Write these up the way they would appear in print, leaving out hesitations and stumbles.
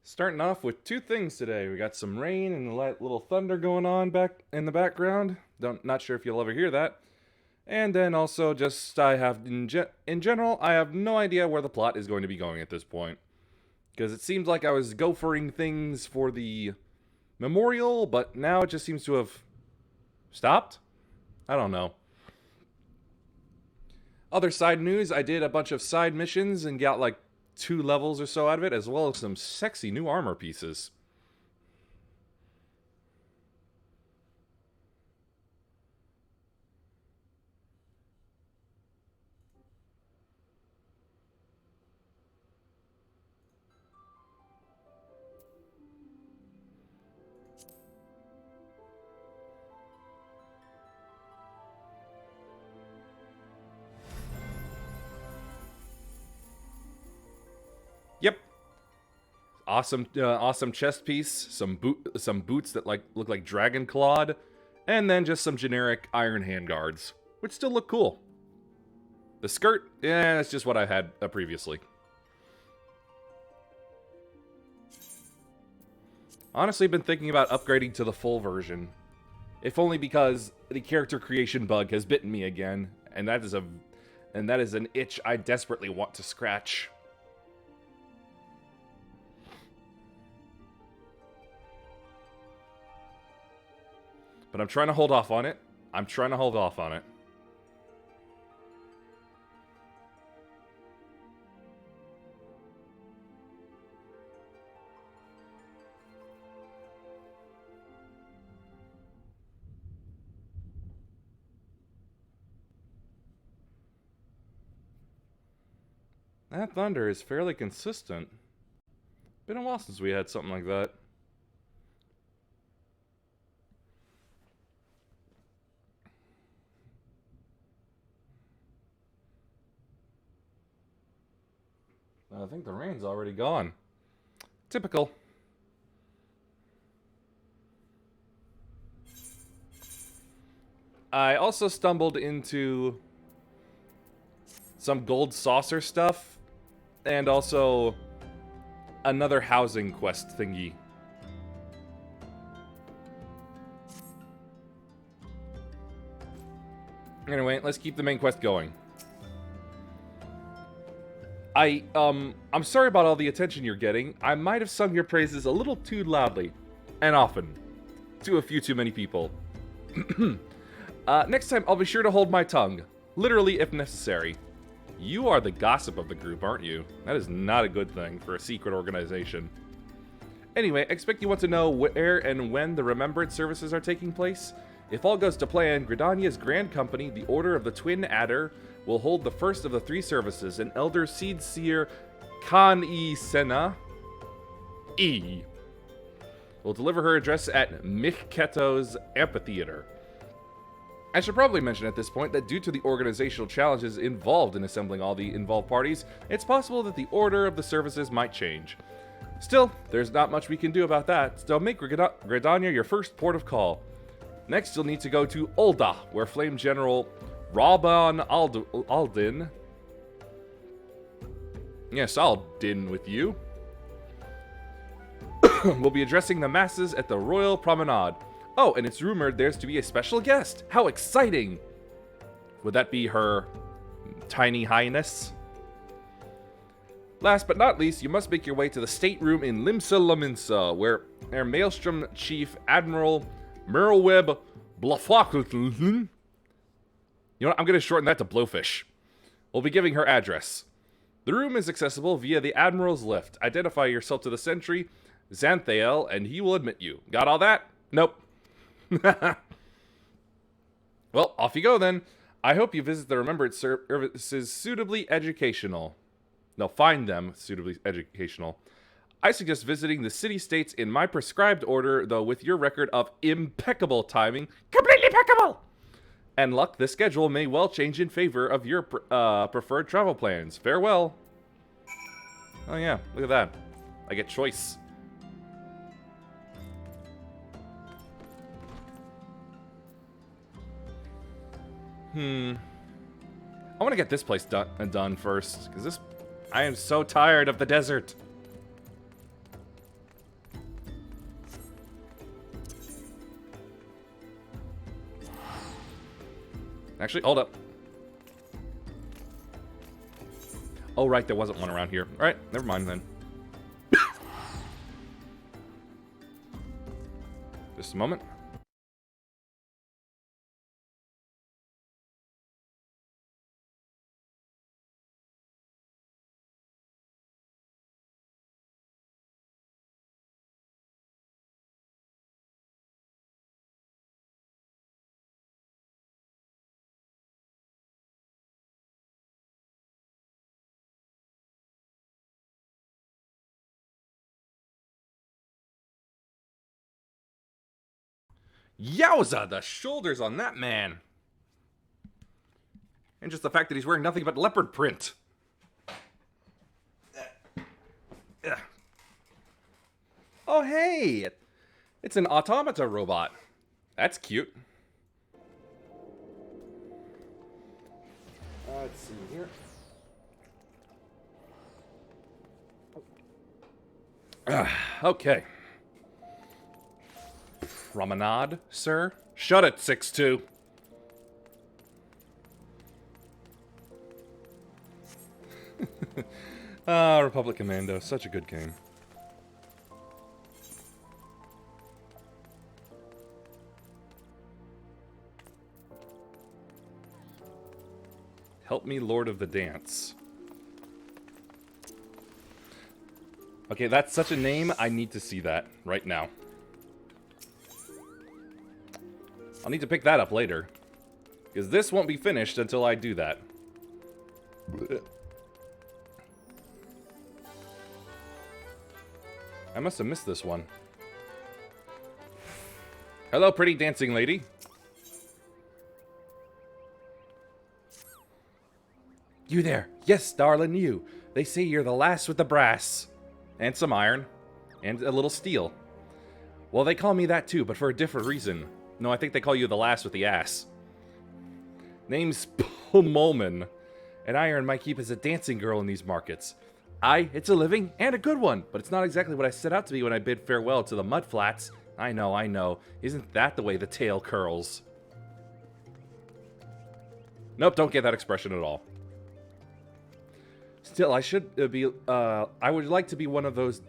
Starting off with two things today. We got some rain and a light little thunder going on back in the background. Not sure if you'll ever hear that. And then also just in general, I have no idea where the plot is going to be going at this point. Because it seems like I was gophering things for the memorial, but now it just seems to have stopped? I don't know. Other side news, I did a bunch of side missions and got like 2 levels or so out of it, as well as some sexy new armor pieces. Yep. Awesome chest piece, some boots that look like dragon clawed, and then just some generic iron handguards, which still look cool. The skirt, yeah, that's just what I had previously. Honestly, been thinking about upgrading to the full version, if only because the character creation bug has bitten me again, and that is an itch I desperately want to scratch. But I'm trying to hold off on it. That thunder is fairly consistent. Been a while since we had something like that. I think the rain's already gone. Typical. I also stumbled into some gold saucer stuff, and also another housing quest thingy. Anyway, let's keep the main quest going. I'm sorry about all the attention you're getting. I might have sung your praises a little too loudly, and often, to a few too many people. Next time, I'll be sure to hold my tongue, literally if necessary. You are the gossip of the group, aren't you? That is not a good thing for a secret organization. Anyway, I expect you want to know where and when the Remembrance services are taking place. If all goes to plan, Gridania's Grand Company, the Order of the Twin Adder, will hold the first of the 3 services, and Elder Seed Seer Kan-E Sena E will deliver her address at Mikketo's Amphitheater. I should probably mention at this point that due to the organizational challenges involved in assembling all the involved parties, it's possible that the order of the services might change. Still, there's not much we can do about that, so make Gridania your first port of call. Next, you'll need to go to Ul'dah, where Flame General Rabban Aldin... Yes, Aldin with you. We'll be addressing the masses at the Royal Promenade. Oh, and it's rumored there's to be a special guest. How exciting! Would that be her tiny highness? Last but not least, you must make your way to the stateroom in Limsa Laminsa, where Air Maelstrom Chief Admiral Merlweb Blafwakutun... You know what? I'm going to shorten that to Blowfish. We'll be giving her address. The room is accessible via the Admiral's lift. Identify yourself to the sentry, Xanthael, and he will admit you. Got all that? Nope. Well, off you go then. I hope you visit the Remembrance services suitably educational. No, find them suitably educational. I suggest visiting the city-states in my prescribed order, though with your record of impeccable timing, completely impeccable! And luck, the schedule may well change in favor of your preferred travel plans. Farewell. Oh yeah, look at that. I get choice. I want to get this place done first, because I am so tired of the desert. Actually, hold up. Oh, right, there wasn't one around here. All right, never mind then. Just a moment. Yowza, the shoulders on that man. And just the fact that he's wearing nothing but leopard print. Oh, hey! It's an automata robot. That's cute. Let's see here. Okay. Promenade, sir? Shut it, 6'2". Republic Commando, such a good game. Help me, Lord of the Dance. Okay, that's such a name, I need to see that right now. I'll need to pick that up later. Because this won't be finished until I do that. I must have missed this one. Hello, pretty dancing lady. You there. Yes, darling, you. They say you're the last with the brass. And some iron. And a little steel. Well, they call me that too, but for a different reason. No, I think they call you the last with the ass. Name's Pulmoman. And iron might keep as a dancing girl in these markets. It's a living and a good one, but it's not exactly what I set out to be when I bid farewell to the mud flats. I know. Isn't that the way the tail curls? Nope, don't get that expression at all. Still, I would like to be one of those,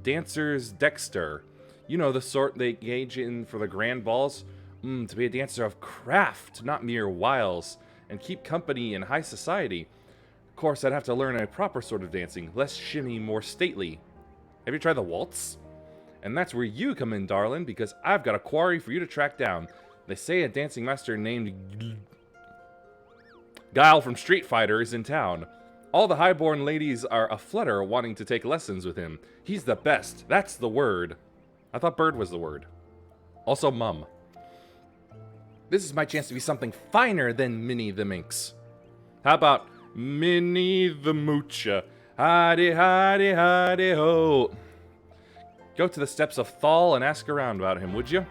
dancers Dexter. You know, the sort they engage in for the grand balls. To be a dancer of craft, not mere wiles, and keep company in high society. Of course, I'd have to learn a proper sort of dancing, less shimmy, more stately. Have you tried the waltz? And that's where you come in, darling, because I've got a quarry for you to track down. They say a dancing master named Guile from Street Fighter is in town. All the highborn ladies are aflutter wanting to take lessons with him. He's the best. That's the word. I thought bird was the word. Also mum. This is my chance to be something finer than Minnie the Minx. How about Minnie the Moocher? Hidey ho. Go to the steps of Thal and ask around about him, would you?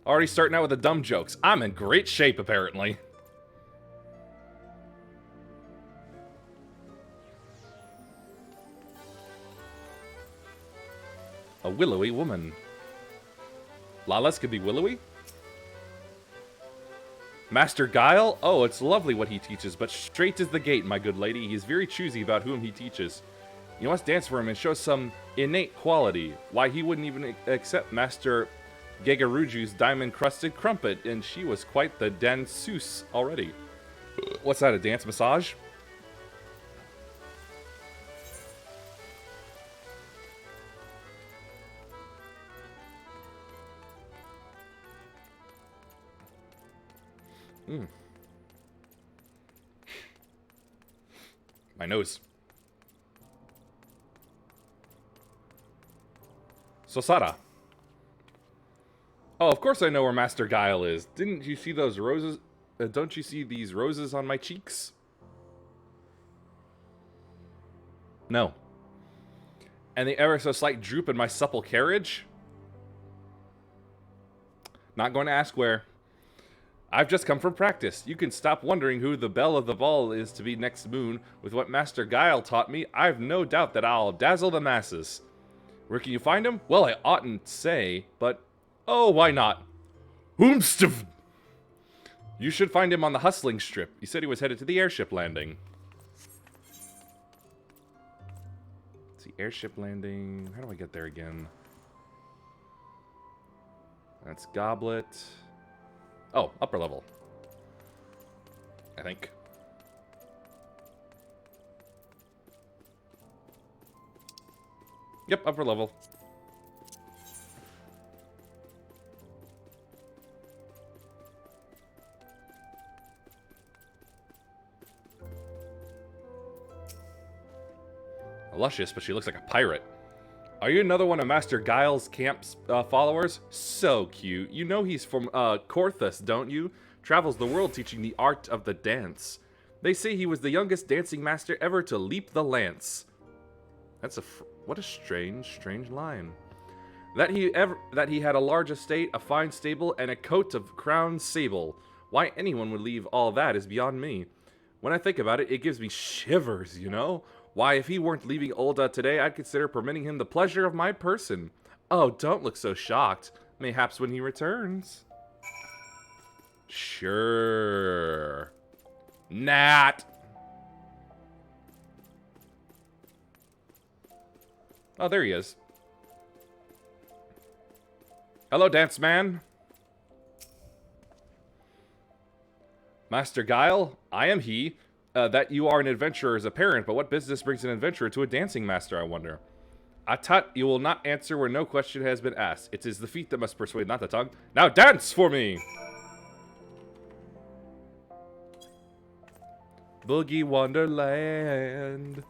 Already starting out with the dumb jokes. I'm in great shape, apparently. A willowy woman. Lalas could be willowy? Master Guile? Oh, it's lovely what he teaches, but straight is the gate, my good lady. He is very choosy about whom he teaches. You must dance for him and show some innate quality. Why, he wouldn't even accept Master Gegaruju's diamond-crusted crumpet, and she was quite the danseuse already. What's that, a dance massage? My nose. Sosara. Oh, of course I know where Master Guile is. Didn't you see those roses? Don't you see these roses on my cheeks? No. And the ever so slight droop in my supple carriage? Not going to ask where. I've just come from practice. You can stop wondering who the belle of the ball is to be next moon. With what Master Guile taught me, I've no doubt that I'll dazzle the masses. Where can you find him? Well, I oughtn't say, but... Oh, why not? Hoomstuff! You should find him on the hustling strip. He said he was headed to the airship landing. Let's see, airship landing... How do I get there again? That's Goblet... Oh, upper level. I think. Yep, upper level. Luscious, but she looks like a pirate. Are you another one of Master Guile's camp's followers? So cute. You know he's from Corthus, don't you? Travels the world teaching the art of the dance. They say he was the youngest dancing master ever to leap the lance. That's what a strange line. That he had a large estate, a fine stable, and a coat of crown sable. Why anyone would leave all that is beyond me. When I think about it, it gives me shivers, you know? Why, if he weren't leaving Olda today, I'd consider permitting him the pleasure of my person. Oh, don't look so shocked. Mayhaps when he returns. Sure. Nat. Oh, there he is. Hello, dance man. Master Guile, I am he. That you are an adventurer is apparent, but what business brings an adventurer to a dancing master, I wonder? Atat, you will not answer where no question has been asked. It is the feet that must persuade, not the tongue. Now dance for me! Boogie Wonderland.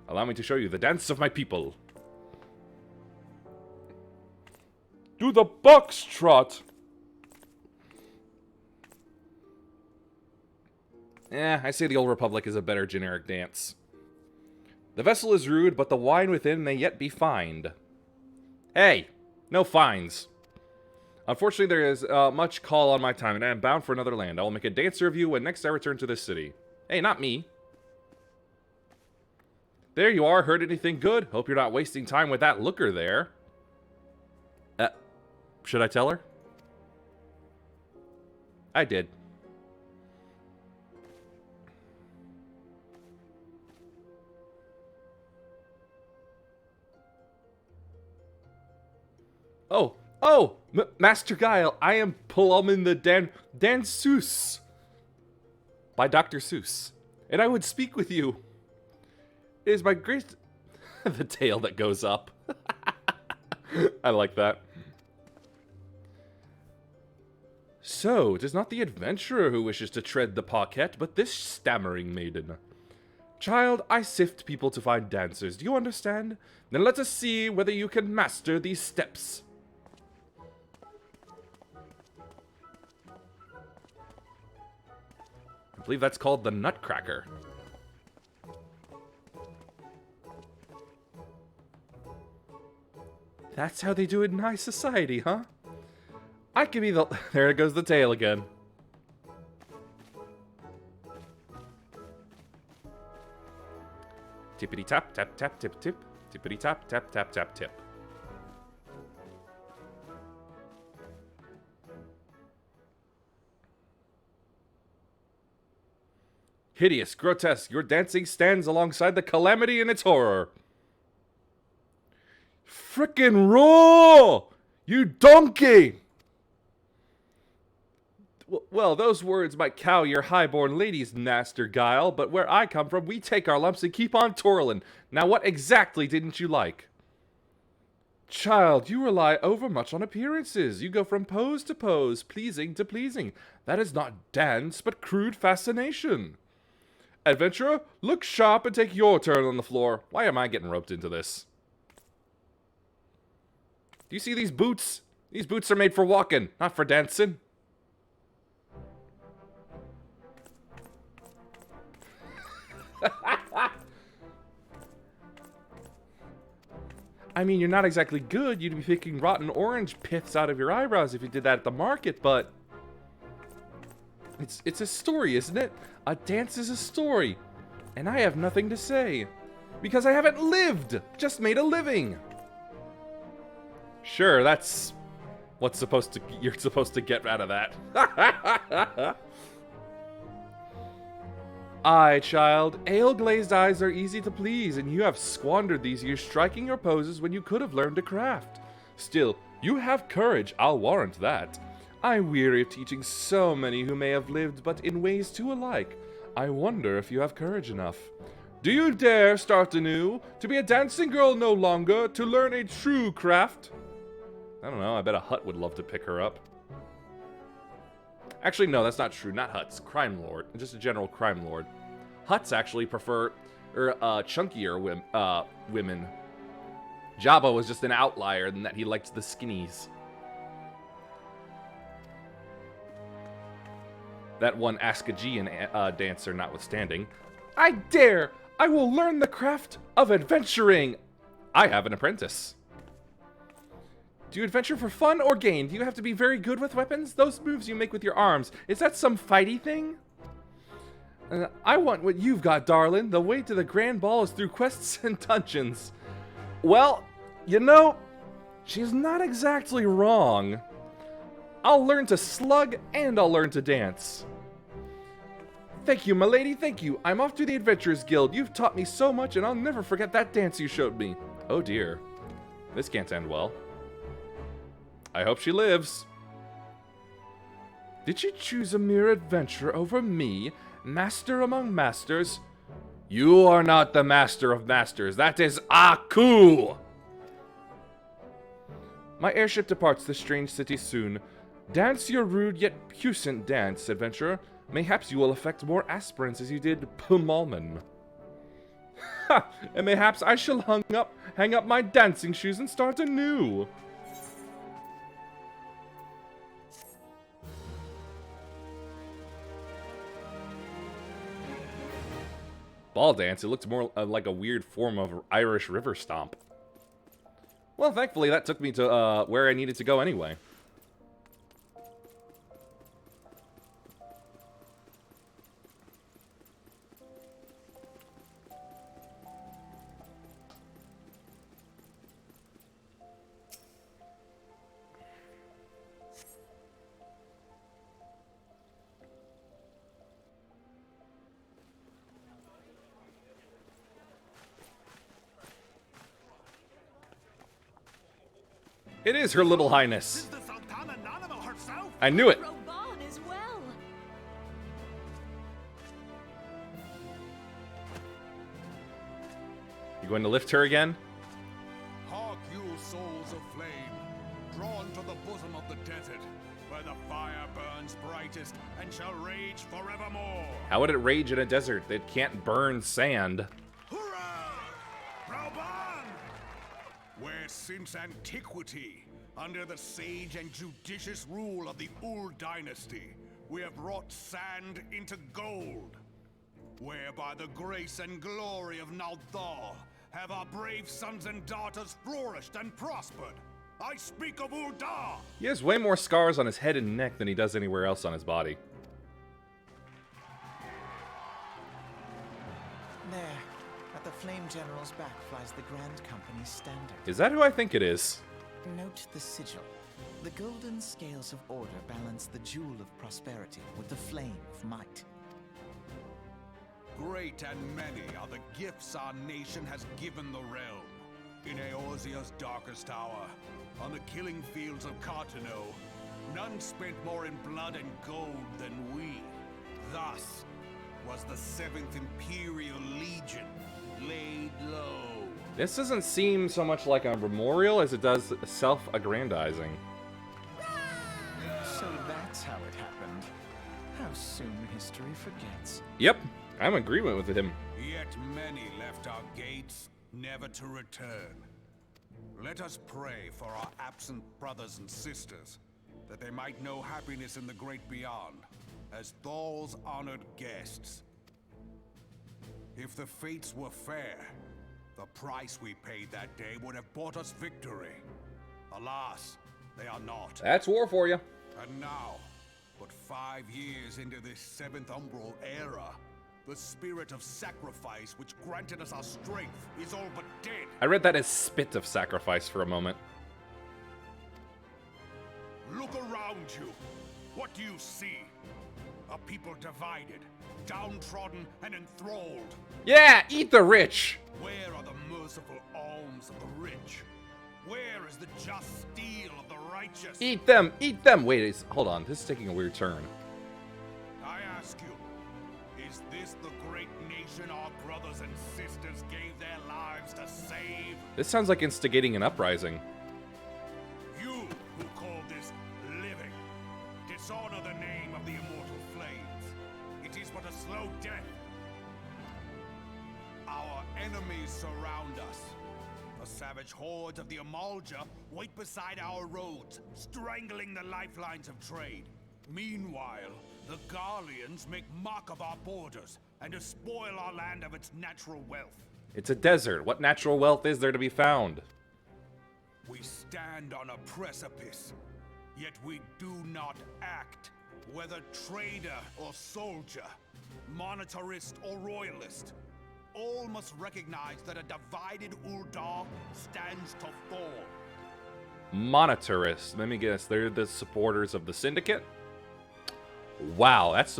Allow me to show you the dance of my people. Do the box trot! I say the Old Republic is a better generic dance. The vessel is rude, but the wine within may yet be fined. Hey, no fines. Unfortunately, there is much call on my time, and I am bound for another land. I will make a dancer of you when next I return to this city. Hey, not me. There you are. Heard anything good? Hope you're not wasting time with that looker there. Should I tell her? I did. Oh, Master Guile, I am Pullman the Danseuse by Dr. Seuss, and I would speak with you. It is my great... the tail that goes up. I like that. So, it is not the adventurer who wishes to tread the parquet, but this stammering maiden. Child, I sift people to find dancers, do you understand? Then let us see whether you can master these steps. I believe that's called the Nutcracker. That's how they do it in high society, huh? I could be the... There goes the tail again. Tippity tap, tap, tap, tip, tip. Tippity tap, tap, tap, tap, tip. Hideous, grotesque, your dancing stands alongside the calamity in its horror. Frickin' raw! You donkey! Well, those words might cow your high-born ladies, Master Guile, but where I come from, we take our lumps and keep on twirling. Now, what exactly didn't you like? Child, you rely overmuch on appearances. You go from pose to pose, pleasing to pleasing. That is not dance, but crude fascination. Adventurer, look sharp and take your turn on the floor. Why am I getting roped into this? Do you see these boots? These boots are made for walking, not for dancing. I mean, you're not exactly good. You'd be picking rotten orange piths out of your eyebrows if you did that at the market, but... It's a story, isn't it? A dance is a story. And I have nothing to say. Because I haven't lived! Just made a living! Sure, that's... what's you're supposed to get out of that. Aye, child, ale-glazed eyes are easy to please, and you have squandered these years striking your poses when you could have learned a craft. Still, you have courage, I'll warrant that. I weary of teaching so many who may have lived but in ways too alike. I wonder if you have courage enough. Do you dare start anew, to be a dancing girl no longer, to learn a true craft? I don't know, I bet a hut would love to pick her up. Actually, no, that's not true. Not huts. Crime lord. Just a general crime lord. Huts actually prefer chunkier women. Jabba was just an outlier in that he liked the skinnies. That one Askajian dancer notwithstanding. I dare! I will learn the craft of adventuring! I have an apprentice. Do you adventure for fun or gain? Do you have to be very good with weapons? Those moves you make with your arms, is that some fighty thing? I want what you've got, darling. The way to the grand ball is through quests and dungeons. Well, you know, she's not exactly wrong. I'll learn to slug and I'll learn to dance. Thank you, my lady, thank you. I'm off to the Adventurers Guild. You've taught me so much and I'll never forget that dance you showed me. Oh dear. This can't end well. I hope she lives. Did you choose a mere adventurer over me, master among masters? You are not the master of masters. That is Aku! My airship departs this strange city soon. Dance your rude yet puissant dance, adventurer. Mayhaps you will affect more aspirants as you did Pumalman. Ha! And mayhaps I shall hang up my dancing shoes and start anew. Ball dance, it looks more like a weird form of Irish river stomp. Well, thankfully that took me to where I needed to go anyway. It is Her Little Highness. I knew it. You going to lift her again? Hark you, souls of flame, drawn to the bosom of the desert, where the fire burns brightest and shall rage forevermore. How would it rage in a desert? It can't burn sand. Where since antiquity, under the sage and judicious rule of the Ul dynasty, we have wrought sand into gold. Where by the grace and glory of Naldar have our brave sons and daughters flourished and prospered. I speak of Uldar! He has way more scars on his head and neck than he does anywhere else on his body. There. At the Flame General's back flies the Grand Company's standard. Is that who I think it is? Note the sigil. The golden scales of order balance the jewel of prosperity with the flame of might. Great and many are the gifts our nation has given the realm. In Eorzea's darkest hour, on the killing fields of Cartano, none spent more in blood and gold than we. Thus was the 7th Imperial Legion laid low. This doesn't seem so much like a memorial as it does self-aggrandizing. So that's how it happened. How soon history forgets. Yep, I'm in agreement with him. Yet many left our gates, never to return. Let us pray for our absent brothers and sisters, that they might know happiness in the great beyond, as Thal's honored guests. If the fates were fair, The price we paid that day would have bought us victory. Alas, they are not. That's war for you. And now, but 5 years into this 7th Umbral era, the spirit of sacrifice which granted us our strength is all but dead. I read that as spit of sacrifice for a moment. Look around you. What do you see? A people divided, downtrodden, and enthralled. Yeah, eat the rich. Where are the merciful alms of the rich? Where is the just steel of the righteous? Eat them, eat them. Wait, hold on. This is taking a weird turn. I ask you, is this the great nation our brothers and sisters gave their lives to save? This sounds like instigating an uprising. You who call this living, dishonor the name of the immortal flames. It is but a slow death. Our enemies surround us. The savage hordes of the Amalja wait beside our roads, strangling the lifelines of trade. Meanwhile, the Garleans make mock of our borders and despoil our land of its natural wealth. It's a desert. What natural wealth is there to be found? We stand on a precipice, yet we do not act. Whether trader or soldier, monetarist or royalist, all must recognize that a divided Uldar stands to fall. Monetarist. Let me guess. They're the supporters of the Syndicate? Wow, that's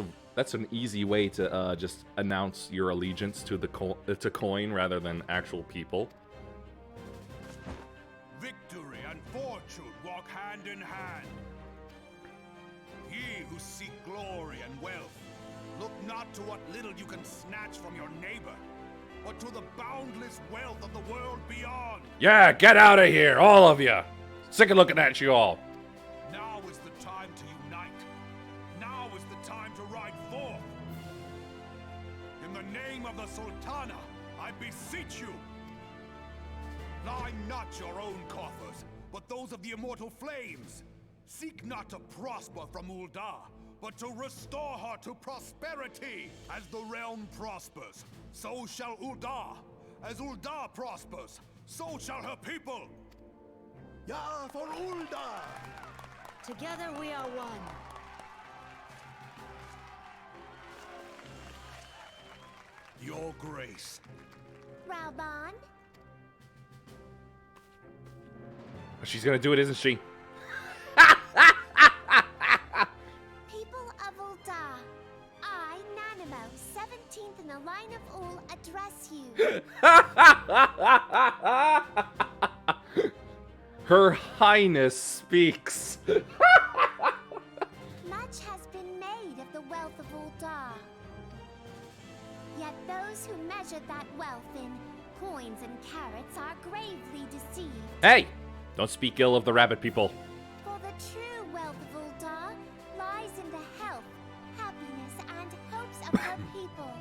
an easy way to just announce your allegiance to the coin rather than actual people. Victory and fortune walk hand in hand. Ye who seek glory and wealth, look not to what little you can snatch from your neighbor, but to the boundless wealth of the world beyond. Yeah, get out of here, all of you. Sick of looking at you all. Now is the time to unite. Now is the time to ride forth. In the name of the Sultana, I beseech you. Line not your own coffers, but those of the immortal flames. Seek not to prosper from Uldar, but to restore her to prosperity. As the realm prospers, so shall Uldar. As Uldar prospers, so shall her people. Ya for Uldar! Together we are one. Your grace. Rauban? She's gonna do it, isn't she? People of Uldar, I, Nanimo, 17th in the line of Ul, address you. Her Highness speaks. Much has been made of the wealth of Uldar. Yet those who measure that wealth in coins and carats are gravely deceived. Hey! Don't speak ill of the rabbit people. For the true wealth of Uldar lies in the health, happiness, and hopes of her people.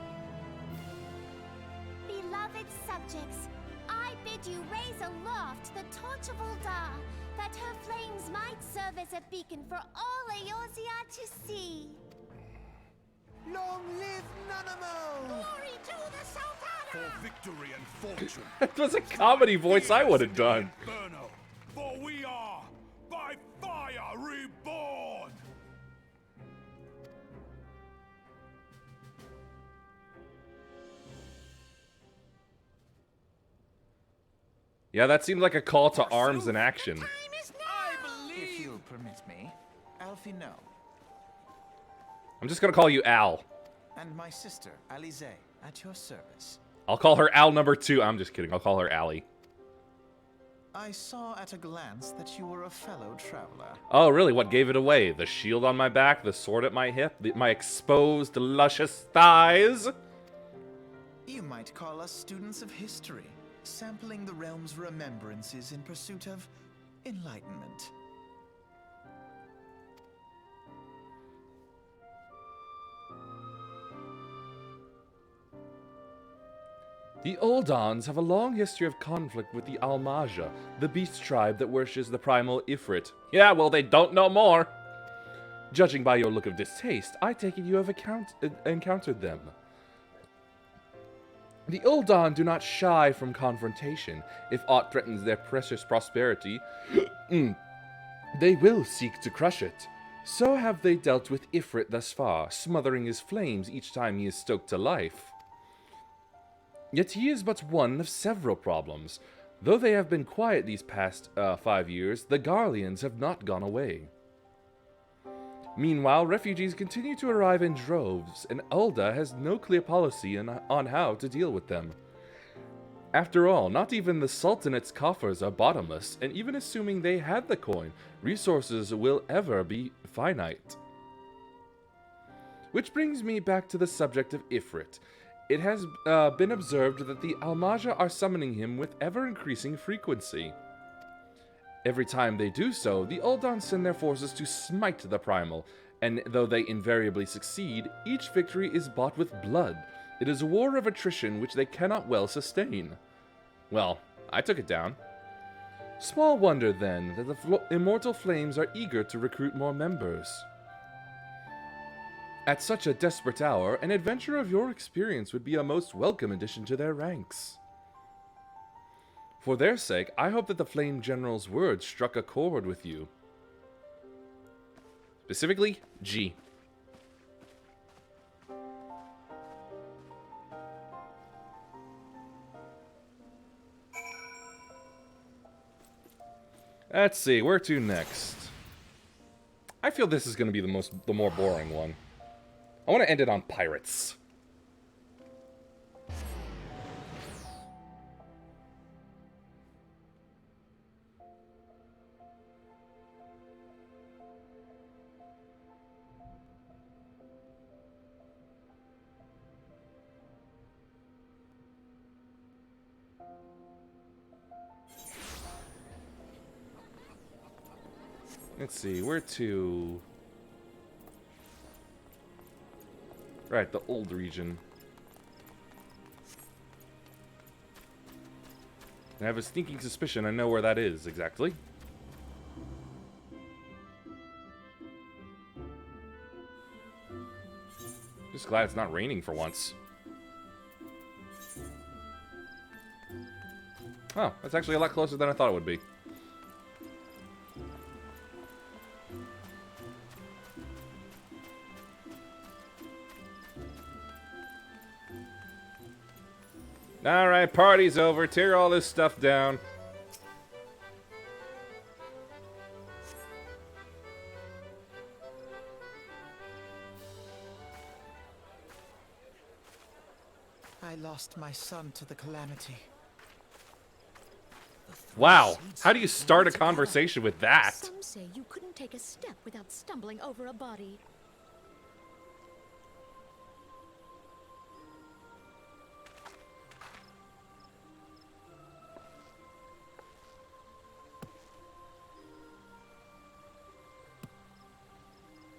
Beloved subjects, I bid you raise aloft the torch of Uldar, that her flames might serve as a beacon for all Eorzea to see. Long live Nanamo! Glory to the Sultana! For victory and fortune. That was a comedy voice I would have done. Inferno, for we are by fire reborn. Yeah, that seemed like a call to arms in action. If you'll permit me, Alfie, no. I'm just gonna call you Al. And my sister, Alize, at your service. I'll call her Al number 2. I'm just kidding. I'll call her Allie. I saw at a glance that you were a fellow traveler. Oh, really? What gave it away? The shield on my back, the sword at my hip, my exposed, luscious thighs? You might call us students of history, sampling the realm's remembrances in pursuit of enlightenment. The Uldans have a long history of conflict with the Almaja, the beast tribe that worships the primal Ifrit. Yeah, well, they don't know more. Judging by your look of distaste, I take it you have encountered them. The Uldan do not shy from confrontation. If aught threatens their precious prosperity, they will seek to crush it. So have they dealt with Ifrit thus far, smothering his flames each time he is stoked to life. Yet he is but one of several problems. Though they have been quiet these past 5 years, the Garleans have not gone away. Meanwhile, refugees continue to arrive in droves, and Ulda has no clear policy on how to deal with them. After all, not even the Sultanate's coffers are bottomless, and even assuming they had the coin, resources will ever be finite. Which brings me back to the subject of Ifrit. It has been observed that the Almaja are summoning him with ever-increasing frequency. Every time they do so, the Uldan send their forces to smite the Primal, and though they invariably succeed, each victory is bought with blood. It is a war of attrition which they cannot well sustain. Well, I took it down. Small wonder, then, that the Immortal Flames are eager to recruit more members. At such a desperate hour, an adventure of your experience would be a most welcome addition to their ranks. For their sake, I hope that the Flame General's words struck a chord with you. Specifically, G. Let's see, where to next? I feel this is going to be the more boring one. I want to end it on pirates. Let's see, where to... Right, the old region. I have a sneaking suspicion I know where that is, exactly. Just glad it's not raining for once. Oh, that's actually a lot closer than I thought it would be. Alright, party's over. Tear all this stuff down. I lost my son to the calamity. Wow, how do you start a conversation with that? Some say you couldn't take a step without stumbling over a body.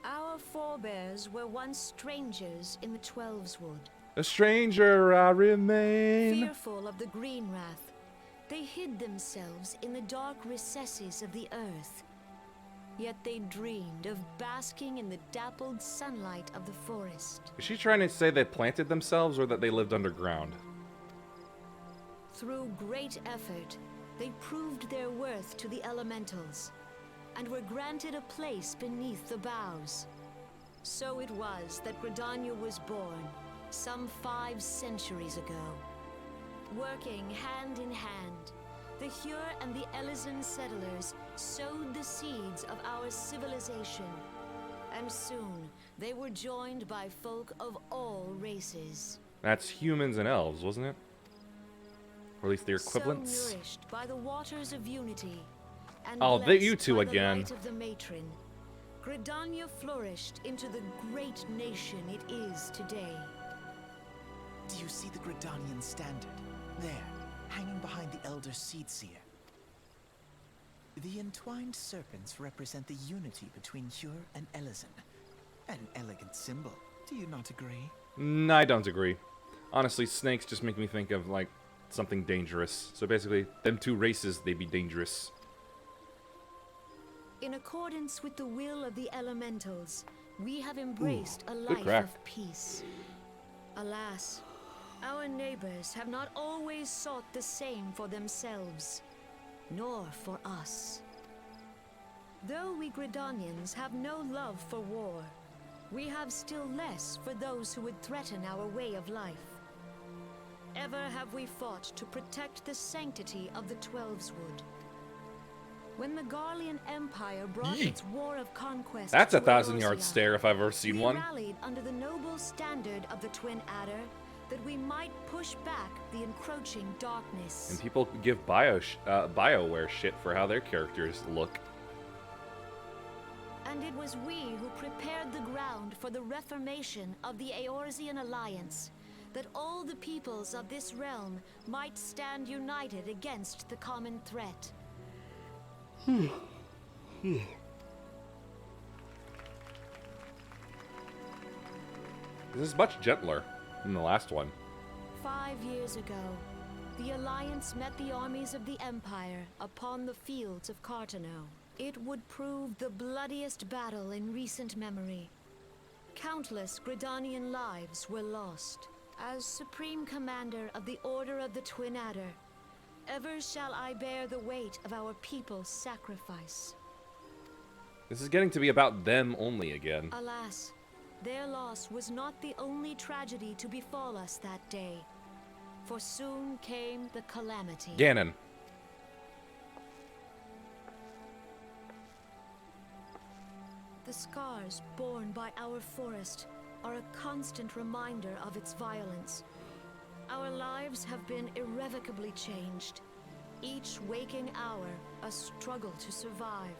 Our forebears were once strangers in the Twelveswood. A stranger I remain. Fearful of the green wrath, they hid themselves in the dark recesses of the earth. Yet they dreamed of basking in the dappled sunlight of the forest. Is she trying to say they planted themselves or that they lived underground? Through great effort, they proved their worth to the elementals, and were granted a place beneath the boughs. So it was that Gridania was born, some 5 centuries ago. Working hand in hand, the Hyur and the Elysian settlers sowed the seeds of our civilization, and soon they were joined by folk of all races. That's humans and elves, wasn't it? Or at least their equivalents. So nourished by the waters of unity, and Oh, you two blessed by again. the light of the matron, Gridania flourished into the great nation it is today. Do you see the Gridanian standard? There, hanging behind the Elder Seedseer. The entwined serpents represent the unity between Hyur and Elysian. An elegant symbol, do you not agree? No, I don't agree. Honestly, snakes just make me think of, like, something dangerous. So basically, them two races, they be dangerous. In accordance with the will of the elementals, we have embraced a life crack. of peace. Alas, Our neighbors have not always sought the same for themselves, nor for us. Though we Gridanians have no love for war, we have still less for those who would threaten our way of life. Ever have we fought to protect the sanctity of the Twelveswood. When the Garlean Empire brought Yee. its war of conquest That's a to 1,000-yard Eorzea, stare if I've ever seen we one. rallied under the noble standard of the Twin Adder that we might push back the encroaching darkness. And people give BioWare shit for how their characters look. And it was we who prepared the ground for the reformation of the Eorzean Alliance, that all the peoples of this realm might stand united against the common threat. This is much gentler than the last one. 5 years ago, the Alliance met the armies of the Empire upon the fields of Cartano. It would prove the bloodiest battle in recent memory. Countless Gridanian lives were lost. As Supreme Commander of the Order of the Twin Adder, ever shall I bear the weight of our people's sacrifice. This is getting to be about them only again. Alas, their loss was not the only tragedy to befall us that day, for soon came the calamity. Ganon. The scars borne by our forest are a constant reminder of its violence. Our lives have been irrevocably changed. Each waking hour, a struggle to survive.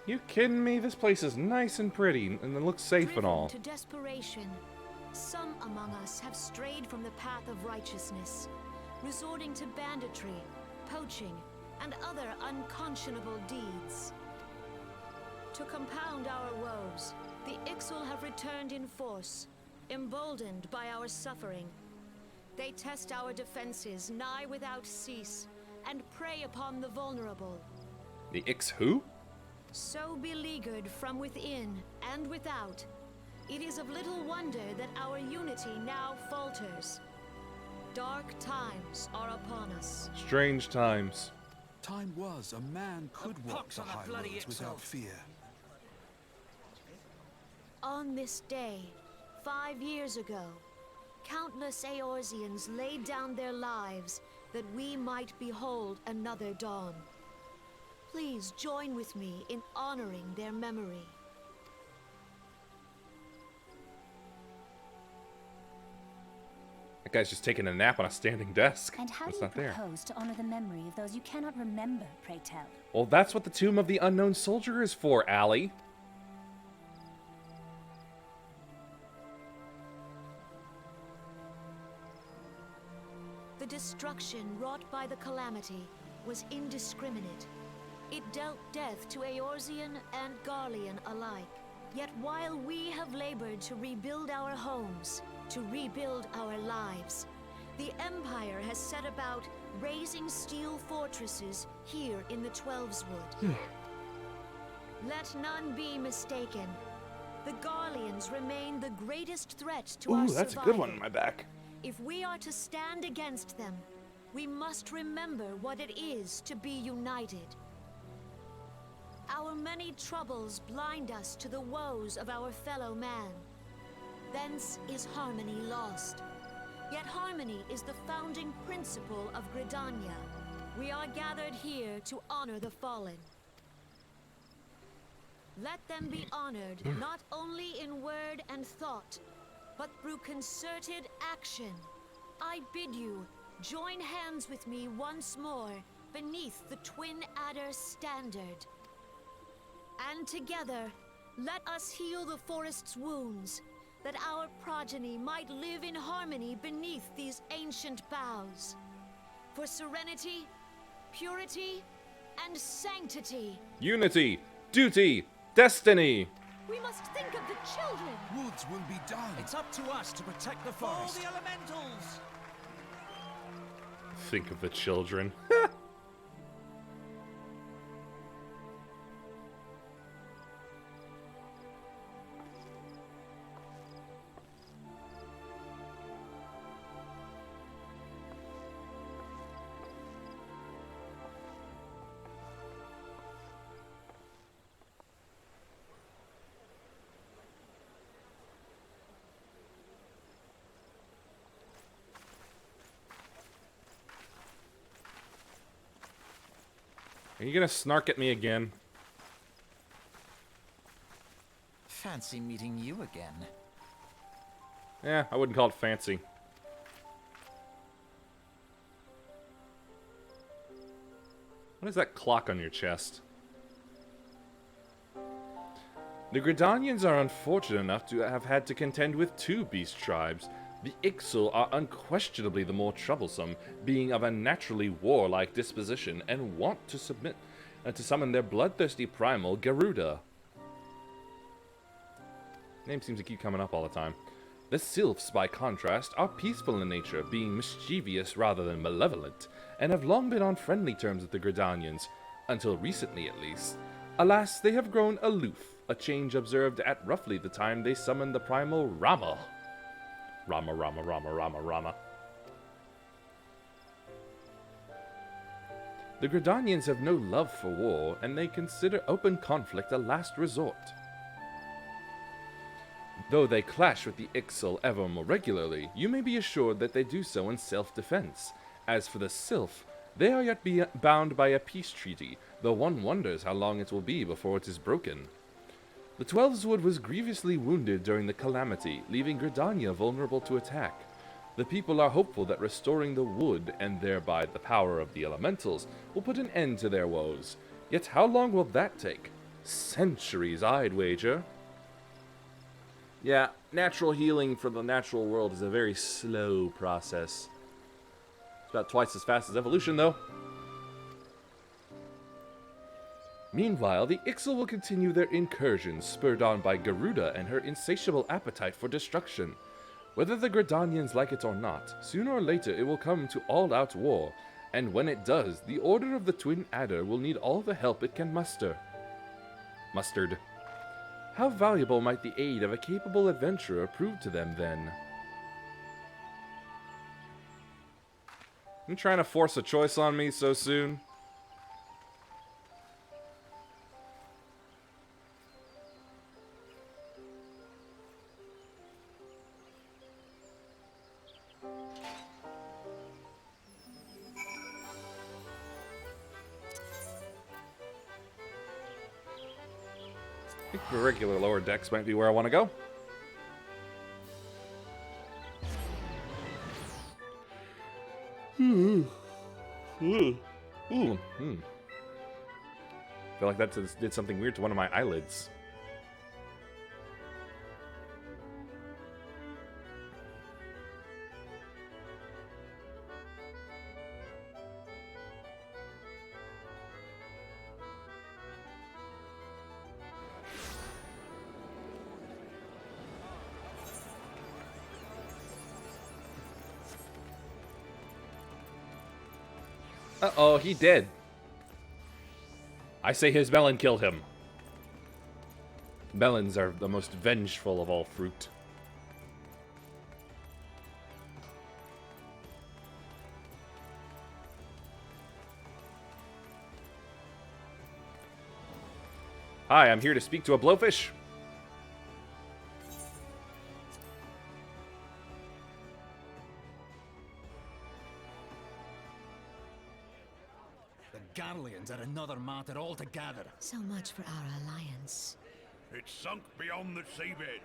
You kidding me? This place is nice and pretty, and it looks safe Driven and all. to desperation, some among us have strayed from the path of righteousness, resorting to banditry, poaching, and other unconscionable deeds. To compound our woes, the Ixal have returned in force, emboldened by our suffering. They test our defenses nigh without cease, and prey upon the vulnerable. The Ix who? So beleaguered from within and without, it is of little wonder that our unity now falters. Dark times are upon us. Strange times. Time was a man could walk the high roads without fear. On this day, 5 years ago, countless Eorzeans laid down their lives that we might behold another dawn. Please join with me in honoring their memory. That guy's just taking a nap on a standing desk. And how That's do you not there. propose to honor the memory of those you cannot remember, pray tell? Well, that's what the Tomb of the Unknown Soldier is for, Allie. The destruction wrought by the calamity was indiscriminate. It dealt death to Eorzean and Garlean alike. Yet while we have labored to rebuild our homes, to rebuild our lives, the Empire has set about raising steel fortresses here in the Twelveswood. Let none be mistaken. The Garleans remain the greatest threat to our Ooh, that's a good one in survival. my back. If we are to stand against them, we must remember what it is to be united. Our many troubles blind us to the woes of our fellow man. Thence is harmony lost. Yet harmony is the founding principle of Gridania. We are gathered here to honor the fallen. Let them be honored not only in word and thought, but through concerted action. I bid you, join hands with me once more beneath the Twin Adder standard. And together, let us heal the forest's wounds, that our progeny might live in harmony beneath these ancient boughs. For serenity, purity, and sanctity. Unity, duty, destiny. We must think of the children. Woods will be done. It's up to us to protect the forest. All the elementals! Think of the children. Are you gonna snark at me again? Fancy meeting you again. Yeah, I wouldn't call it fancy. What is that clock on your chest? The Gridanians are unfortunate enough to have had to contend with two beast tribes. The Ixal are unquestionably the more troublesome, being of a naturally warlike disposition and want to summon their bloodthirsty primal Garuda. Name seems to keep coming up all the time. The Sylphs, by contrast, are peaceful in nature, being mischievous rather than malevolent, and have long been on friendly terms with the Gridanians, until recently at least. Alas, they have grown aloof, a change observed at roughly the time they summoned the primal Rama. Rama. The Gridanians have no love for war, and they consider open conflict a last resort. Though they clash with the Ixal ever more regularly, you may be assured that they do so in self-defense. As for the Sylph, they are yet bound by a peace treaty, though one wonders how long it will be before it is broken. The Twelveswood was grievously wounded during the calamity, leaving Gridania vulnerable to attack. The people are hopeful that restoring the wood, and thereby the power of the elementals, will put an end to their woes. Yet how long will that take? Centuries, I'd wager. Yeah, natural healing for the natural world is a very slow process. It's about twice as fast as evolution, though. Meanwhile, the Ixal will continue their incursions, spurred on by Garuda and her insatiable appetite for destruction. Whether the Gridanians like it or not, sooner or later it will come to all-out war, and when it does, the Order of the Twin Adder will need all the help it can muster. How valuable might the aid of a capable adventurer prove to them, then? You trying to force a choice on me so soon? I think the regular lower decks might be where I want to go. Feel like that did something weird to one of my eyelids. Uh-oh, he did. I say his melon killed him. Melons are the most vengeful of all fruit. Hi, I'm here to speak to a blowfish. The Garleans are another matter altogether. So much for our alliance. It's sunk beyond the seabed.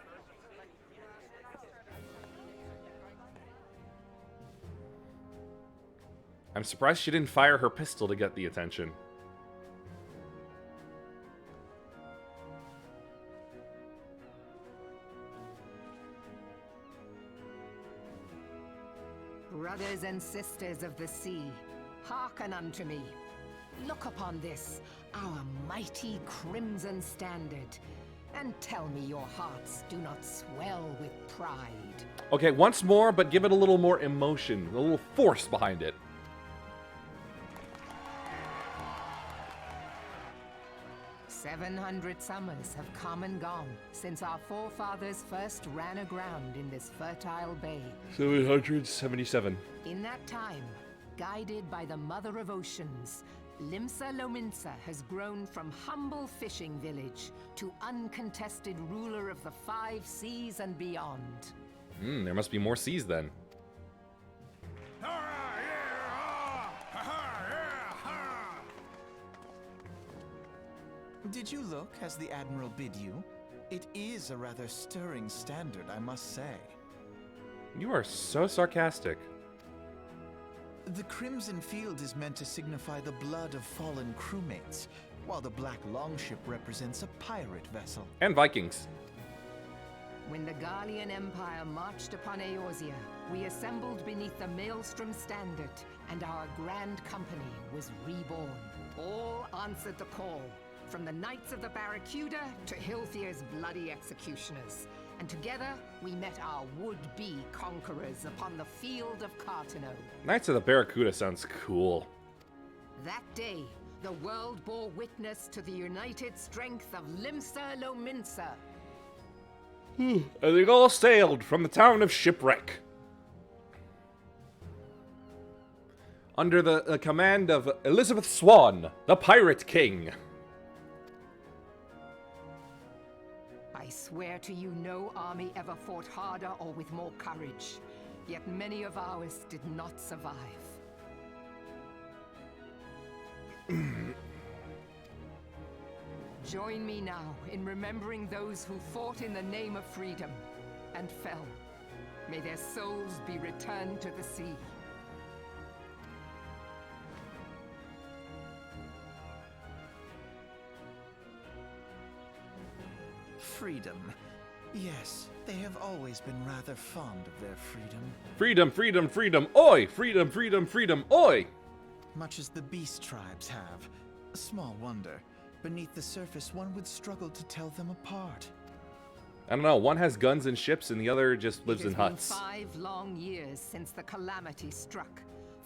I'm surprised she didn't fire her pistol to get the attention. Brothers and sisters of the sea, hearken unto me. Look upon this, our mighty crimson standard, and tell me your hearts do not swell with pride. Okay, once more, but give it a little more emotion, a little force behind it. 700 summers have come and gone since our forefathers first ran aground in this fertile bay. 777. In that time, guided by the Mother of Oceans, Limsa Lominsa has grown from humble fishing village to uncontested ruler of the 5 seas and beyond. There must be more seas then. Did you look as the Admiral bid you? It is a rather stirring standard, I must say. You are so sarcastic. The crimson field is meant to signify the blood of fallen crewmates, while the black longship represents a pirate vessel. And Vikings. When the Gallian Empire marched upon Eorzea, we assembled beneath the Maelstrom standard, and our grand company was reborn. All answered the call, from the Knights of the Barracuda to Hilthier's bloody executioners. And together, we met our would-be conquerors upon the field of Cartano. Knights of the Barracuda sounds cool. That day, the world bore witness to the united strength of Limsa Lominsa. And they all sailed from the town of Shipwreck. Under the command of Elizabeth Swan, the Pirate King. I swear to you, no army ever fought harder or with more courage. Yet many of ours did not survive. Join me now in remembering those who fought in the name of freedom and fell. May their souls be returned to the sea. Freedom. Yes, they have always been rather fond of their freedom. Freedom, freedom, freedom, oi! Freedom, freedom, freedom, oi! Much as the beast tribes have. Small wonder. Beneath the surface, one would struggle to tell them apart. I don't know, one has guns and ships and the other just lives in huts. It has been 5 long years since the calamity struck.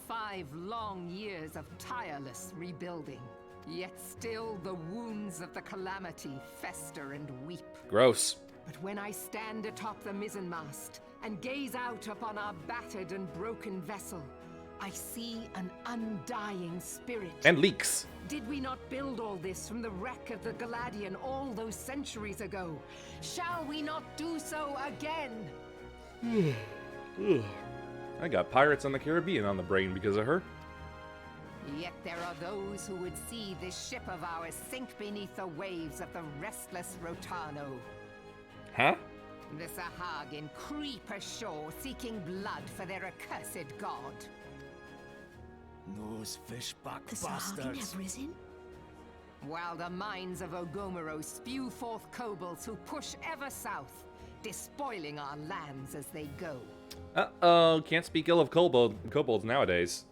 5 long years of tireless rebuilding. Yet still the wounds of the calamity fester and weep. Gross. But when I stand atop the mizzenmast and gaze out upon our battered and broken vessel, I see an undying spirit. And leaks. Did we not build all this from the wreck of the Galadian all those centuries ago? Shall we not do so again? I got Pirates on the Caribbean on the brain because of her. Yet there are those who would see this ship of ours sink beneath the waves of the restless Rotano. Huh? The Sahagin creep ashore seeking blood for their accursed god. Those fishback The Sahagin have risen? While the mines of Ogomoro spew forth kobolds who push ever south, despoiling our lands as they go. Uh-oh, can't speak ill of kobolds nowadays.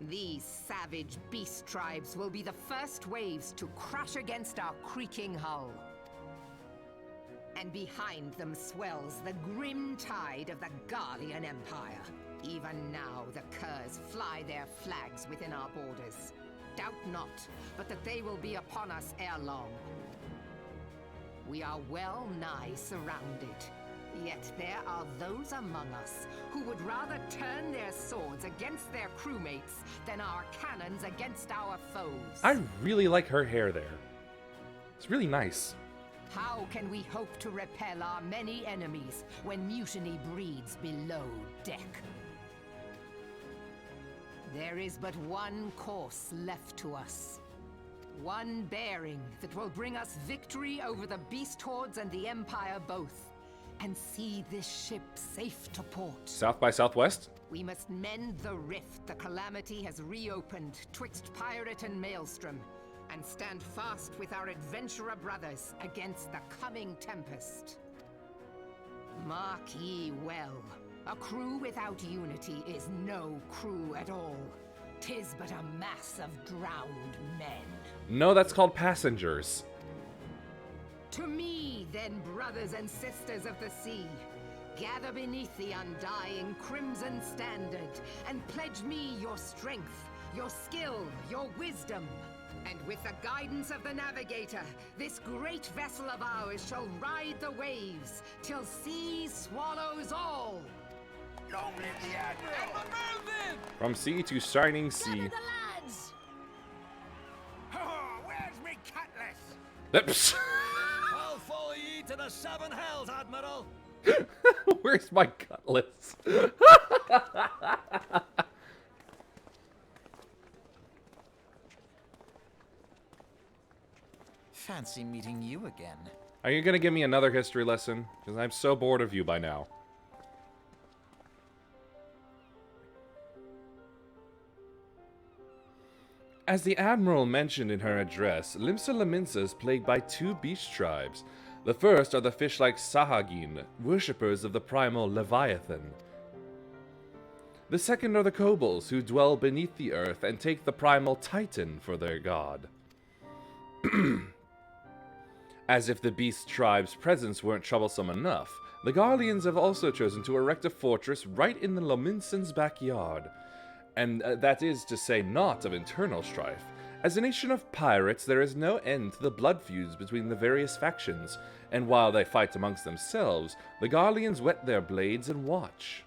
These savage beast tribes will be the first waves to crash against our creaking hull. And behind them swells the grim tide of the Gallian Empire. Even now, the curs fly their flags within our borders. Doubt not, but that they will be upon us ere long. We are well nigh surrounded. Yet there are those among us who would rather turn their swords against their crewmates than our cannons against our foes. I really like her hair there. It's really nice. How can we hope to repel our many enemies when mutiny breeds below deck? There is but one course left to us. One bearing that will bring us victory over the beast hordes and the Empire both. And see this ship safe to port. South by Southwest? We must mend the rift the calamity has reopened twixt pirate and maelstrom, and stand fast with our adventurer brothers against the coming tempest. Mark ye well, a crew without unity is no crew at all. 'Tis but a mass of drowned men. No, that's called passengers. To me, then, brothers and sisters of the sea, gather beneath the undying crimson standard, and pledge me your strength, your skill, your wisdom. And with the guidance of the navigator, this great vessel of ours shall ride the waves, till sea swallows all. Long live the Admiral! From sea to shining sea. Gather the lads! Oh, where's me cutlass? Oops. I'll follow ye to the 7 hells, Admiral. Where's my cutlass? Fancy meeting you again. Are you gonna give me another history lesson? Because I'm so bored of you by now. As the Admiral mentioned in her address, Limsa Laminsa is plagued by two beast tribes. The first are the fish-like Sahagin, worshippers of the primal Leviathan. The second are the Kobolds, who dwell beneath the earth and take the primal Titan for their god. As if the beast tribe's presence weren't troublesome enough, the Garleans have also chosen to erect a fortress right in the Lominsans' backyard. And that is to say not of internal strife. As a nation of pirates, there is no end to the blood feuds between the various factions, and while they fight amongst themselves, the Garleans whet their blades and watch.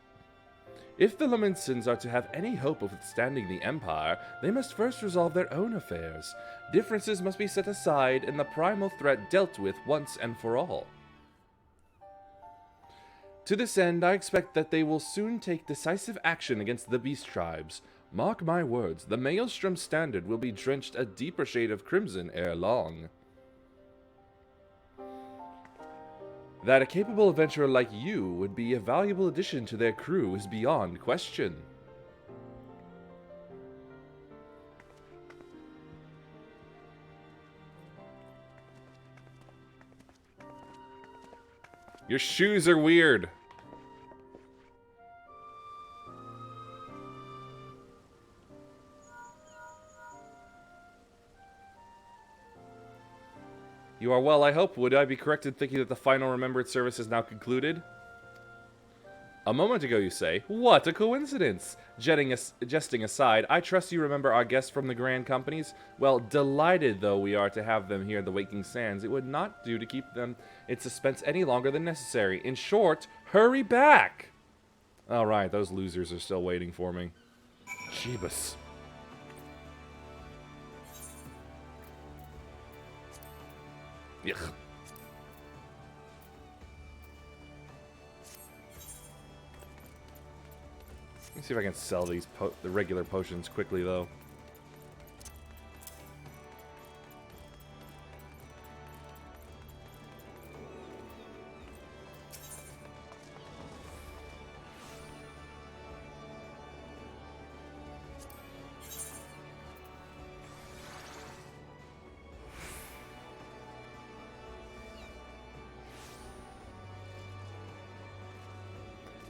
If the Lominsans are to have any hope of withstanding the Empire, they must first resolve their own affairs. Differences must be set aside, and the primal threat dealt with once and for all. To this end, I expect that they will soon take decisive action against the beast tribes. Mark my words, the Maelstrom Standard will be drenched a deeper shade of crimson ere long. That a capable adventurer like you would be a valuable addition to their crew is beyond question. Your shoes are weird. You are well, I hope. Would I be correct in thinking that the final remembered service is now concluded? A moment ago, you say. What a coincidence! Jesting aside, I trust you remember our guests from the Grand Companies? Well, delighted though we are to have them here at the Waking Sands, it would not do to keep them in suspense any longer than necessary. In short, hurry back! Alright, those losers are still waiting for me. Jeebus. Yuck. Let me see if I can sell these the regular potions quickly, though.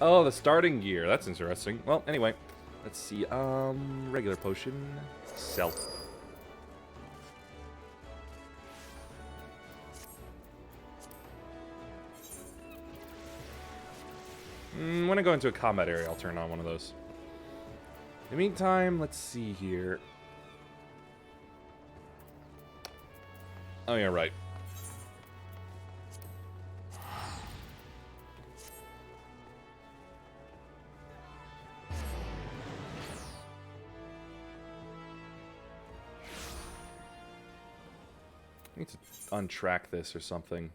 Oh, the starting gear. That's interesting. Well, anyway, let's see. Regular potion. Sell. When I go into a combat area, I'll turn on one of those. In the meantime, let's see here. Oh, yeah, right. I need to untrack this or something.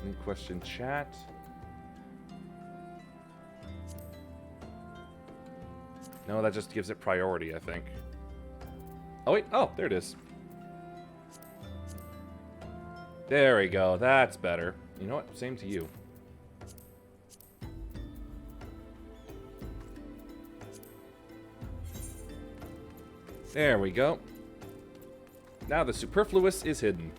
Any question, chat? No, that just gives it priority, I think. Oh, wait. Oh, there it is. There we go. That's better. You know what? Same to you. There we go. Now the superfluous is hidden.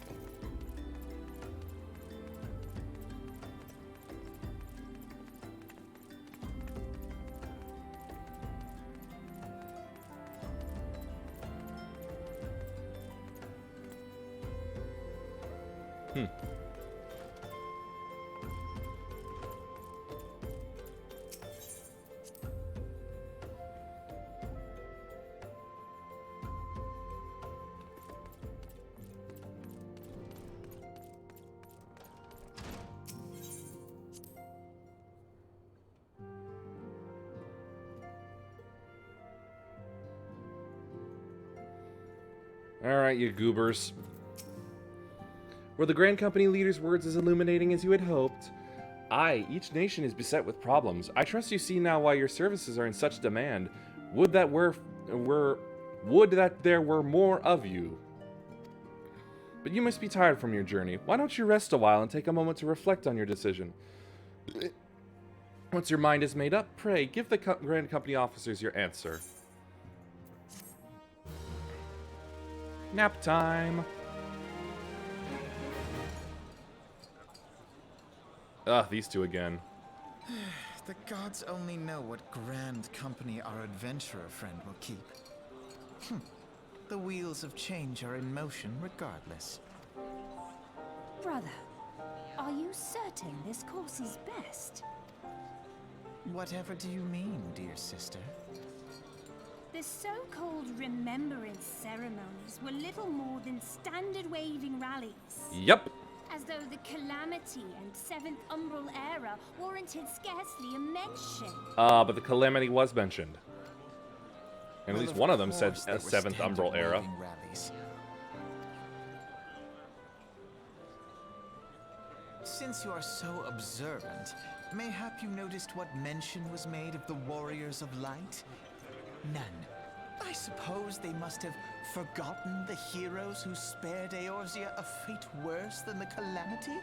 Alright, you goobers. Were the Grand Company leader's words as illuminating as you had hoped? Aye, each nation is beset with problems. I trust you see now why your services are in such demand. Would that were Would that there were more of you. But you must be tired from your journey. Why don't you rest a while and take a moment to reflect on your decision? Once your mind is made up, pray, give the Grand Company officers your answer. Nap time. These two again. The gods only know what grand company our adventurer friend will keep. The wheels of change are in motion regardless. Brother, are you certain this course is best? Whatever do you mean, dear sister? The so-called remembrance ceremonies were little more than standard waving rallies. Yep. As though the Calamity and 7th Umbral Era warranted scarcely a mention. But the Calamity was mentioned. And Well, at least one of them said course there were 7th standard Umbral Era. waving rallies. Since you are so observant, mayhap you noticed what mention was made of the Warriors of Light? None. I suppose they must have forgotten the heroes who spared Eorzea a fate worse than the Calamity?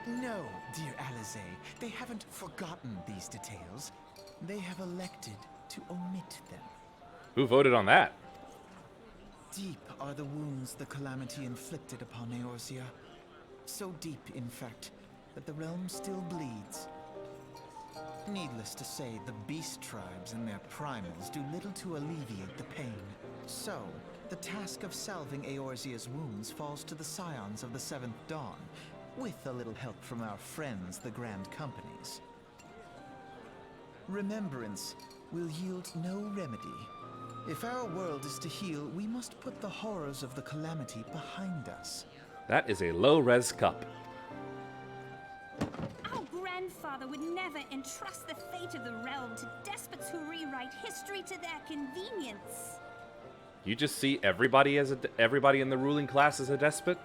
No, dear Alize, they haven't forgotten these details. They have elected to omit them. Who voted on that? Deep are the wounds the Calamity inflicted upon Eorzea. So deep, in fact, that the realm still bleeds. Needless to say, the beast tribes and their primals do little to alleviate the pain. So, the task of salving Eorzea's wounds falls to the scions of the 7th Dawn, with a little help from our friends, the Grand Companies. Remembrance will yield no remedy. If our world is to heal, we must put the horrors of the Calamity behind us. That is a low-res cup. Our grandfather would never entrust the fate of the realm to despots who rewrite history to their convenience. You just see everybody as everybody in the ruling class as a despot?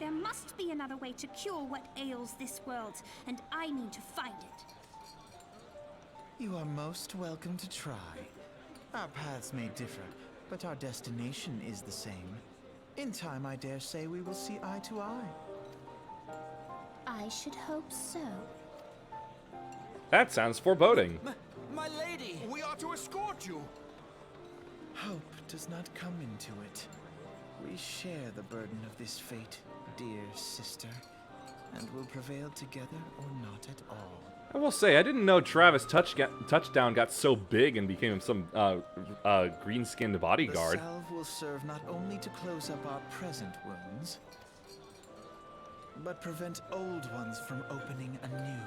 There must be another way to cure what ails this world, and I need to find it. You are most welcome to try. Our paths may differ, but our destination is the same. In time, I dare say we will see eye to eye. I should hope so. That sounds foreboding. My lady! We are to escort you. Hope does not come into it. We share the burden of this fate, dear sister, and will prevail together or not at all. I will say, I didn't know Travis Touchdown got so big and became some green-skinned bodyguard. The salve will serve not only to close up our present wounds, but prevent old ones from opening anew.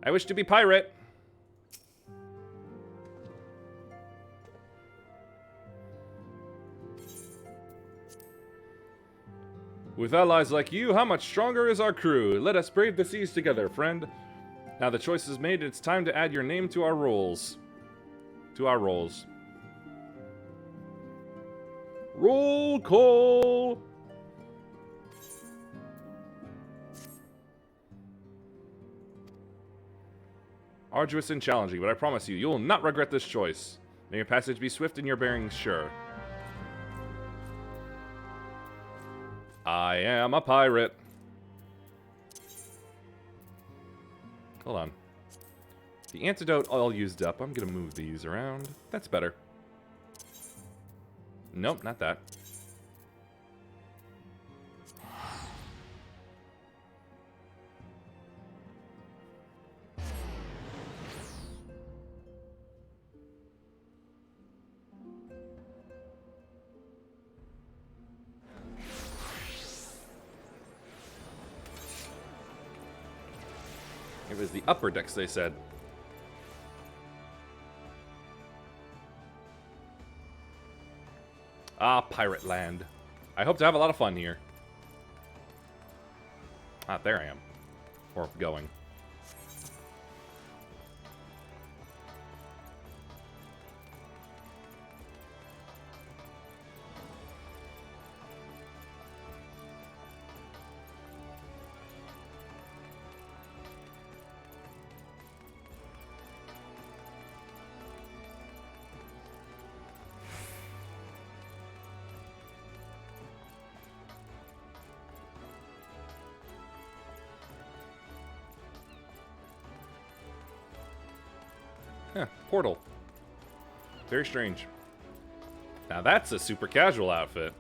I wish to be pirate. With allies like you, how much stronger is our crew? Let us brave the seas together, friend. Now the choice is made, it's time to add your name to our rolls. Roll call! Arduous and challenging, but I promise you, you will not regret this choice. May your passage be swift and your bearings sure. I am a pirate. Hold on. The antidote all used up. I'm gonna move these around. That's better. Nope, not that. It was the upper decks, they said. Ah, Pirate Land. I hope to have a lot of fun here. Ah, there I am. Or going. Huh, portal. Very strange. Now that's a super casual outfit.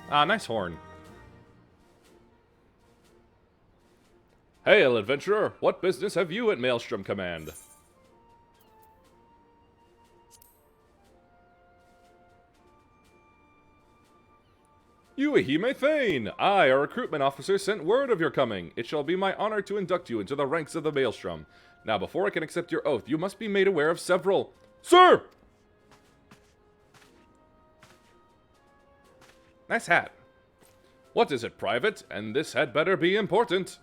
Ah, nice horn. Hail, adventurer! What business have you at Maelstrom Command? Uehime Thane! I, a recruitment officer, sent word of your coming. It shall be my honor to induct you into the ranks of the Maelstrom. Now, before I can accept your oath, you must be made aware of several... Sir! Nice hat. What is it, Private? And this had better be important.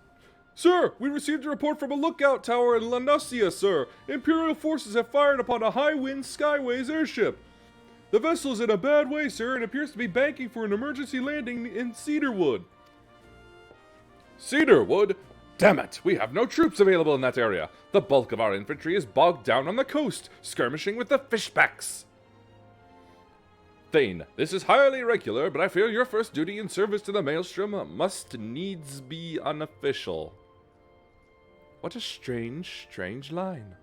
Sir, we received a report from a lookout tower in Lanosia, sir. Imperial forces have fired upon a high-wind Skyways airship. The vessel is in a bad way, sir, and appears to be banking for an emergency landing in Cedarwood. Cedarwood? Damn it, we have no troops available in that area. The bulk of our infantry is bogged down on the coast, skirmishing with the fishbacks. Thane, this is highly irregular, but I fear your first duty in service to the Maelstrom must needs be unofficial. What a strange, strange line.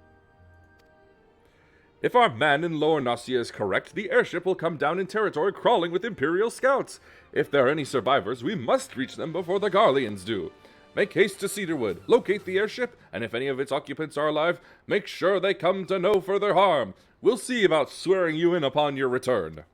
If our man in Lower Nausea is correct, the airship will come down in territory crawling with Imperial scouts. If there are any survivors, we must reach them before the Garleans do. Make haste to Cedarwood, locate the airship, and if any of its occupants are alive, make sure they come to no further harm. We'll see about swearing you in upon your return.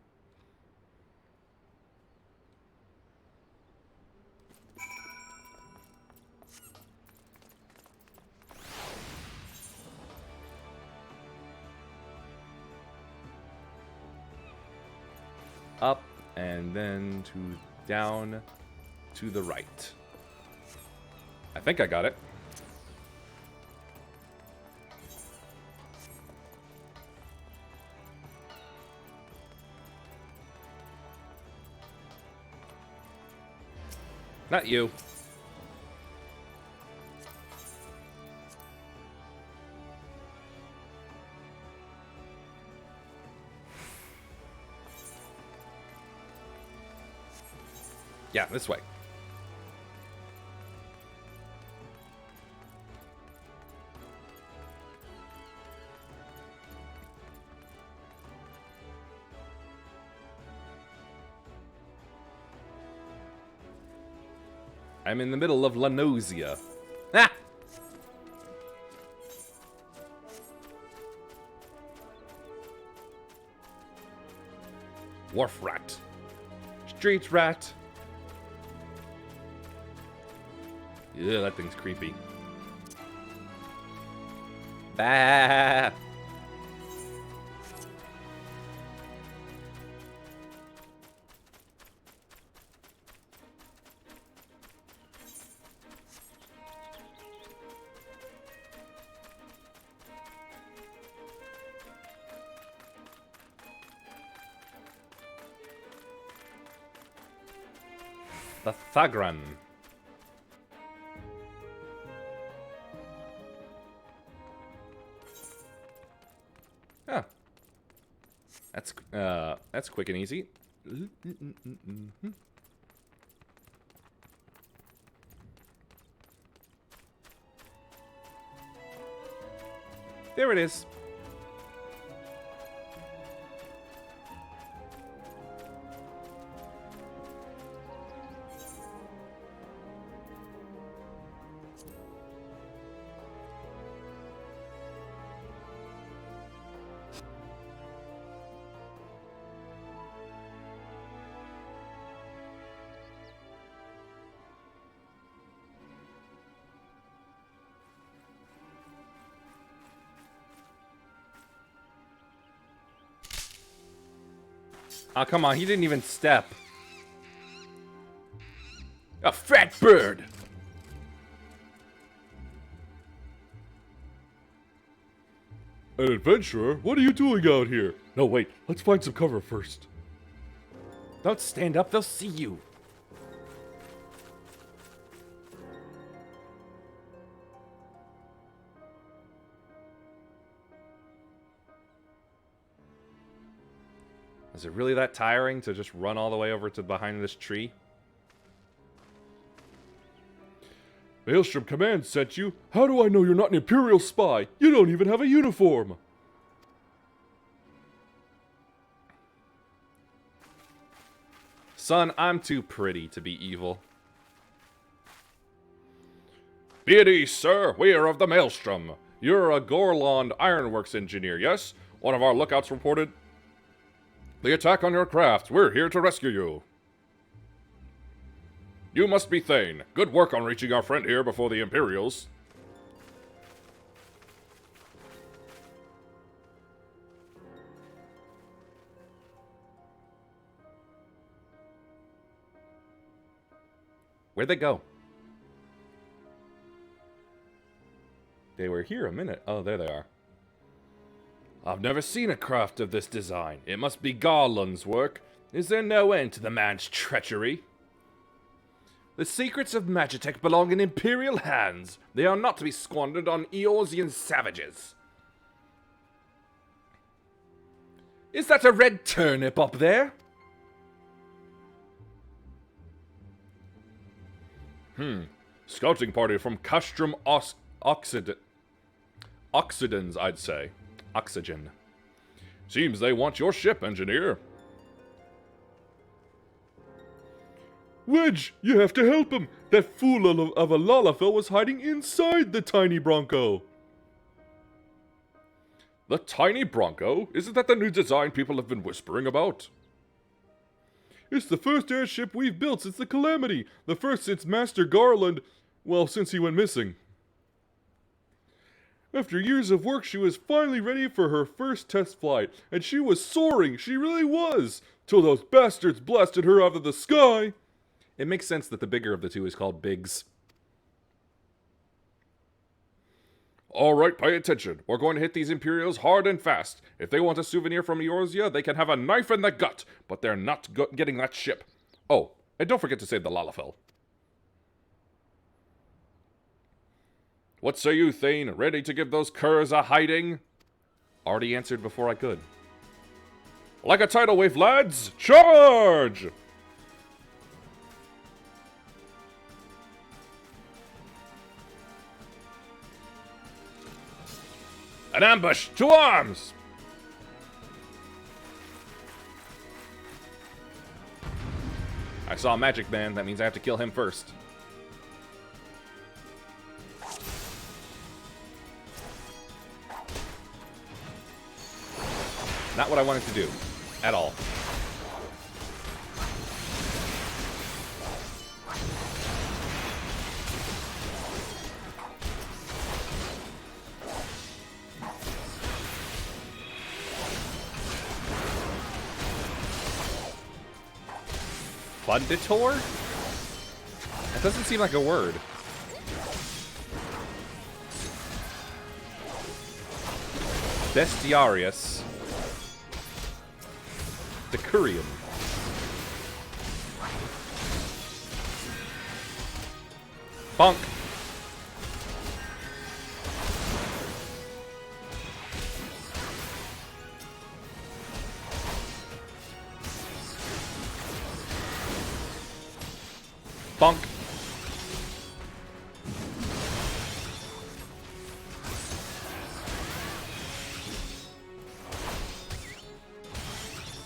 Up, and then to down, to the right. I think I got it. Not you. Yeah, this way. I'm in the middle of Lanosia. Ah! Wharf rat. Street rat. Yeah, that thing's creepy. Bah! The Thagran. Ah. That's quick and easy. There it is. Oh, come on, he didn't even step. A fat bird! An adventurer? What are you doing out here? No, wait, let's find some cover first. Don't stand up, they'll see you. Is it really that tiring to just run all the way over to behind this tree? Maelstrom Command sent you. How do I know you're not an Imperial spy? You don't even have a uniform. Son, I'm too pretty to be evil. Be at ease, sir. We are of the Maelstrom. You're a Gorlond Ironworks engineer, yes? One of our lookouts reported the attack on your craft. We're here to rescue you. You must be Thane. Good work on reaching our friend here before the Imperials. Where'd they go? They were here a minute. Oh, there they are. I've never seen a craft of this design. It must be Garland's work. Is there no end to the man's treachery? The secrets of Magitech belong in Imperial hands. They are not to be squandered on Eorzean savages. Is that a red turnip up there? Scouting party from Castrum Oxidans, I'd say. Oxygen. Seems they want your ship, engineer. Wedge, you have to help him. That fool of a Lalafell was hiding inside the tiny Bronco. The tiny Bronco? Isn't that the new design people have been whispering about? It's the first airship we've built since the Calamity. The first since Master Garland, well, since he went missing. After years of work, she was finally ready for her first test flight. And she was soaring, she really was, till those bastards blasted her out of the sky. It makes sense that the bigger of the two is called Biggs. Alright, pay attention. We're going to hit these Imperials hard and fast. If they want a souvenir from Eorzea, they can have a knife in the gut, but they're not getting that ship. Oh, and don't forget to save the Lalafell. What say you, Thane? Ready to give those curs a hiding? Already answered before I could. Like a tidal wave, lads! Charge! An ambush! To arms! I saw a magic man. That means I have to kill him first. Not what I wanted to do. At all. Funditor? That doesn't seem like a word. Bestiarius. Decurium. Bonk. Bonk.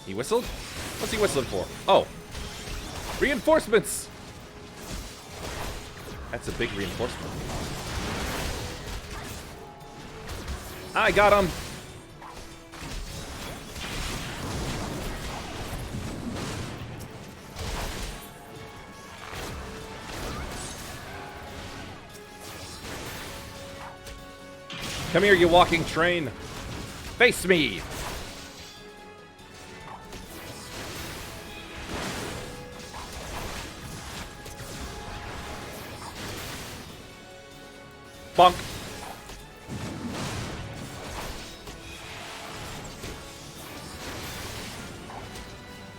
He whistled? What's he whistling for? Oh. Reinforcements! That's a big reinforcement. I got him! Come here, you walking train. Face me! Bonk.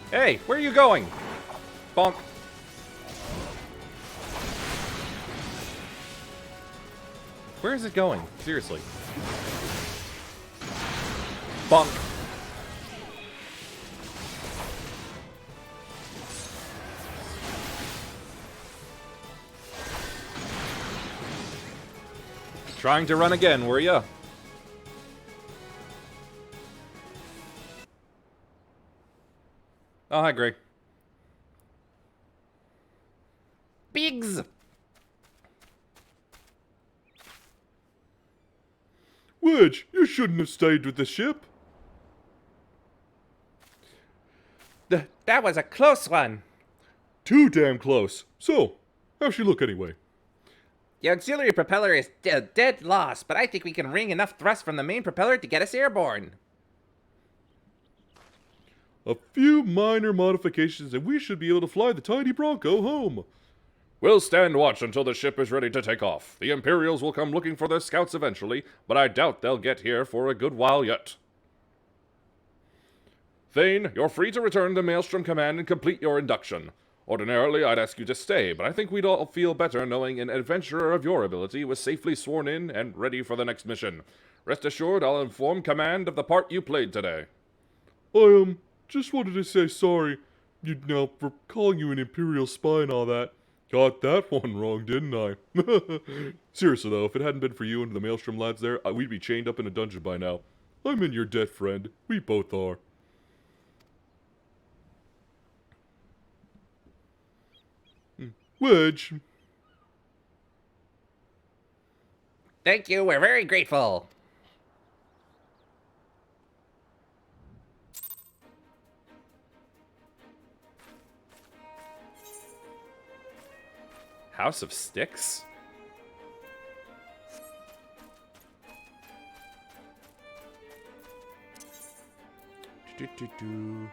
Hey, where are you going? Bonk. Where is it going? Seriously. Bonk. Trying to run again, were ya? Oh, hi, Greg. Biggs! Wedge, you shouldn't have stayed with the ship. That was a close one. Too damn close. So, how's she look anyway? The auxiliary propeller is dead lost, but I think we can wring enough thrust from the main propeller to get us airborne. A few minor modifications and we should be able to fly the tiny Bronco home. We'll stand watch until the ship is ready to take off. The Imperials will come looking for their scouts eventually, but I doubt they'll get here for a good while yet. Thane, you're free to return to Maelstrom Command and complete your induction. Ordinarily, I'd ask you to stay, but I think we'd all feel better knowing an adventurer of your ability was safely sworn in and ready for the next mission. Rest assured, I'll inform Command of the part you played today. I, just wanted to say sorry, for calling you an Imperial spy and all that. Got that one wrong, didn't I? Seriously though, if it hadn't been for you and the Maelstrom lads there, we'd be chained up in a dungeon by now. I'm in your debt, friend. We both are. Wedge. Thank you, we're very grateful. House of Sticks? Do-do-do-do.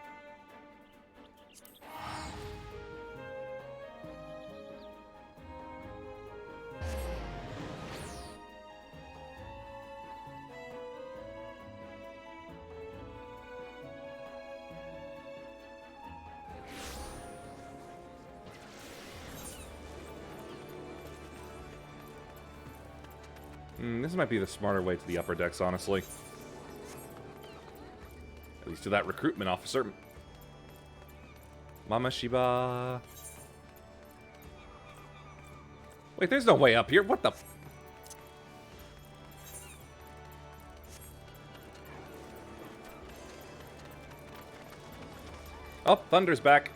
This might be the smarter way to the upper decks, honestly. At least to that recruitment officer. Mama Shiba. Wait, there's no way up here. What the... Oh, Thunder's back.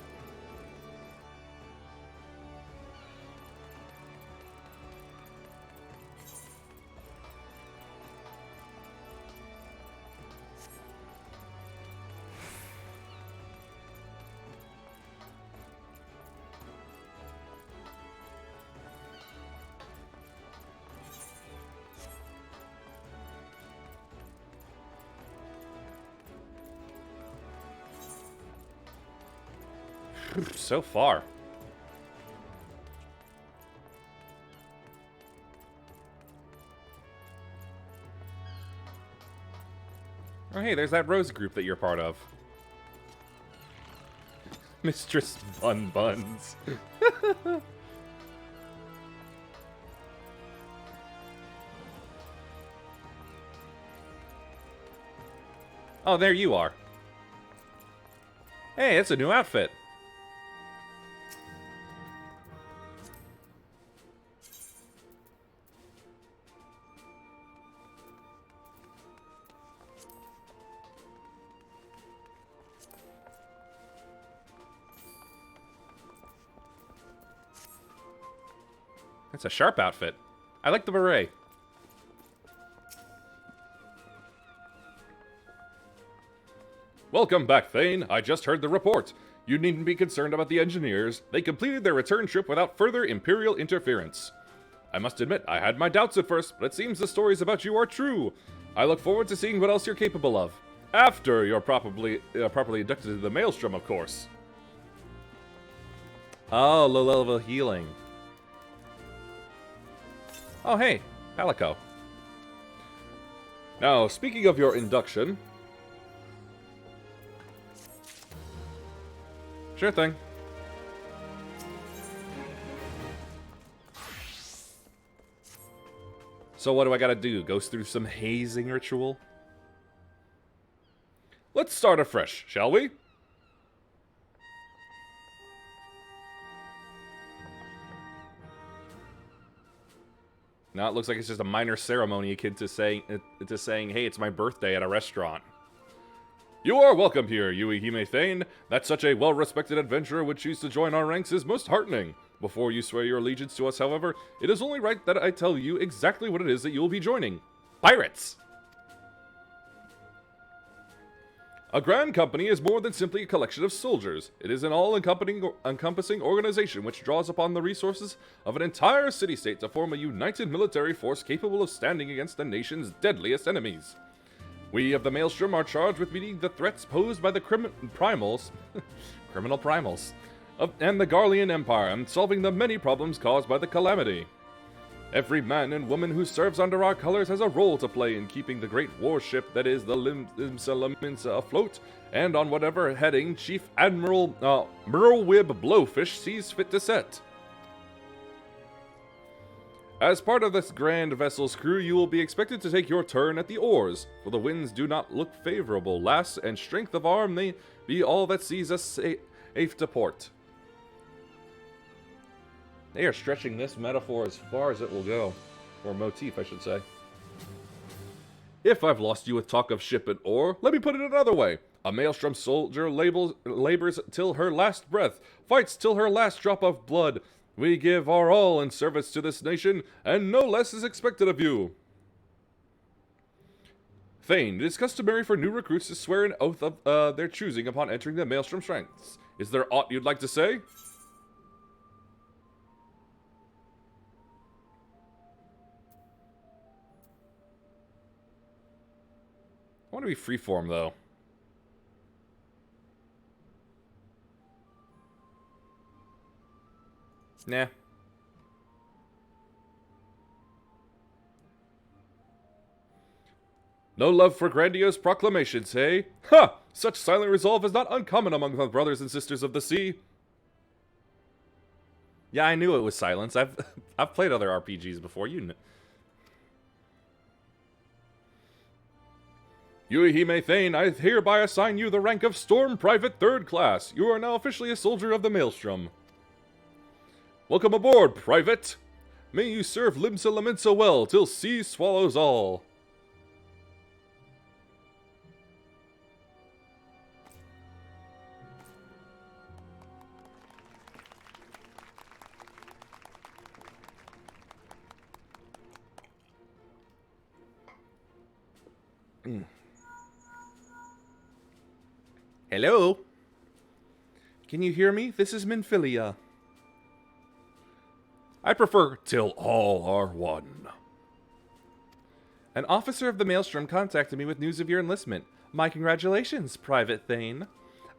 So far. Oh, hey, there's that Rose group that you're part of. Mistress Bun Buns. Oh, there you are. Hey, it's a new outfit. It's a sharp outfit. I like the beret. Welcome back, Thane. I just heard the report. You needn't be concerned about the engineers. They completed their return trip without further Imperial interference. I must admit, I had my doubts at first, but it seems the stories about you are true. I look forward to seeing what else you're capable of. After you're properly inducted to the Maelstrom, of course. Oh, low-level healing. Oh, hey, Palico. Now, speaking of your induction... Sure thing. So what do I gotta do? Go through some hazing ritual? Let's start afresh, shall we? Now it looks like it's just a minor ceremony akin to saying, hey, it's my birthday at a restaurant. You are welcome here, Yui Hime Thane. That such a well-respected adventurer would choose to join our ranks is most heartening. Before you swear your allegiance to us, however, it is only right that I tell you exactly what it is that you will be joining. Pirates! A grand company is more than simply a collection of soldiers. It is an all-encompassing organization which draws upon the resources of an entire city-state to form a united military force capable of standing against the nation's deadliest enemies. We of the Maelstrom are charged with meeting the threats posed by the criminal primals, and the Garlean Empire, and solving the many problems caused by the calamity. Every man and woman who serves under our colors has a role to play in keeping the great warship that is the Limsa Laminsa afloat, and on whatever heading Chief Admiral Merlwib Blowfish sees fit to set. As part of this grand vessel's crew, you will be expected to take your turn at the oars, for the winds do not look favorable, lass, and strength of arm may be all that sees us safe to port. They are stretching this metaphor as far as it will go. Or motif, I should say. If I've lost you with talk of ship and oar, let me put it another way. A Maelstrom soldier labors till her last breath, fights till her last drop of blood. We give our all in service to this nation, and no less is expected of you. Thane, it is customary for new recruits to swear an oath of their choosing upon entering the Maelstrom ranks. Is there aught you'd like to say? I want to be freeform, though. Nah. No love for grandiose proclamations, hey? Ha! Such silent resolve is not uncommon among the brothers and sisters of the sea. Yeah, I knew it was silence. I've played other RPGs before, you know. Yui Hime Thane, I hereby assign you the rank of Storm Private 3rd Class. You are now officially a soldier of the Maelstrom. Welcome aboard, Private. May you serve Limsa Laminsa well, till sea swallows all. Hello? Can you hear me? This is Minfilia. I prefer till all are one. An officer of the Maelstrom contacted me with news of your enlistment. My congratulations, Private Thane.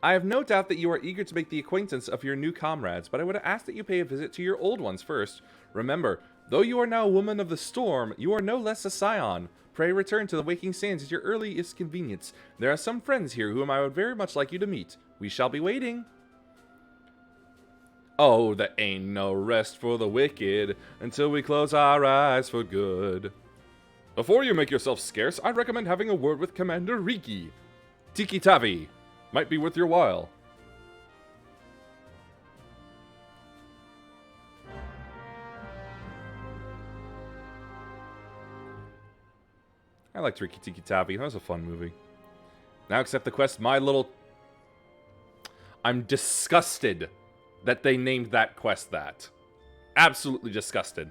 I have no doubt that you are eager to make the acquaintance of your new comrades, but I would ask that you pay a visit to your old ones first. Remember, though you are now a woman of the storm, you are no less a scion. Pray return to the Waking Sands at your earliest convenience. There are some friends here whom I would very much like you to meet. We shall be waiting. Oh, there ain't no rest for the wicked until we close our eyes for good. Before you make yourself scarce, I'd recommend having a word with Commander Riki. Tiki Tavi. Might be worth your while. I liked Riki Tiki Tavi. That was a fun movie. Now accept the quest, my little... I'm disgusted that they named that quest that. Absolutely disgusted.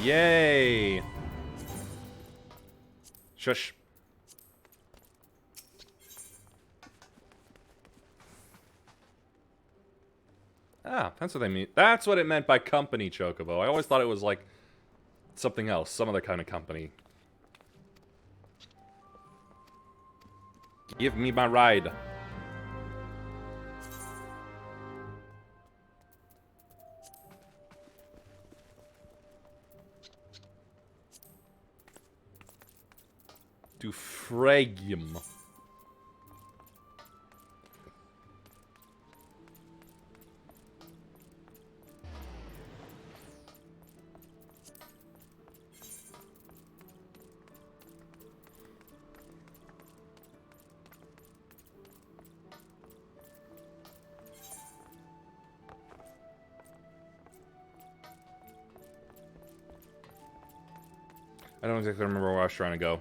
Yay! Shush. Ah, that's what they mean. That's what it meant by company, Chocobo. I always thought it was like something else, some other kind of company. Give me my ride. To Fragium. I don't exactly remember where I was trying to go.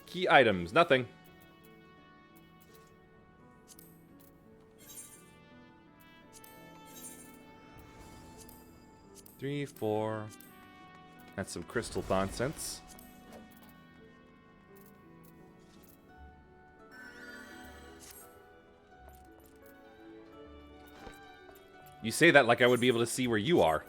Key items, nothing. Three, four. That's some crystal nonsense. You say that like I would be able to see where you are.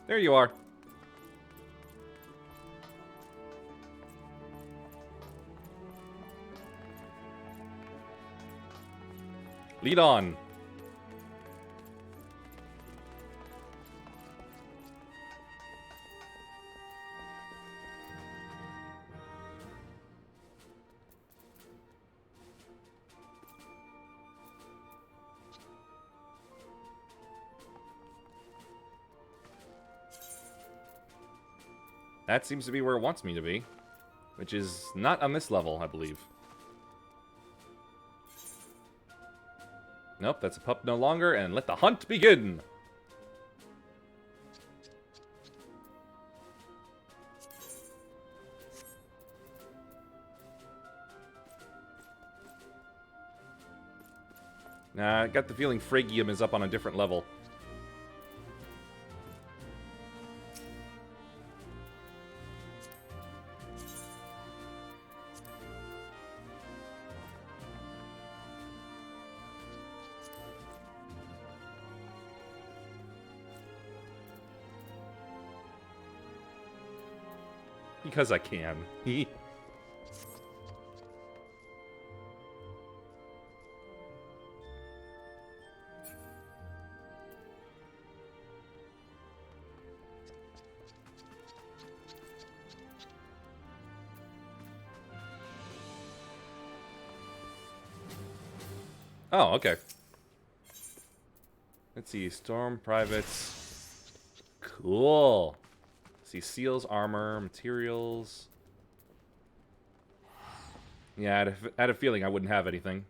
There you are. Lead on. That seems to be where it wants me to be, which is not on this level, I believe. Nope, that's a pup no longer, and let the hunt begin! Nah, I got the feeling Phrygium is up on a different level. Because I can. Oh, okay. Let's see. Storm privates. Cool. See, seals, armor, materials. Yeah, I had a feeling I wouldn't have anything.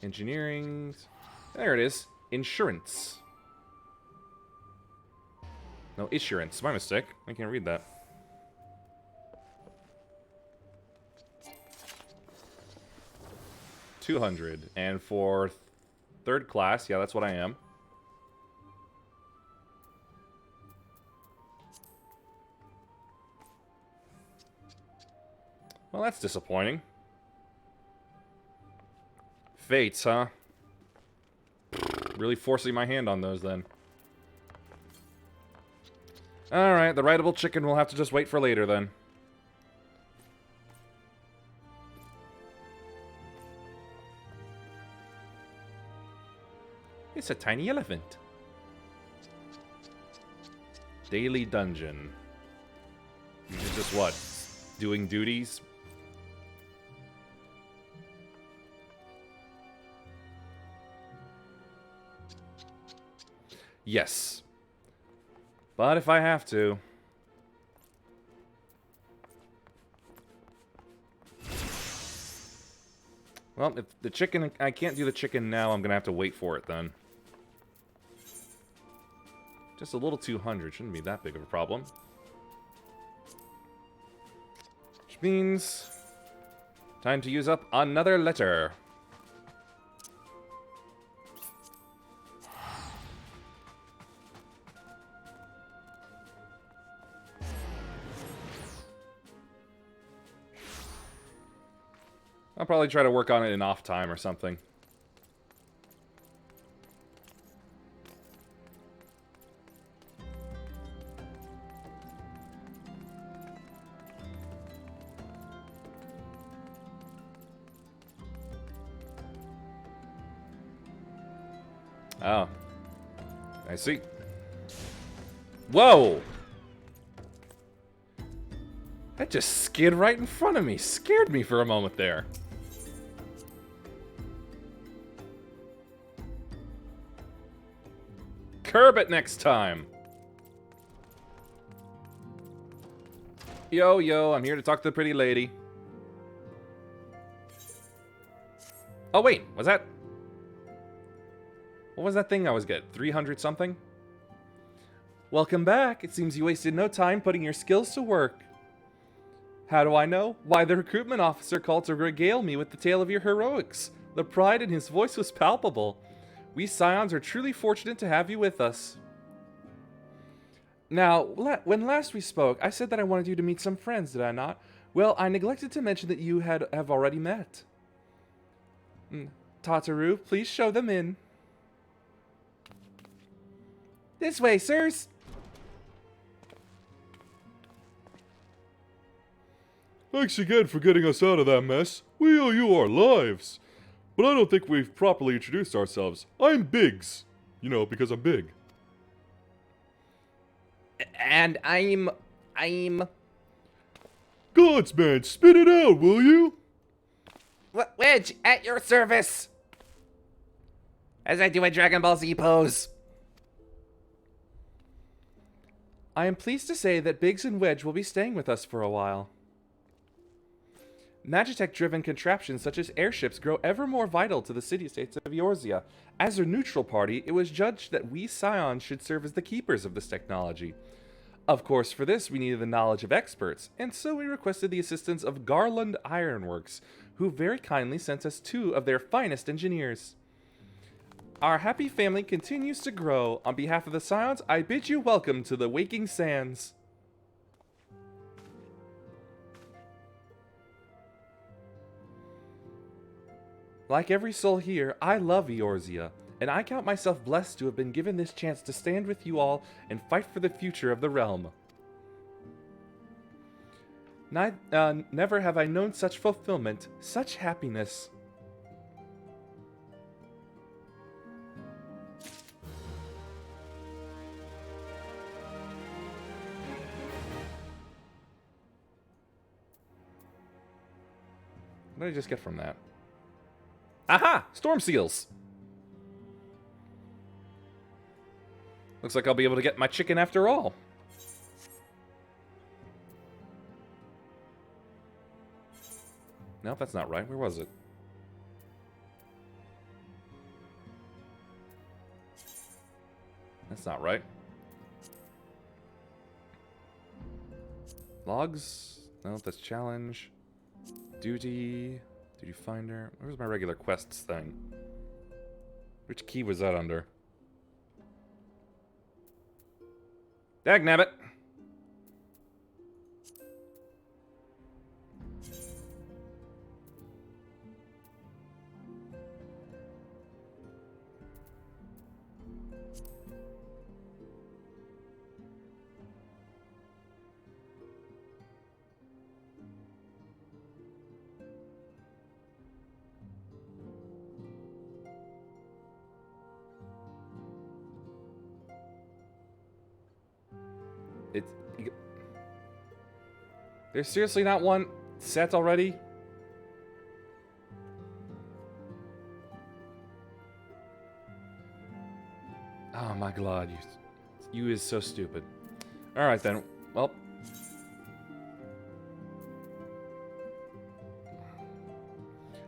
Engineering. There it is. Insurance. No, issurance. My mistake. I can't read that. $200. And for third class, yeah, that's what I am. Well, that's disappointing. Fates, huh? Really forcing my hand on those, then. Alright, the rideable chicken will have to just wait for later, then. It's a tiny elephant. Daily dungeon. Which is just what? Doing duties? Yes. But if I have to... Well, if the chicken... I can't do the chicken now, I'm gonna have to wait for it then. Just a little 200. Shouldn't be that big of a problem. Which means... time to use up another letter. I'll probably try to work on it in off time or something. Oh. I see. Whoa! That just skid right in front of me. Scared me for a moment there. Curb it next time. Yo, yo, I'm here to talk to the pretty lady. Oh, wait, was that... What was that thing I was getting? 300 something? Welcome back. It seems you wasted no time putting your skills to work. How do I know? Why, the recruitment officer called to regale me with the tale of your heroics. The pride in his voice was palpable. We Scions are truly fortunate to have you with us. Now, when last we spoke, I said that I wanted you to meet some friends, did I not? Well, I neglected to mention that you have already met. Tataru, please show them in. This way, sirs. Thanks again for getting us out of that mess. We owe you our lives. But I don't think we've properly introduced ourselves. I'm Biggs. You know, because I'm big. And I'm... Godsman, spit it out, will you? Wedge, at your service! As I do a Dragon Ball Z pose. I am pleased to say that Biggs and Wedge will be staying with us for a while. Magitech-driven contraptions such as airships grow ever more vital to the city-states of Eorzea. As a neutral party, it was judged that we Scions should serve as the keepers of this technology. Of course, for this we needed the knowledge of experts, and so we requested the assistance of Garland Ironworks, who very kindly sent us 2 of their finest engineers. Our happy family continues to grow. On behalf of the Scions, I bid you welcome to the Waking Sands. Like every soul here, I love Eorzea, and I count myself blessed to have been given this chance to stand with you all and fight for the future of the realm. Never have I known such fulfillment, such happiness. What did I just get from that? Aha! Storm seals! Looks like I'll be able to get my chicken after all. No, that's not right. Where was it? That's not right. Logs? No, that's challenge. Duty. Duty finder. Where's my regular quests thing? Which key was that under? Dagnabbit! There's seriously not one set already? Oh my god, you is so stupid. Alright then, well.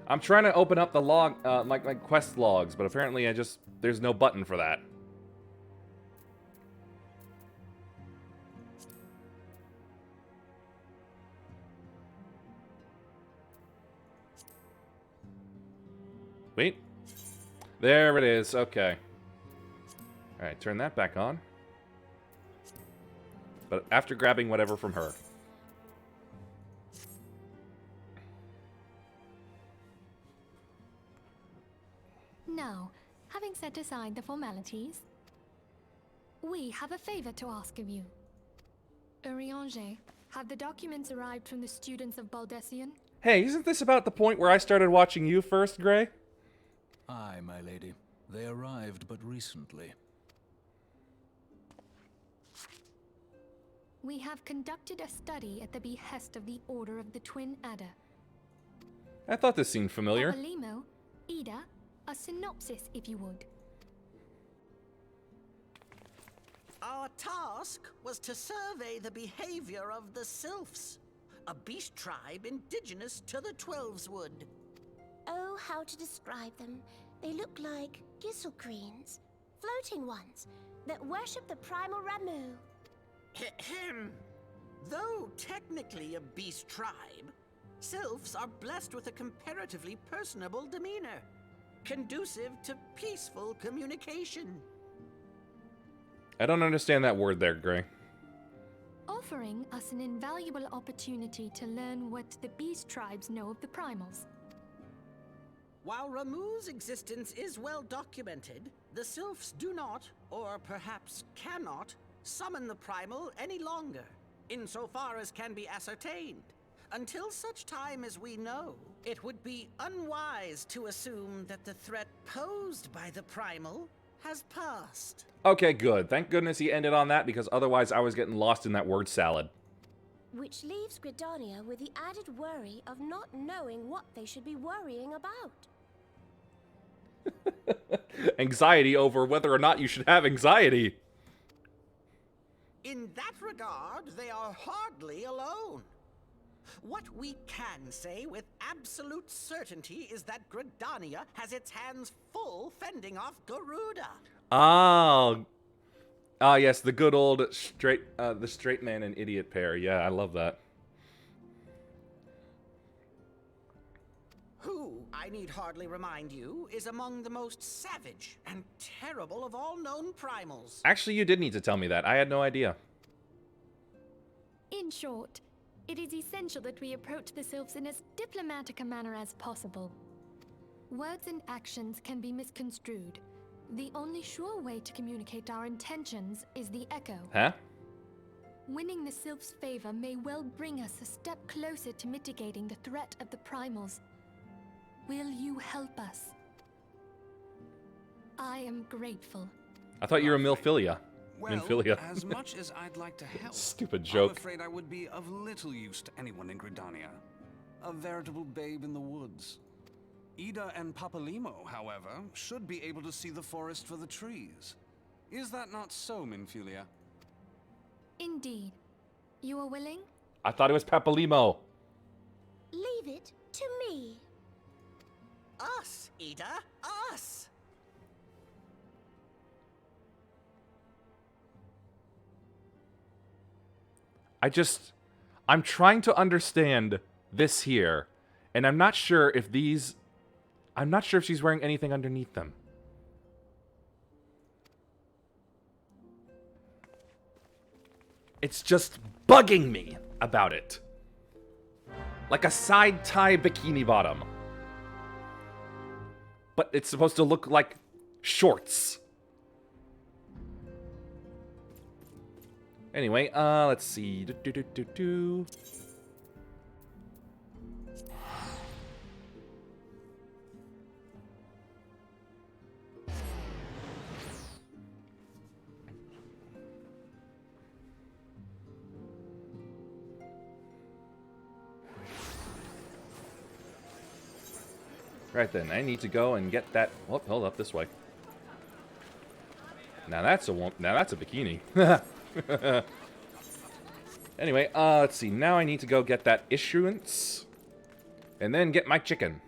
I'm trying to open up the log, my quest logs, but apparently there's no button for that. Wait. There it is. Okay. Alright, turn that back on. But after grabbing whatever from her. Now, having set aside the formalities, we have a favor to ask of you. Urianger, have the documents arrived from the students of Baldessian? Hey, isn't this about the point where I started watching you first, Gray? Aye, my lady. They arrived but recently. We have conducted a study at the behest of the Order of the Twin Adder. I thought this seemed familiar. Papalymo, Ida, a synopsis if you would. Our task was to survey the behavior of the Sylphs, a beast tribe indigenous to the Twelveswood. Oh, how to describe them. They look like gisselcreens, floating ones, that worship the primal Ramu. Ahem. Though technically a beast tribe, Sylphs are blessed with a comparatively personable demeanor, conducive to peaceful communication. I don't understand that word there, Gray. Offering us an invaluable opportunity to learn what the beast tribes know of the primals. While Ramu's existence is well documented, the Sylphs do not, or perhaps cannot, summon the primal any longer, insofar as can be ascertained. Until such time as we know, it would be unwise to assume that the threat posed by the primal has passed. Okay, good. Thank goodness he ended on that, because otherwise I was getting lost in that word salad. Which leaves Gridania with the added worry of not knowing what they should be worrying about. Anxiety over whether or not you should have anxiety. In that regard, they are hardly alone. What we can say with absolute certainty is that Gridania has its hands full fending off Garuda. Oh. Ah, yes, the good old the straight man and idiot pair. Yeah, I love that. Who, I need hardly remind you, is among the most savage and terrible of all known primals. Actually, you did need to tell me that. I had no idea. In short, it is essential that we approach the Sylphs in as diplomatic a manner as possible. Words and actions can be misconstrued. The only sure way to communicate our intentions is the echo. Huh? Winning the Sylphs' favor may well bring us a step closer to mitigating the threat of the primals. Will you help us? I am grateful. I thought you were Milphilia. Well, Minfilia. as much as I'd like to help, Stupid joke. I'm afraid I would be of little use to anyone in Gridania. A veritable babe in the woods. Ida and Papalymo, however, should be able to see the forest for the trees. Is that not so, Minfilia? Indeed. You are willing? I thought it was Papalymo. Leave it to me. Us, Ida, us! I'm trying to understand this here, and I'm not sure if she's wearing anything underneath them. It's just bugging me about it. Like a side tie bikini bottom. But it's supposed to look like shorts. Anyway, let's see. Right then, I need to go and get that. Oh, hold up, this way. Now that's a bikini. Anyway, let's see. Now I need to go get that issuance, and then get my chicken.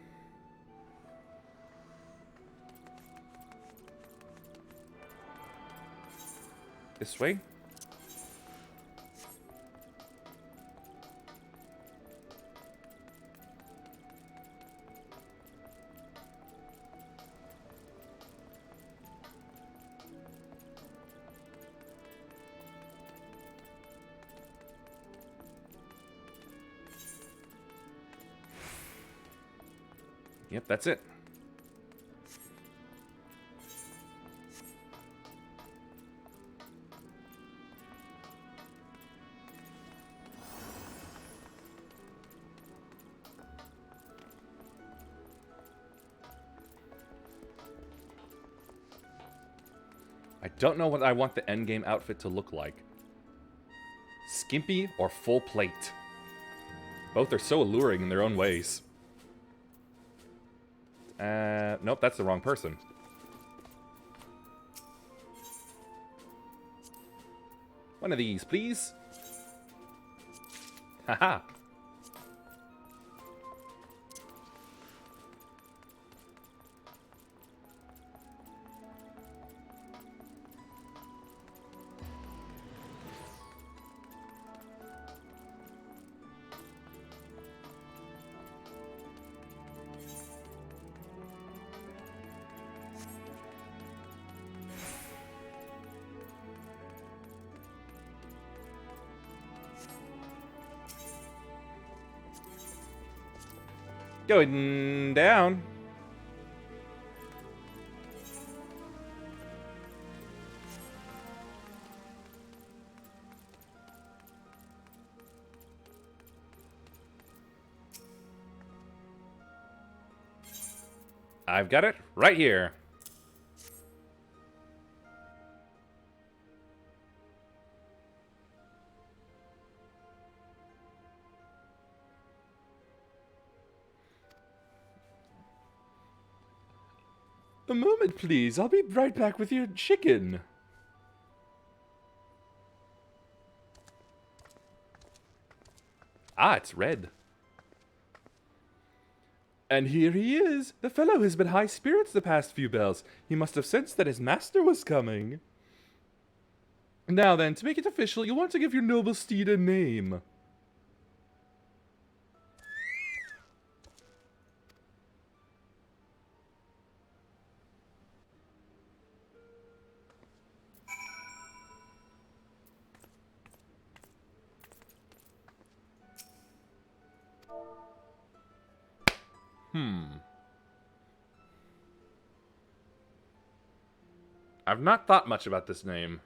This way. Yep, that's it. I don't know what I want the endgame outfit to look like. Skimpy or full plate. Both are so alluring in their own ways. Nope, that's the wrong person. One of these, please. Haha. Going down. I've got it right here. A moment, please. I'll be right back with your chicken. Ah, it's red. And here he is. The fellow has been high spirits the past few bells. He must have sensed that his master was coming. Now then, to make it official, you'll want to give your noble steed a name. I've not thought much about this name.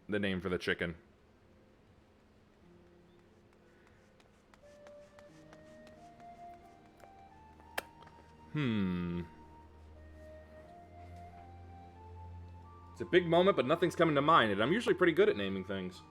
The name for the chicken. It's a big moment, but nothing's coming to mind, and I'm usually pretty good at naming things.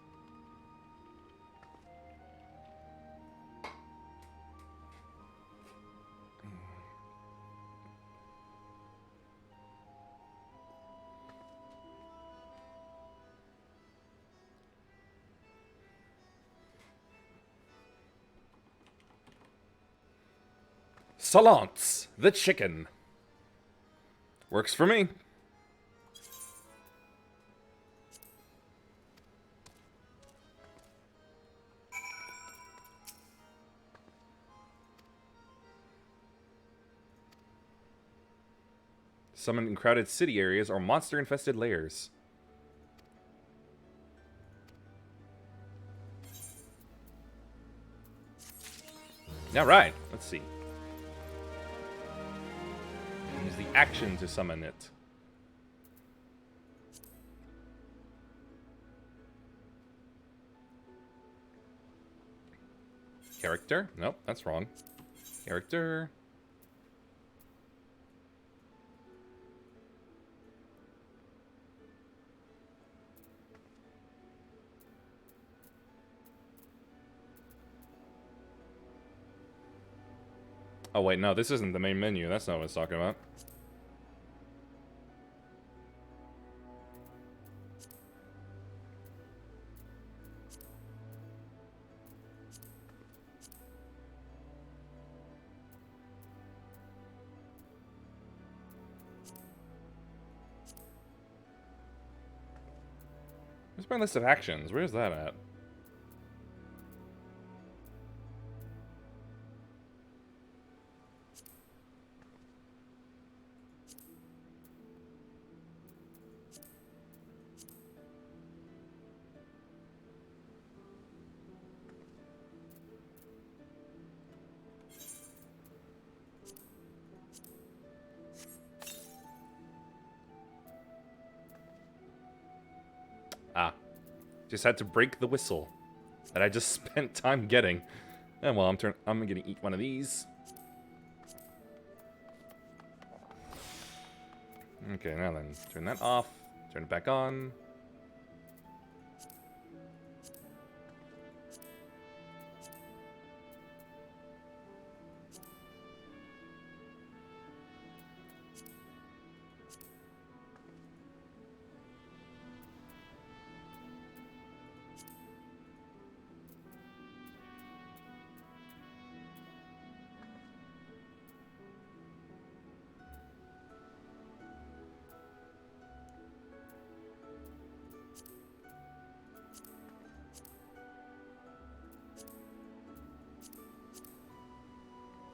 Salance, the chicken. Works for me. Summon in crowded city areas or monster-infested lairs. Alright, let's see. Use the action to summon it. Character? Nope, that's wrong. Character. Oh wait, no, this isn't the main menu. That's not what it's talking about. Where's my list of actions? Where's that at? Ah. Just had to break the whistle that I just spent time getting. And well, I'm gonna eat one of these. Okay, now then, turn that off, turn it back on.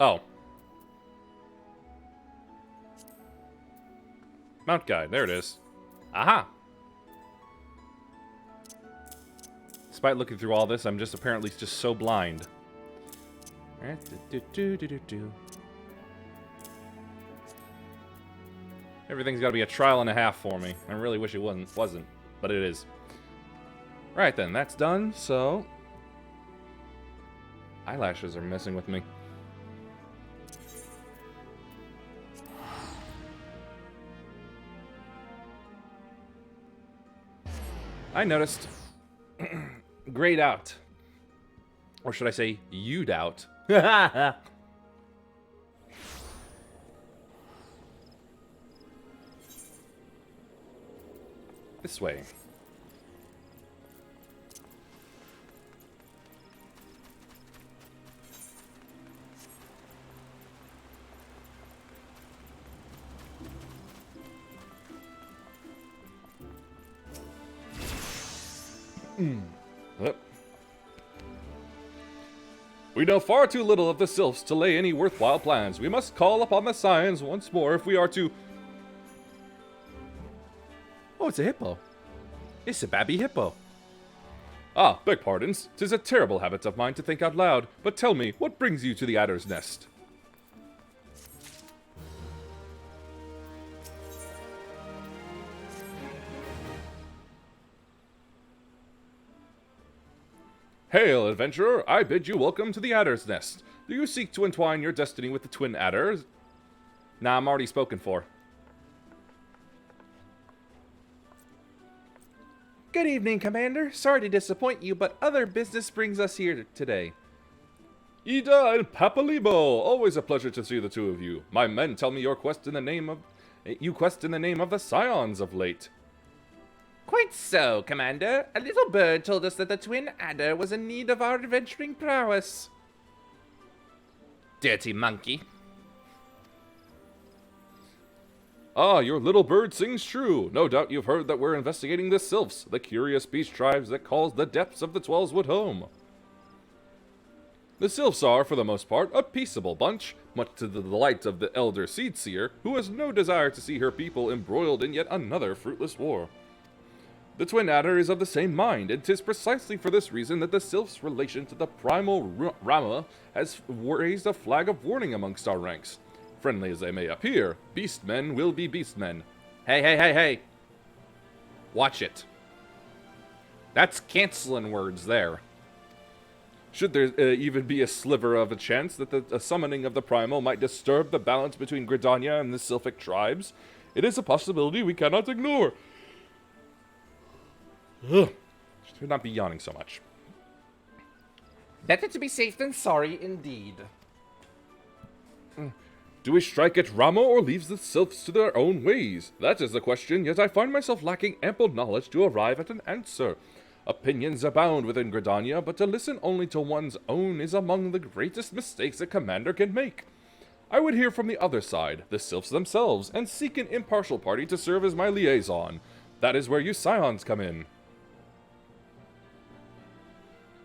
Oh. Mount guide. There it is. Aha! Despite looking through all this, I'm just apparently just so blind. Alright. Everything's got to be a trial and a half for me. I really wish it wasn't, but it is. Right then, that's done, so... Eyelashes are messing with me. I noticed. Grayed out. Or should I say, you'd out. This way. Yep. We know far too little of the sylphs to lay any worthwhile plans. We must call upon the Scions once more if we are to... Oh, it's a hippo. It's a babby hippo. Ah, beg pardons. 'Tis a terrible habit of mine to think out loud. But tell me, what brings you to the adder's nest? Hail, adventurer! I bid you welcome to the adder's nest. Do you seek to entwine your destiny with the twin adders? Nah, I'm already spoken for. Good evening, Commander. Sorry to disappoint you, but other business brings us here today. Ida and Papalimo! Always a pleasure to see the two of you. My men tell me you quest in the name of the Scions of late. Quite so, Commander. A little bird told us that the twin adder was in need of our adventuring prowess. Dirty monkey. Ah, your little bird sings true. No doubt you've heard that we're investigating the sylphs, the curious beast tribes that calls the depths of the Twelveswood home. The sylphs are, for the most part, a peaceable bunch, much to the delight of the elder Seedseer, who has no desire to see her people embroiled in yet another fruitless war. The twin adder is of the same mind, and 'tis precisely for this reason that the sylph's relation to the primal Rama has raised a flag of warning amongst our ranks. Friendly as they may appear, beastmen will be beastmen. Hey, hey, hey, hey! Watch it. That's canceling words there. Should there even be a sliver of a chance that the summoning of the primal might disturb the balance between Gridania and the sylphic tribes, it is a possibility we cannot ignore. Ugh. Should not be yawning so much. Better to be safe than sorry, indeed. Do we strike at Rama or leave the sylphs to their own ways? That is the question, yet I find myself lacking ample knowledge to arrive at an answer. Opinions abound within Gridania, but to listen only to one's own is among the greatest mistakes a commander can make. I would hear from the other side, the sylphs themselves, and seek an impartial party to serve as my liaison. That is where you Scions come in.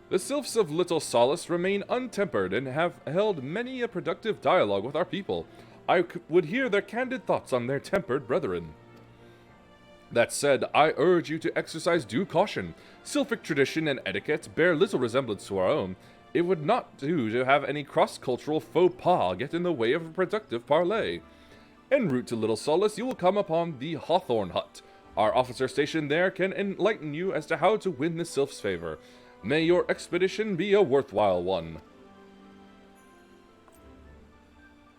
The sylphs of Little Solace remain untempered and have held many a productive dialogue with our people. I would hear their candid thoughts on their tempered brethren. That said, I urge you to exercise due caution. Sylphic tradition and etiquette bear little resemblance to our own. It would not do to have any cross-cultural faux pas get in the way of a productive parley. En route to Little Solace, you will come upon the Hawthorne Hut. Our officer stationed there can enlighten you as to how to win the sylph's favor. May your expedition be a worthwhile one.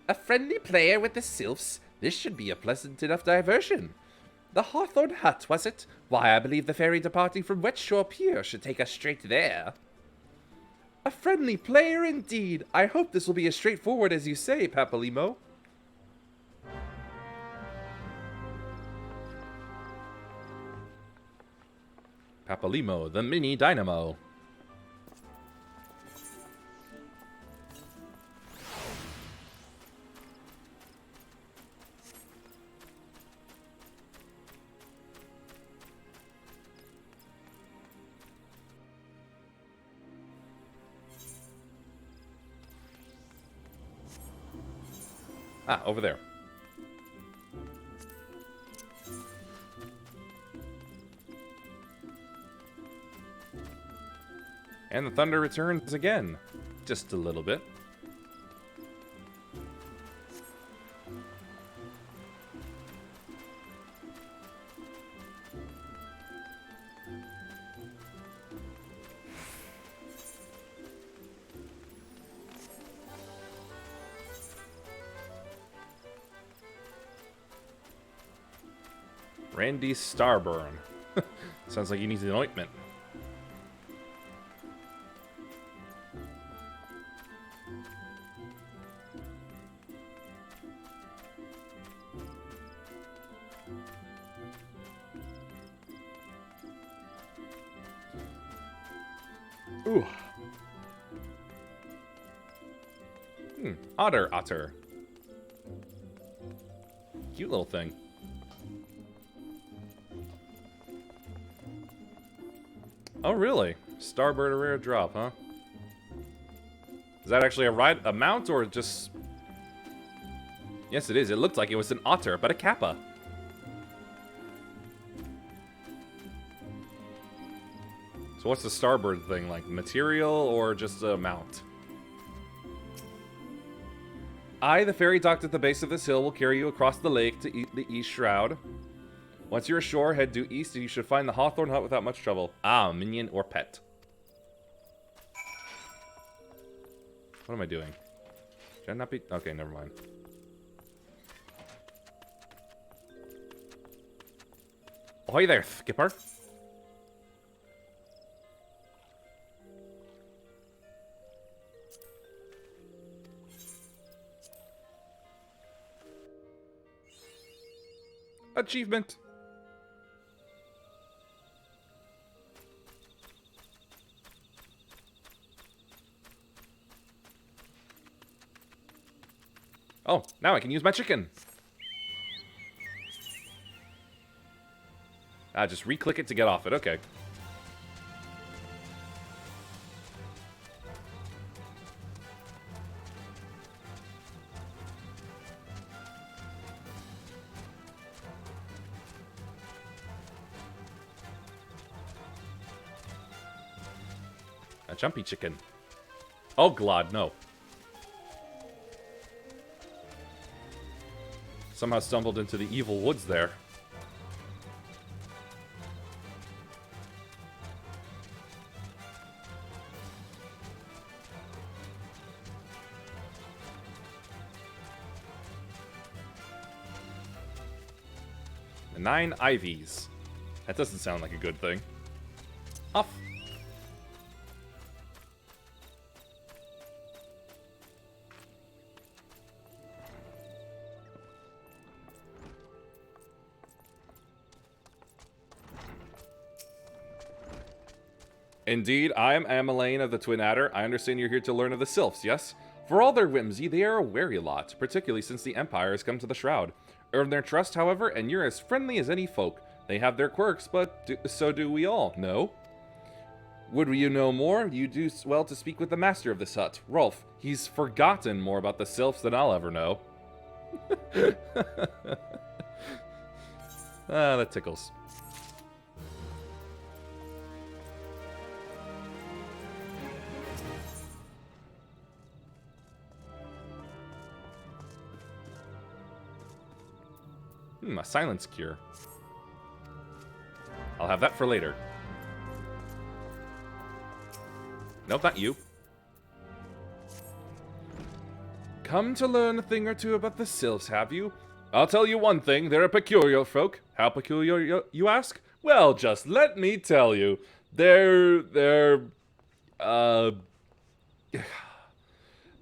A friendly player with the sylphs? This should be a pleasant enough diversion. The Hawthorne Hut, was it? Why, I believe the ferry departing from Wetshore Pier should take us straight there. A friendly player indeed. I hope this will be as straightforward as you say, Papalimo. Papalimo, the mini dynamo. Ah, over there. And the thunder returns again. Just a little bit. Randy Starburn. Sounds like he needs an ointment. Ooh. Otter. Cute little thing. Oh, really? Starbird, a rare drop, huh? Is that actually a mount, or just... Yes, it is. It looked like it was an otter, but a kappa. So what's the Starbird thing? Like material, or just a mount? I, the fairy docked at the base of this hill, will carry you across the lake to the East Shroud. Once you're ashore, head due east and you should find the Hawthorn Hut without much trouble. Ah, minion or pet. What am I doing? Should I not be... Okay, never mind. Ahoy there, Skipper. Achievement. Oh, now I can use my chicken. Just re-click it to get off it. Okay. A jumpy chicken. Oh, Glod, no. Somehow stumbled into the evil woods there. The 9 ivies. That doesn't sound like a good thing. Off. Indeed, I am Ameline of the Twin Adder. I understand you're here to learn of the Sylphs, yes? For all their whimsy, they are a wary lot, particularly since the Empire has come to the Shroud. Earn their trust, however, and you're as friendly as any folk. They have their quirks, but so do we all, no? Would you know more? You do well to speak with the master of this hut, Rolf. He's forgotten more about the Sylphs than I'll ever know. Ah, that tickles. A silence cure. I'll have that for later. Nope, not you. Come to learn a thing or two about the Sylphs, have you? I'll tell you one thing, they're a peculiar folk. How peculiar, you ask? Well, just let me tell you. They're...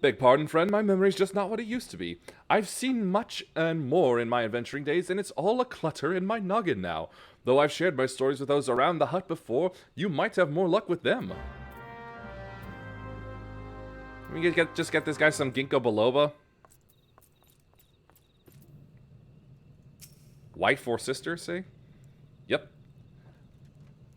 Beg pardon, friend, my memory's just not what it used to be. I've seen much and more in my adventuring days, and it's all a clutter in my noggin now. Though I've shared my stories with those around the hut before, you might have more luck with them. We can just get this guy some ginkgo biloba. Wife or sister, say? Yep.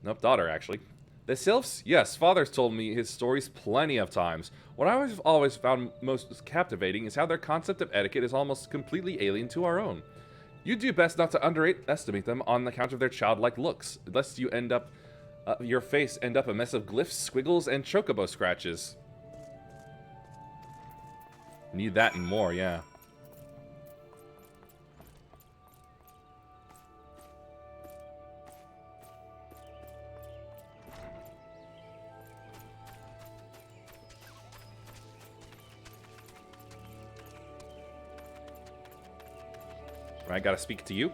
Nope, daughter, actually. The sylphs? Yes, Father's told me his stories plenty of times. What I've always found most captivating is how their concept of etiquette is almost completely alien to our own. You do best not to underestimate them on account of their childlike looks, lest you end up, your face end up a mess of glyphs, squiggles, and chocobo scratches. Need that and more, yeah. I gotta speak to you.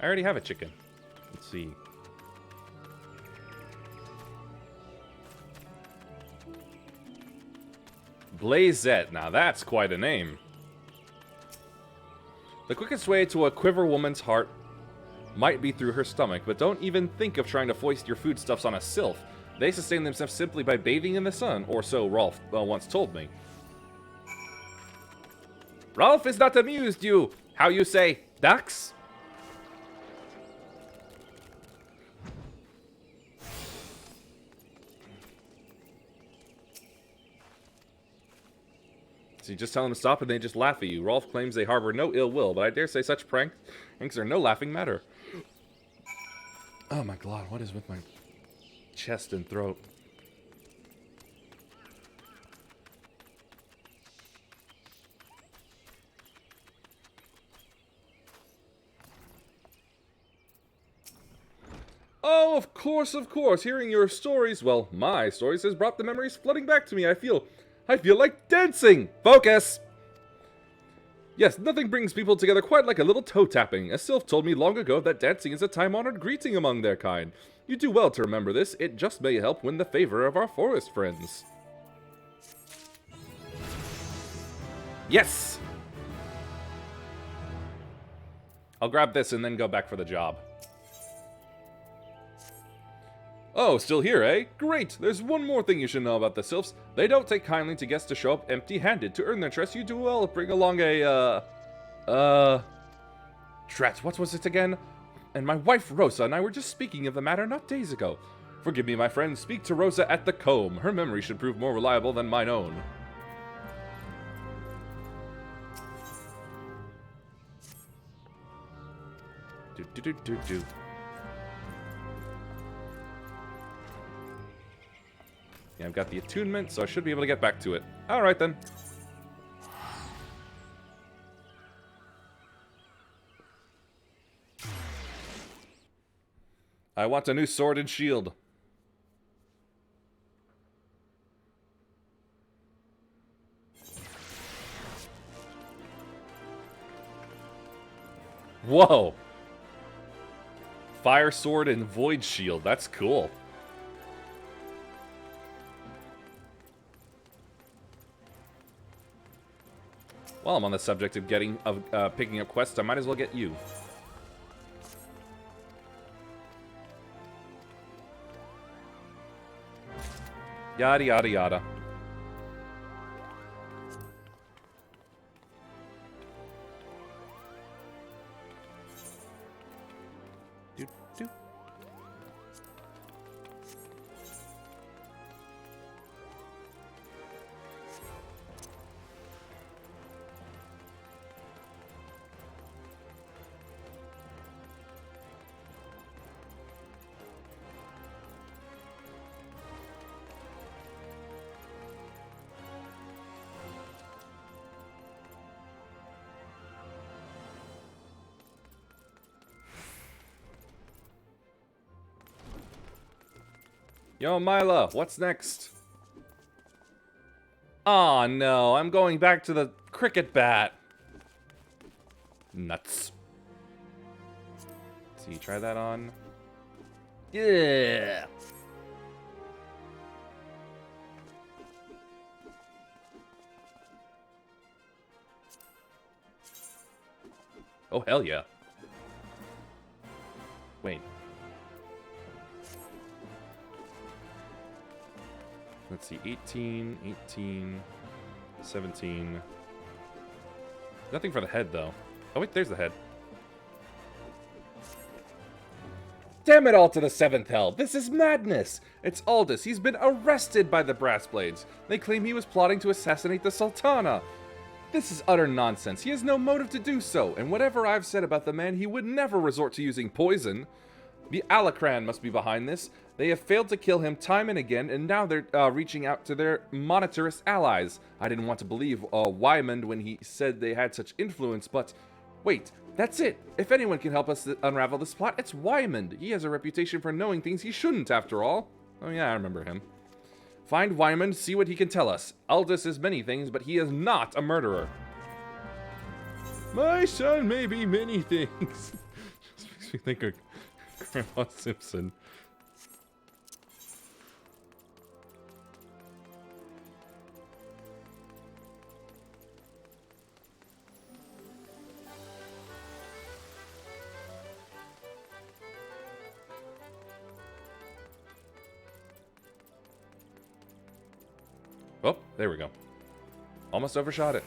I already have a chicken. Let's see. Blazette. Now that's quite a name. The quickest way to a quiver woman's heart might be through her stomach, but don't even think of trying to foist your foodstuffs on a sylph. They sustain themselves simply by bathing in the sun, or so Rolf once told me. Rolf is not amused, you, how you say, ducks? So you just tell them to stop and they just laugh at you. Rolf claims they harbor no ill will, but I dare say such pranks are no laughing matter. Oh my god, what is with my chest and throat? Oh, of course, of course. Hearing your stories, well, my stories, has brought the memories flooding back to me. I feel like dancing. Focus. Yes, nothing brings people together quite like a little toe tapping. A sylph told me long ago that dancing is a time-honored greeting among their kind. You do well to remember this. It just may help win the favor of our forest friends. Yes. I'll grab this and then go back for the job. Oh, still here, eh? Great! There's one more thing you should know about the sylphs. They don't take kindly to guests to show up empty-handed. To earn their trust, you do well bring along a, Drat, what was it again? And my wife, Rosa, and I were just speaking of the matter not days ago. Forgive me, my friend. Speak to Rosa at the comb. Her memory should prove more reliable than mine own. Do. Yeah, I've got the attunement, so I should be able to get back to it. Alright then. I want a new sword and shield. Whoa! Fire sword and void shield, that's cool. While I'm on the subject of picking up quests, I might as well get you. Yada yada yada. Do. Yo, Mila, what's next? Aw, no, I'm going back to the cricket bat. Nuts. So you try that on. Yeah. Oh, hell yeah. Wait. Let's see, 18, 17. Nothing for the head, though. Oh, wait, there's the head. Damn it all to the 7th Hell. This is madness. It's Aldous. He's been arrested by the Brassblades. They claim he was plotting to assassinate the Sultana. This is utter nonsense. He has no motive to do so, and whatever I've said about the man, he would never resort to using poison. The Alacran must be behind this. They have failed to kill him time and again, and now they're reaching out to their monetarist allies. I didn't want to believe Wymond when he said they had such influence, but wait, that's it. If anyone can help us unravel this plot, it's Wymond. He has a reputation for knowing things he shouldn't, after all. Oh yeah, I remember him. Find Wymond, see what he can tell us. Aldous is many things, but he is not a murderer. My son may be many things. Just makes me think of Grandpa Simpson. Oh, there we go. Almost overshot it.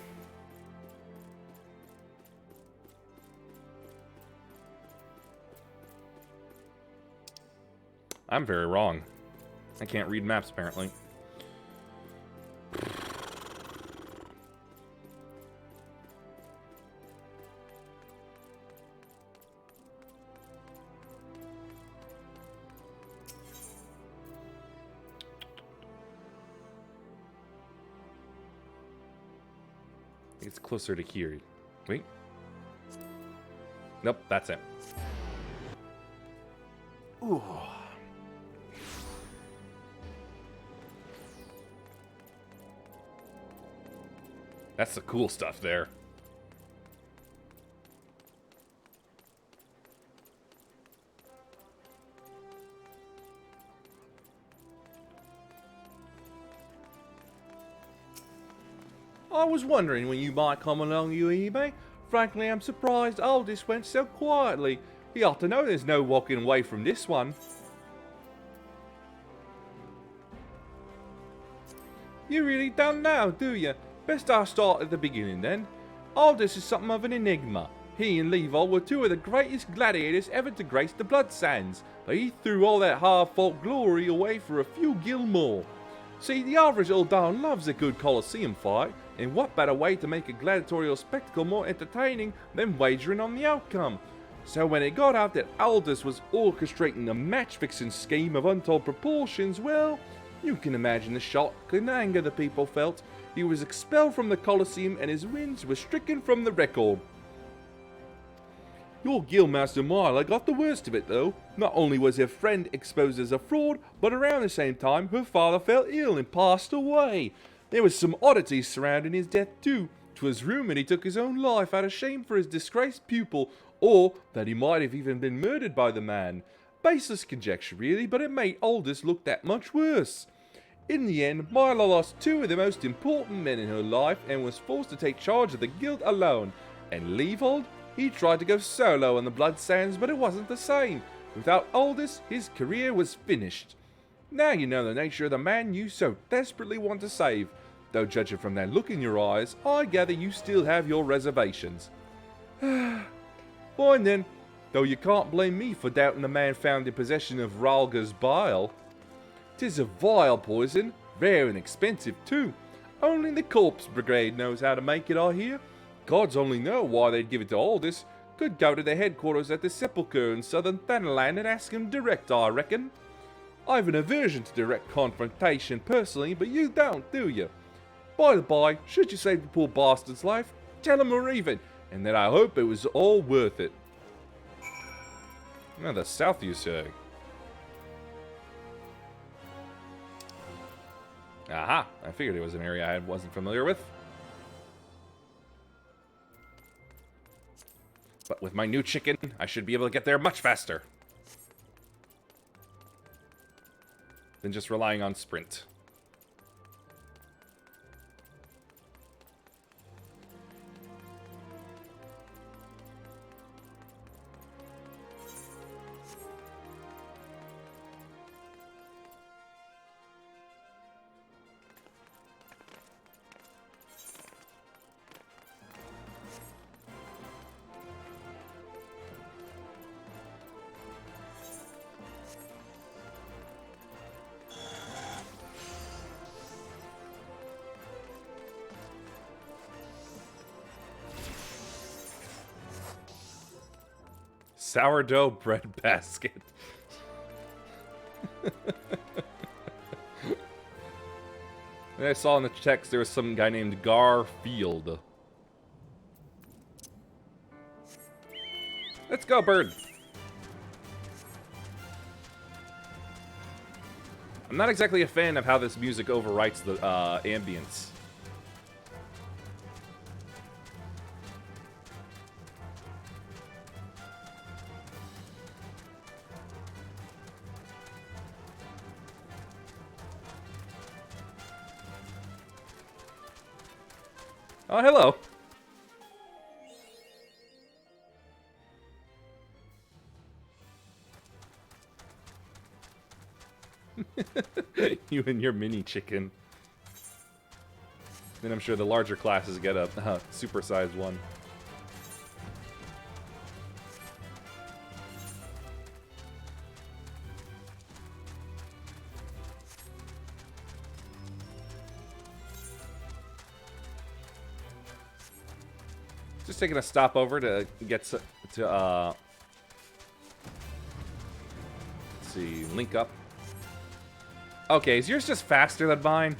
I'm very wrong. I can't read maps, apparently. It's closer to here. Wait. Nope, that's it. Ooh. That's the cool stuff there. I was wondering when you might come along, you eBay. Frankly, I'm surprised Aldous went so quietly. He ought to know there's no walking away from this one. You really don't know, do you? Best I start at the beginning then. Aldous is something of an enigma. He and Levi were two of the greatest gladiators ever to grace the blood sands, but he threw all that hard-fought glory away for a few gil more. See, the average old Don loves a good Colosseum fight, and what better way to make a gladiatorial spectacle more entertaining than wagering on the outcome? So when it got out that Aldous was orchestrating a match-fixing scheme of untold proportions, well, you can imagine the shock and anger the people felt. He was expelled from the Colosseum and his wins were stricken from the record. Your guildmaster Myla got the worst of it though. Not only was her friend exposed as a fraud, but around the same time her father fell ill and passed away. There was some oddities surrounding his death too. 'Twas rumoured he took his own life out of shame for his disgraced pupil, or that he might have even been murdered by the man. Baseless conjecture really, but it made Aldous look that much worse. In the end, Myla lost two of the most important men in her life and was forced to take charge of the guild alone. And Leopold? He tried to go solo on the Blood Sands, but it wasn't the same. Without Aldous, his career was finished. Now you know the nature of the man you so desperately want to save. Though judging from that look in your eyes, I gather you still have your reservations. Fine then, though you can't blame me for doubting the man found in possession of Ralga's bile. 'Tis a vile poison, rare and expensive too. Only the Corpse Brigade knows how to make it, I hear. Gods only know why they'd give it to Aldous. Could go to their headquarters at the Sepulchre in southern Thanaland and ask him direct, I reckon. I've an aversion to direct confrontation personally, but you don't, do you? By the by, should you save the poor bastard's life, tell him we're even, and that I hope it was all worth it. Now the south, you say? Aha, I figured it was an area I wasn't familiar with. But with my new chicken, I should be able to get there much faster than just relying on sprint. Sourdough bread basket. And I saw in the text there was some guy named Garfield. Let's go, bird. I'm not exactly a fan of how this music overwrites the ambience. Oh, hello. You and your mini chicken. Then I'm sure the larger classes get a supersized one. Just taking a stop over to get to let's see, link up. Okay, is yours just faster than mine?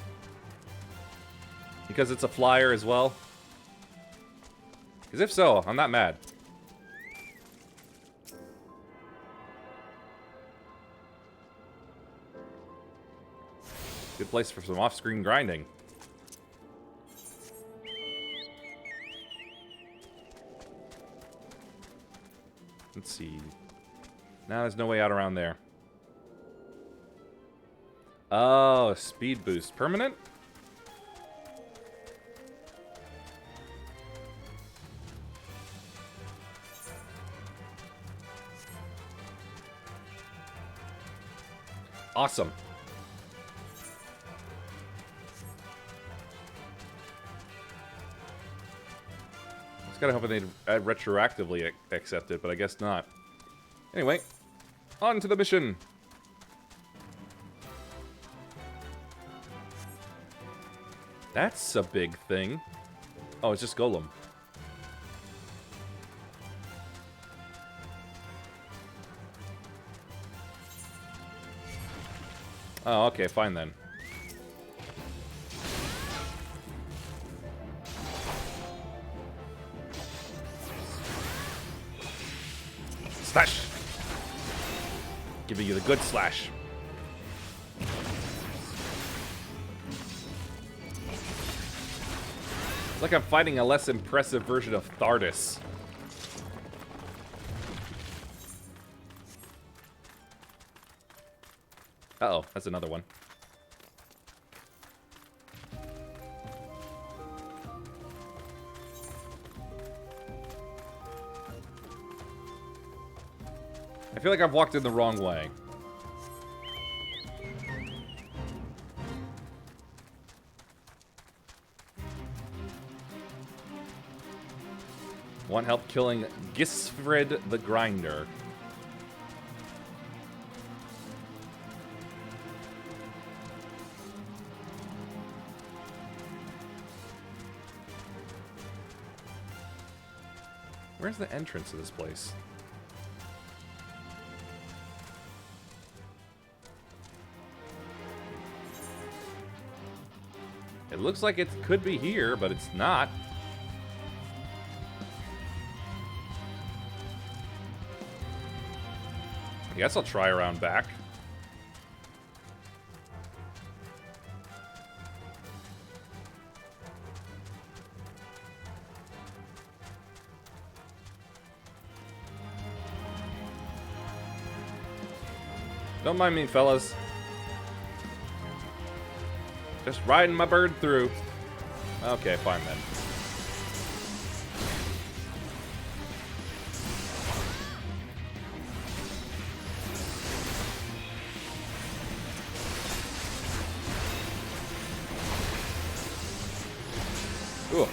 Because it's a flyer as well? Because if so, I'm not mad. Good place for some off-screen grinding. Let's see. Now there's no way out around there. Oh, speed boost. Permanent? Awesome. I was kind of hoping they'd retroactively accept it, but I guess not. Anyway, on to the mission. That's a big thing. Oh, it's just Golem. Oh, okay, fine then. Slash! Giving you the good slash. It's like I'm fighting a less impressive version of Thardis. Uh-oh, that's another one. I feel like I've walked in the wrong way. Want help killing Gisfrid the Grinder. Where's the entrance to this place? It looks like it could be here, but it's not. I guess I'll try around back. Don't mind me, fellas. Just riding my bird through. Okay, fine then. Ooh.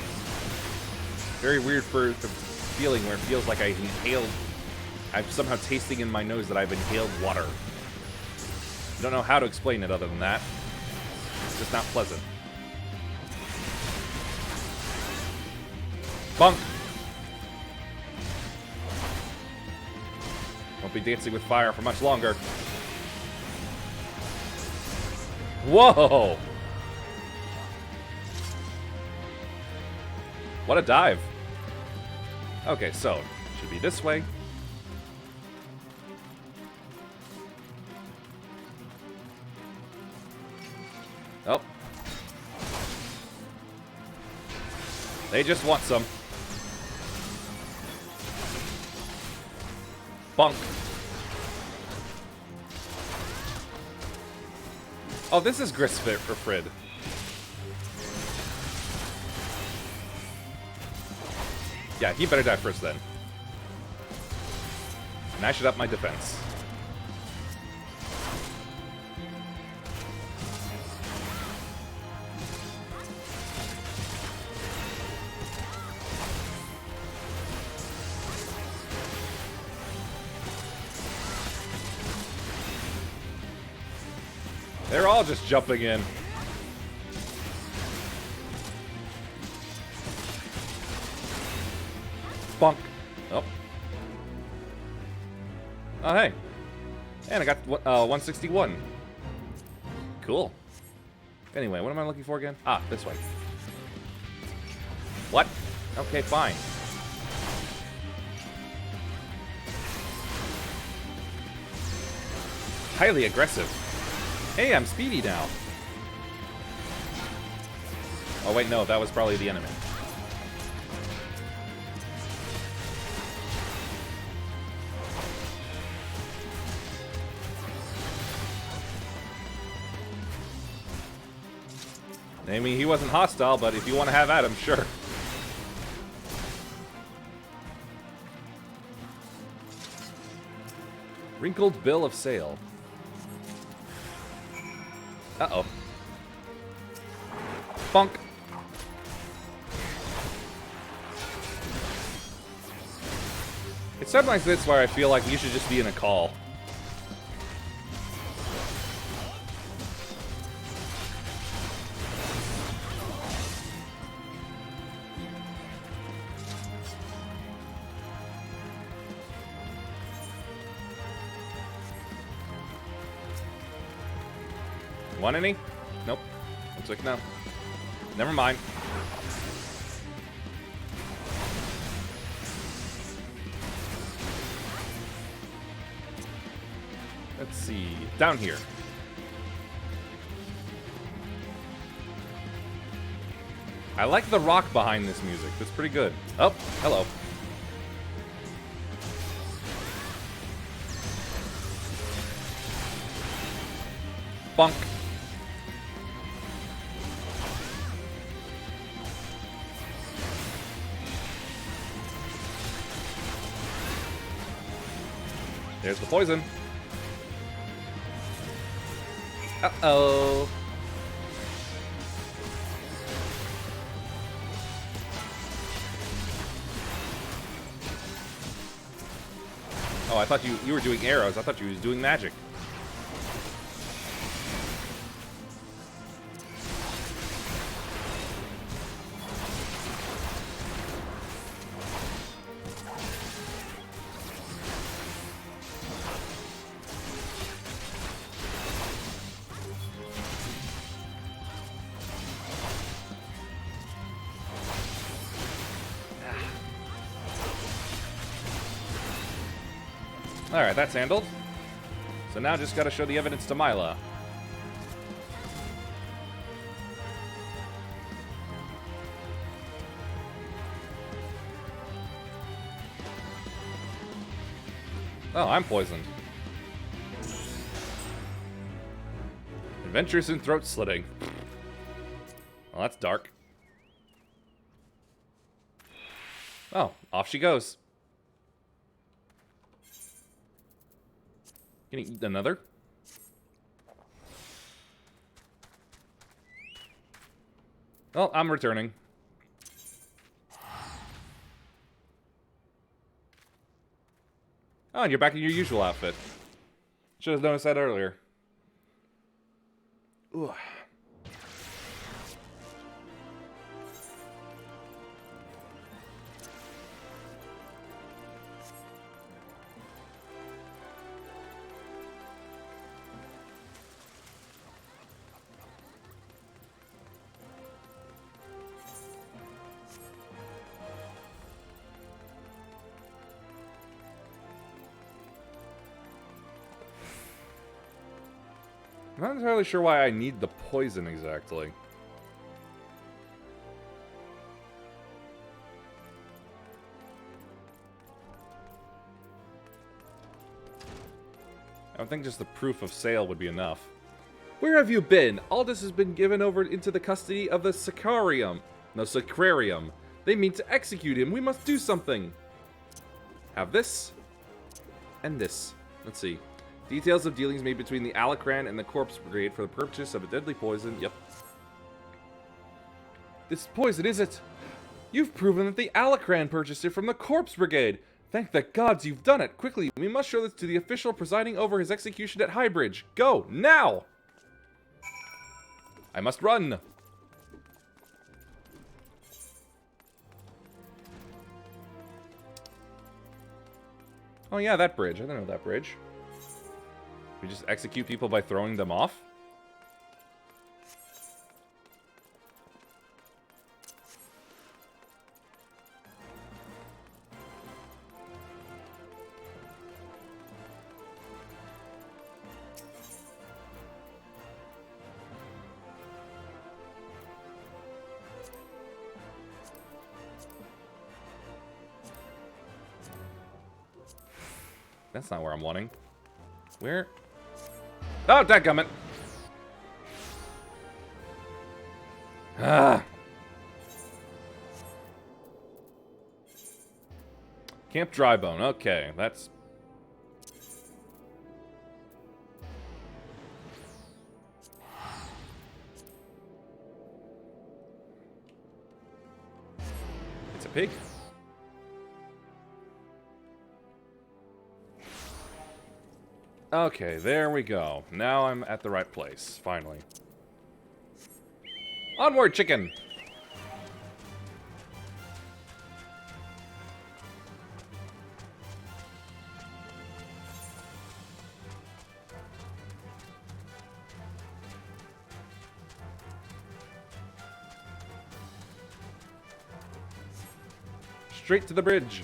Very weird for the feeling where it feels like I inhaled. I'm somehow tasting in my nose that I've inhaled water. Don't know how to explain it other than that. It's just not pleasant. Won't be dancing with fire for much longer. Whoa! What a dive. Okay, so, should be this way. Oh. They just want some. Bunk. Oh, this is Grisfit for Frid. Yeah, he better die first then. And I should up my defense. They're all just jumping in. Bonk. Oh. Oh, hey. And I got 161. Cool. Anyway, what am I looking for again? Ah, this way. What? Okay, fine. Highly aggressive. Hey, I'm speedy now. Oh, wait, no, that was probably the enemy. I mean, he wasn't hostile, but if you want to have at him, sure. Wrinkled bill of sale. Uh-oh. Bonk. It's something like this where I feel like you should just be in a call. Want any? Nope. Looks like no. Never mind. Let's see. Down here. I like the rock behind this music. That's pretty good. Oh, hello. Bonk. There's the poison. Uh-oh. Oh, I thought you were doing arrows. I thought you was doing magic. Alright, that's handled. So now just gotta show the evidence to Mila. Oh, I'm poisoned. Adventures in throat slitting. Well, that's dark. Oh, off she goes. Can you eat another? Well, I'm returning. Oh, and you're back in your usual outfit. Should have noticed that earlier. Ooh. I'm not entirely sure why I need the poison exactly. I don't think just the proof of sale would be enough. Where have you been? Aldous has been given over into the custody of the Sacrarium. No, Sacrarium. They mean to execute him. We must do something. Have this. And this. Let's see. Details of dealings made between the Alacran and the Corpse Brigade for the purchase of a deadly poison. Yep. This poison, is it? You've proven that the Alacran purchased it from the Corpse Brigade. Thank the gods you've done it. Quickly, we must show this to the official presiding over his execution at Highbridge. Go, now! I must run. Oh yeah, that bridge. I don't know that bridge. We just execute people by throwing them off? That's not where I'm wanting. Where? Oh, dadgummit! Ah! Camp Drybone. Okay, that's... It's a pig. Okay, there we go. Now I'm at the right place, finally. Onward, chicken! Straight to the bridge.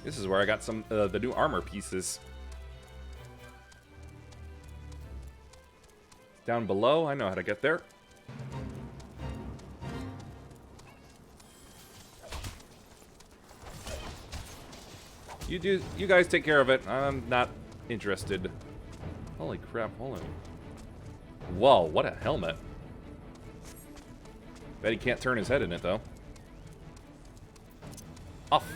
This is where I got some the new armor pieces. Down below, I know how to get there. You guys take care of it. I'm not interested. Holy crap, hold on. Whoa, what a helmet. Bet he can't turn his head in it though. Off.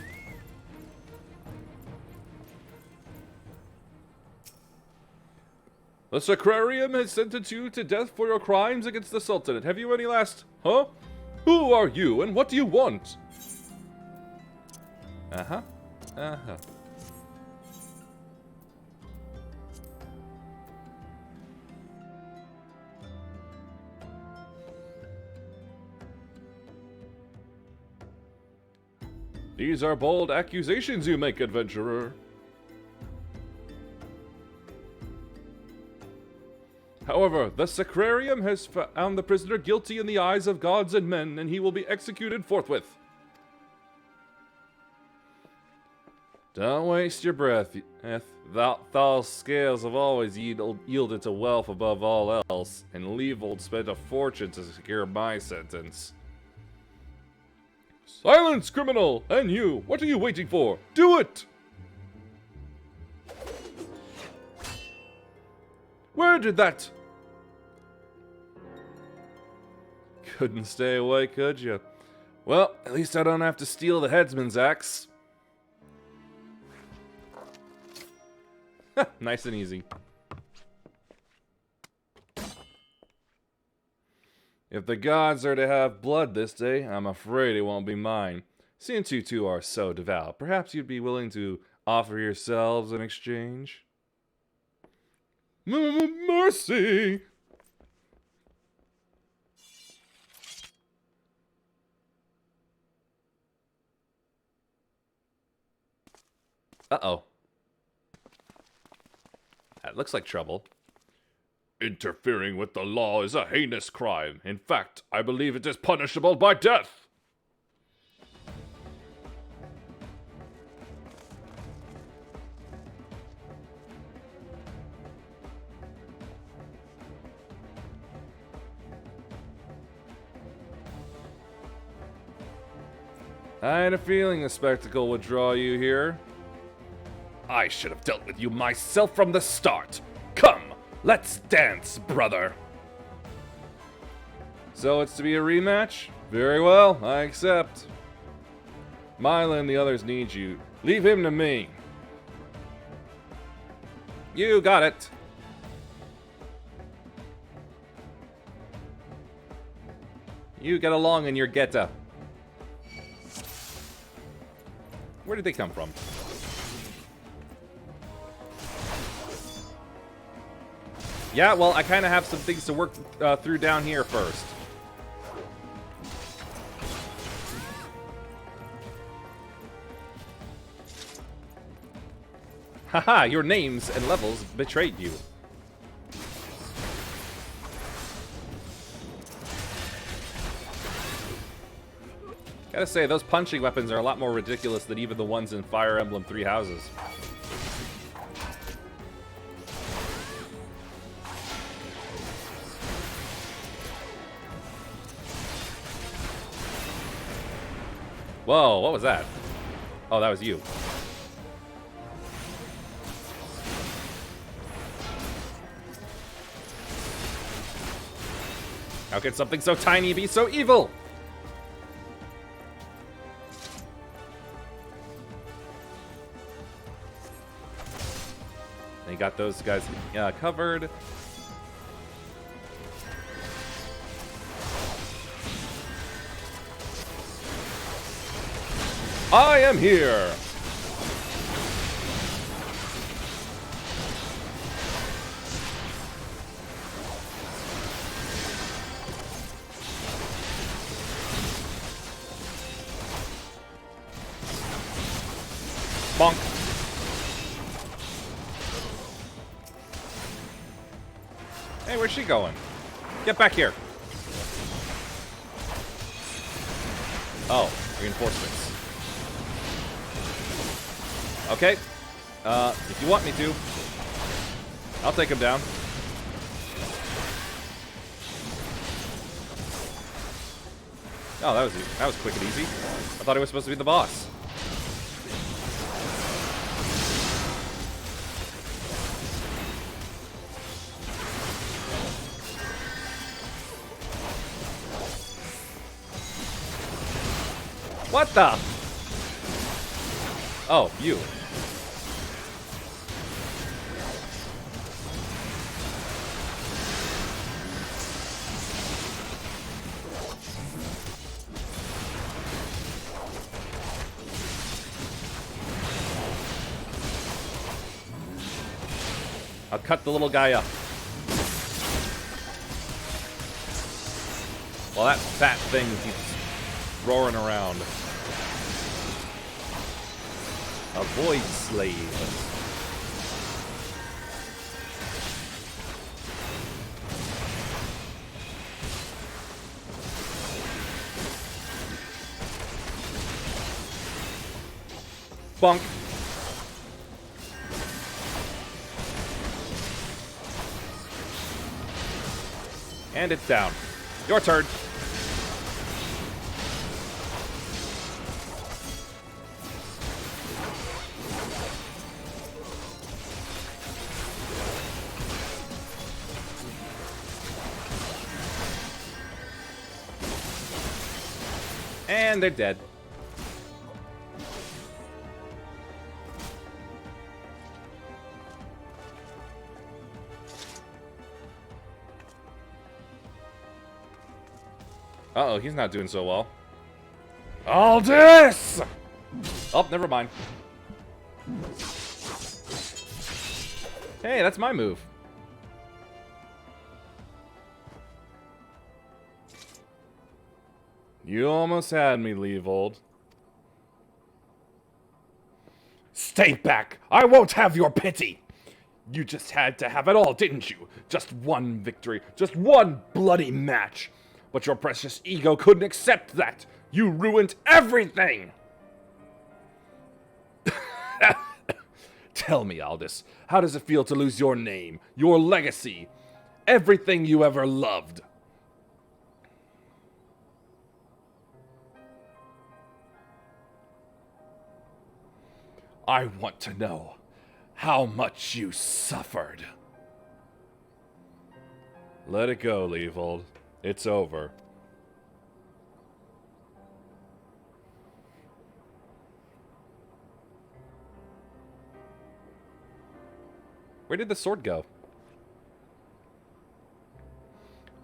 The Sacrarium has sentenced you to death for your crimes against the Sultanate. Have you any last... Huh? Who are you and what do you want? Uh-huh. Uh-huh. These are bold accusations you make, adventurer. However, the Sacrarium has found the prisoner guilty in the eyes of gods and men, and he will be executed forthwith. Don't waste your breath, thou scales have always yielded to wealth above all else, and Leavold spent a fortune to secure my sentence. Silence, criminal! And you, what are you waiting for? Do it! Where did that... Couldn't stay away, could you? Well, at least I don't have to steal the headsman's axe. Nice and easy. If the gods are to have blood this day, I'm afraid it won't be mine. Since you two are so devout, perhaps you'd be willing to offer yourselves in exchange? Mercy! Uh-oh. That looks like trouble. Interfering with the law is a heinous crime. In fact, I believe it is punishable by death. I had a feeling the spectacle would draw you here. I should have dealt with you myself from the start. Come, let's dance, brother. So it's to be a rematch? Very well, I accept. Mila and the others need you. Leave him to me. You got it. You get along in your ghetto. Where did they come from? Yeah, well, I kind of have some things to work through down here first. Haha, your names and levels betrayed you. Gotta say, those punching weapons are a lot more ridiculous than even the ones in Fire Emblem Three Houses. Whoa, what was that? Oh, that was you. How could something so tiny be so evil? They got those guys covered. I am here! Bonk. Hey, where's she going? Get back here. Oh, reinforcements. Okay. If you want me to, I'll take him down. Oh, that was quick and easy. I thought he was supposed to be the boss. What the? Oh, you. I'll cut the little guy up. Well, that fat thing keeps roaring around. A void slave. Bonk. And it's down. Your turn. And they're dead. Uh-oh, he's not doing so well. All this! Oh, never mind. Hey, that's my move. You almost had me, Leavold. Stay back! I won't have your pity! You just had to have it all, didn't you? Just one victory, just one bloody match. But your precious ego couldn't accept that. You ruined everything! Tell me, Aldous, how does it feel to lose your name, your legacy, everything you ever loved? I want to know how much you suffered. Let it go, Leavold. It's over. Where did the sword go?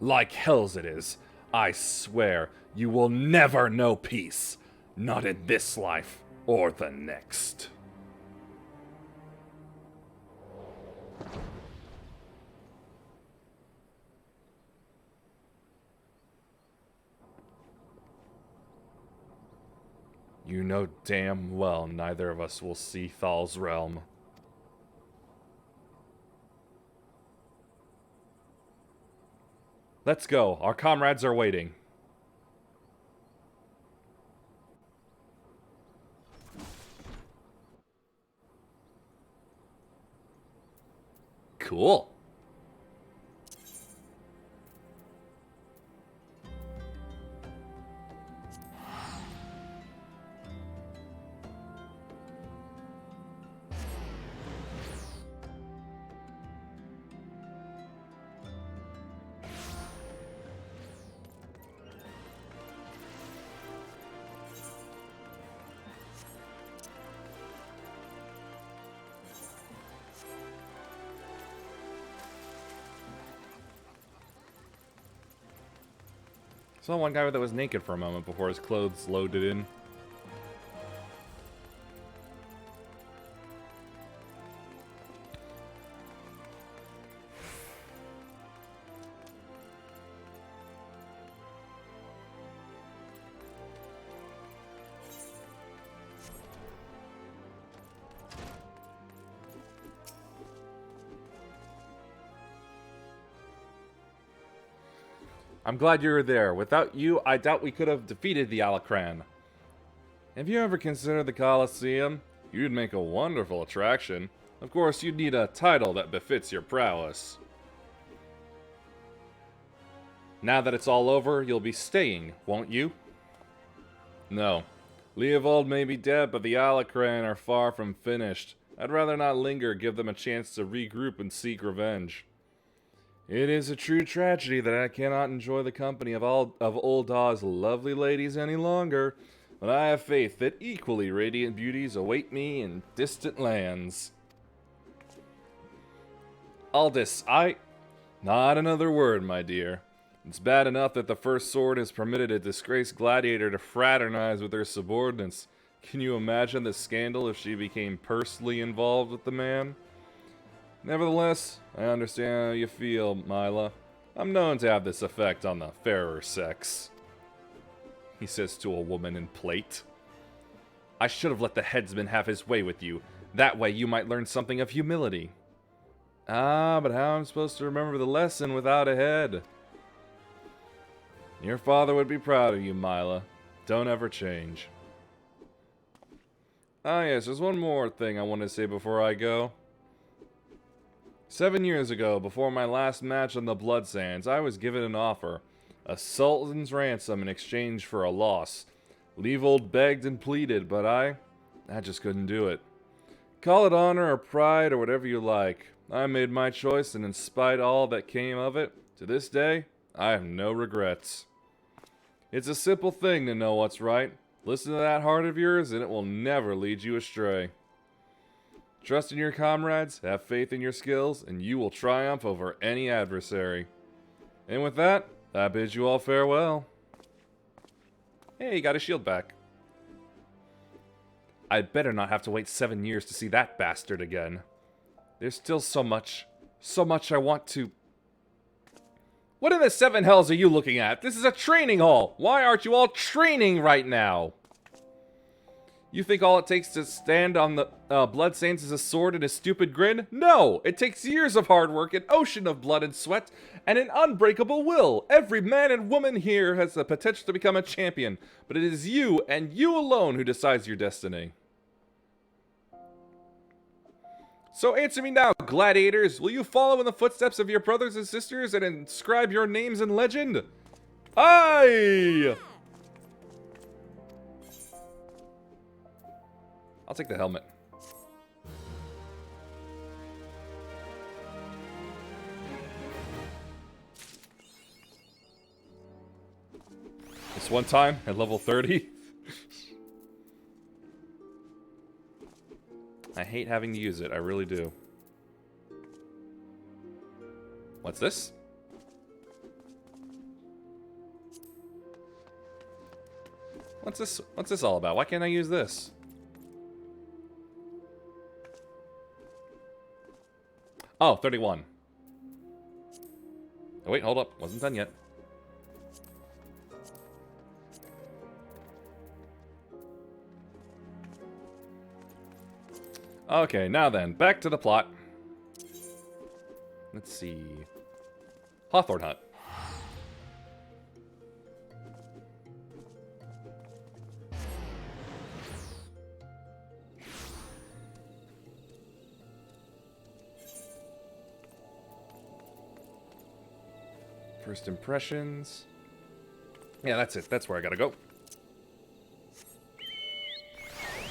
Like hell's it is. I swear you will never know peace. Not in this life or the next. You know damn well neither of us will see Thal's realm. Let's go. Our comrades are waiting. Cool. Saw one guy that was naked for a moment before his clothes loaded in. I'm glad you were there. Without you, I doubt we could have defeated the Alacran. Have you ever considered the Colosseum? You'd make a wonderful attraction. Of course, you'd need a title that befits your prowess. Now that it's all over, you'll be staying, won't you? No. Leavold may be dead, but the Alacran are far from finished. I'd rather not linger, give them a chance to regroup and seek revenge. It is a true tragedy that I cannot enjoy the company of Old Daw's lovely ladies any longer, but I have faith that equally radiant beauties await me in distant lands. Aldous, Not another word, my dear. It's bad enough that the First Sword has permitted a disgraced gladiator to fraternize with her subordinates. Can you imagine the scandal if she became personally involved with the man? Nevertheless, I understand how you feel, Mila. I'm known to have this effect on the fairer sex. He says to a woman in plate. I should have let the headsman have his way with you. That way you might learn something of humility. Ah, but how am I supposed to remember the lesson without a head? Your father would be proud of you, Mila. Don't ever change. Ah yes, there's one more thing I want to say before I go. 7 years ago, before my last match on the Blood Sands, I was given an offer. A sultan's ransom in exchange for a loss. Leavold begged and pleaded, but I just couldn't do it. Call it honor or pride or whatever you like. I made my choice, and in spite of all that came of it, to this day, I have no regrets. It's a simple thing to know what's right. Listen to that heart of yours, and it will never lead you astray. Trust in your comrades, have faith in your skills, and you will triumph over any adversary. And with that, I bid you all farewell. Hey, you got a shield back. I'd better not have to wait 7 years to see that bastard again. There's still so much I want to... What in the seven hells are you looking at? This is a training hall. Why aren't you all training right now? You think all it takes to stand on the bloodstains is a sword and a stupid grin? No! It takes years of hard work, an ocean of blood and sweat, and an unbreakable will. Every man and woman here has the potential to become a champion, but it is you and you alone who decides your destiny. So answer me now, gladiators. Will you follow in the footsteps of your brothers and sisters and inscribe your names in legend? Aye! I'll take the helmet. This one time at level 30. I hate having to use it. I really do. What's this? What's this? What's this all about? Why can't I use this? Oh, 31. Oh, wait, hold up. Wasn't done yet. Okay, now then, back to the plot. Let's see. Hawthorne Hut. First impressions. Yeah, that's it. That's where I gotta go.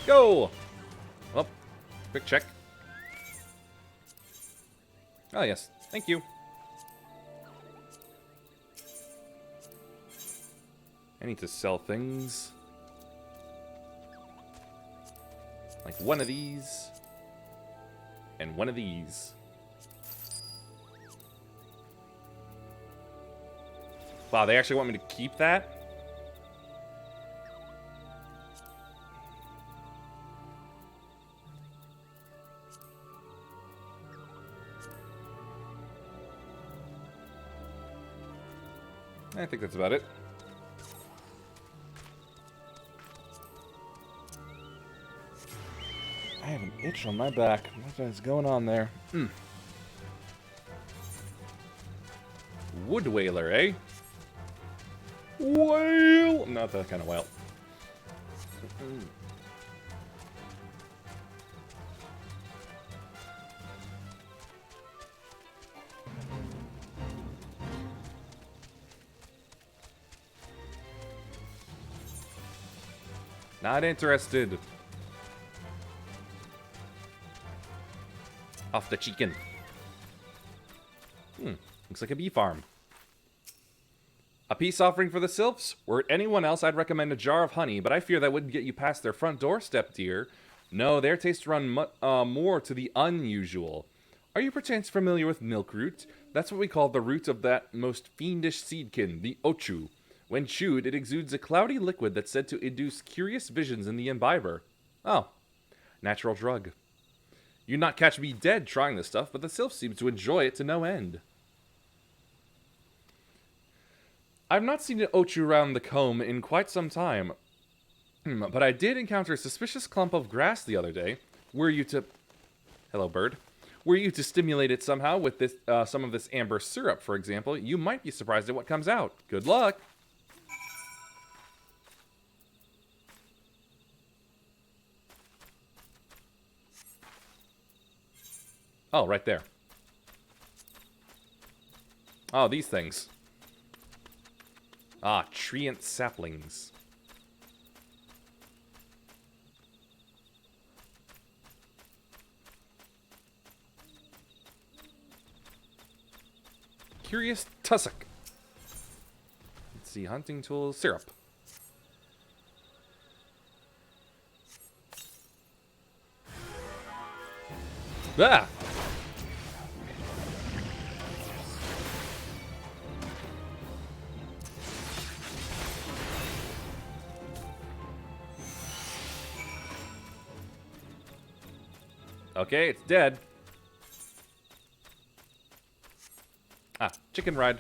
Go! Oh, quick check. Oh, yes. Thank you. I need to sell things. Like one of these. And one of these. Wow, they actually want me to keep that? I think that's about it. I have an itch on my back. What is going on there? Wood whaler, eh? Whale! Not that kind of whale. Not interested. Off the chicken. Looks like a bee farm. A peace offering for the sylphs? Were it anyone else, I'd recommend a jar of honey, but I fear that wouldn't get you past their front doorstep, dear. No, their tastes run more to the unusual. Are you perchance familiar with milkroot? That's what we call the root of that most fiendish seedkin, the ochu. When chewed, it exudes a cloudy liquid that's said to induce curious visions in the imbiber. Oh, natural drug. You'd not catch me dead trying this stuff, but the sylphs seem to enjoy it to no end. I've not seen an ochu around the comb in quite some time, but I did encounter a suspicious clump of grass the other day. Were you to... Hello, bird. Were you to stimulate it somehow with this, some of this amber syrup, for example, you might be surprised at what comes out. Good luck! Oh, right there. Oh, these things. Ah, treant saplings. Curious tussock. Let's see, hunting tools, syrup. Ah! Okay, it's dead. Ah, chicken ride.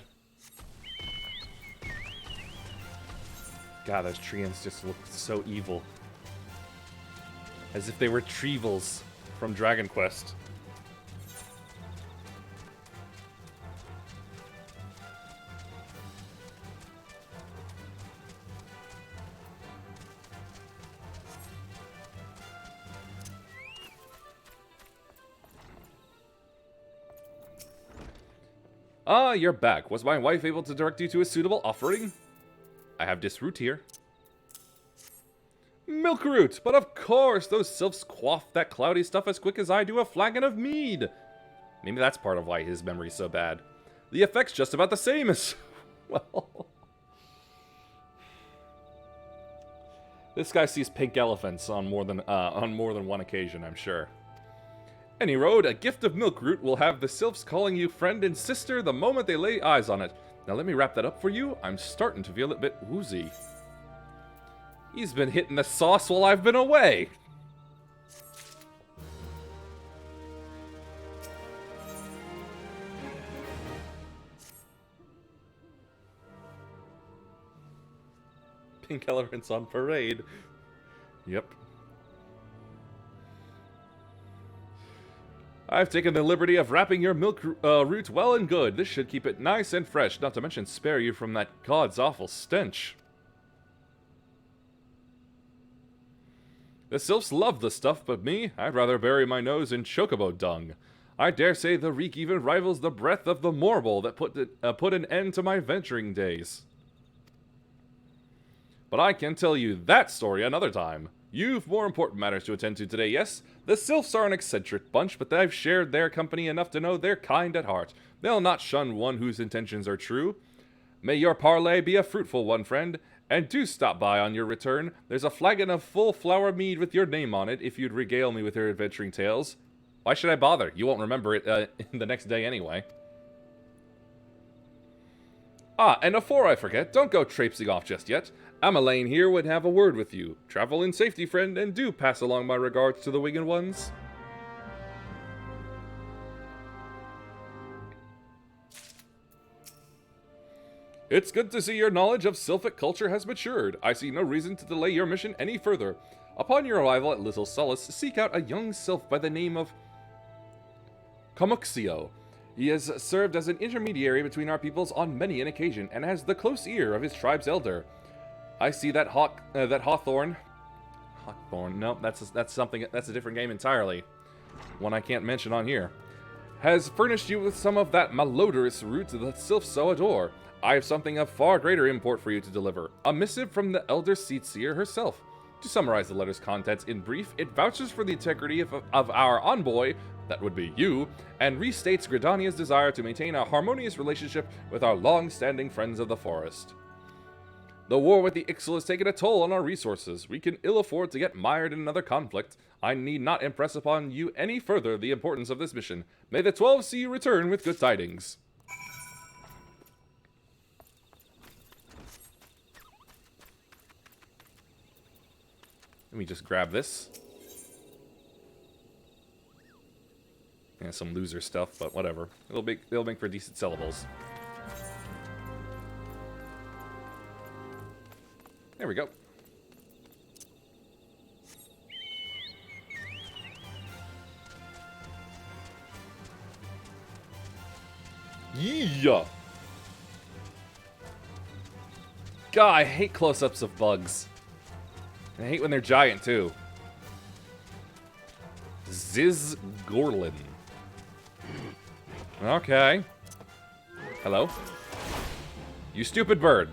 God, those treants just look so evil. As if they were Treevils from Dragon Quest. Ah, you're back. Was my wife able to direct you to a suitable offering? I have this root here. Milk root! But of course, those sylphs quaff that cloudy stuff as quick as I do a flagon of mead. Maybe that's part of why his memory's so bad. The effect's just about the same as... well... This guy sees pink elephants on more than one occasion, I'm sure. Any road, a gift of milk root will have the sylphs calling you friend and sister the moment they lay eyes on it. Now let me wrap that up for you. I'm starting to feel a bit woozy. He's been hitting the sauce while I've been away. Pink elephants on parade. Yep. I've taken the liberty of wrapping your milk root well and good. This should keep it nice and fresh, not to mention spare you from that god's awful stench. The sylphs love the stuff, but me, I'd rather bury my nose in chocobo dung. I dare say the reek even rivals the breath of the morble that put an end to my venturing days. But I can tell you that story another time. You've more important matters to attend to today, yes? The sylphs are an eccentric bunch, but I've shared their company enough to know they're kind at heart. They'll not shun one whose intentions are true. May your parley be a fruitful one, friend, and do stop by on your return. There's a flagon of full flower mead with your name on it if you'd regale me with your adventuring tales. Why should I bother? You won't remember it the next day anyway. Ah, and before I forget, don't go traipsing off just yet. Ameline here would have a word with you. Travel in safety, friend, and do pass along my regards to the winged ones. It's good to see your knowledge of sylphic culture has matured. I see no reason to delay your mission any further. Upon your arrival at Little Solace, seek out a young sylph by the name of Comuxio. He has served as an intermediary between our peoples on many an occasion, and has the close ear of his tribe's elder. I see that Hawthorne. No, that's a different game entirely. One I can't mention on here. Has furnished you with some of that malodorous root that sylphs so adore. I have something of far greater import for you to deliver. A missive from the elder Seatseer herself. To summarize the letter's contents in brief, it vouches for the integrity of our envoy, that would be you, and restates Gridania's desire to maintain a harmonious relationship with our long-standing friends of the forest. The war with the Ixal has taken a toll on our resources. We can ill afford to get mired in another conflict. I need not impress upon you any further the importance of this mission. May the 12 see you return with good tidings. Let me just grab this. Yeah, some loser stuff, but whatever. It'll make for decent sellables. There we go. Yeah. God, I hate close-ups of bugs. And I hate when they're giant, too. Ziz Gorlin. Okay. Hello? You stupid bird.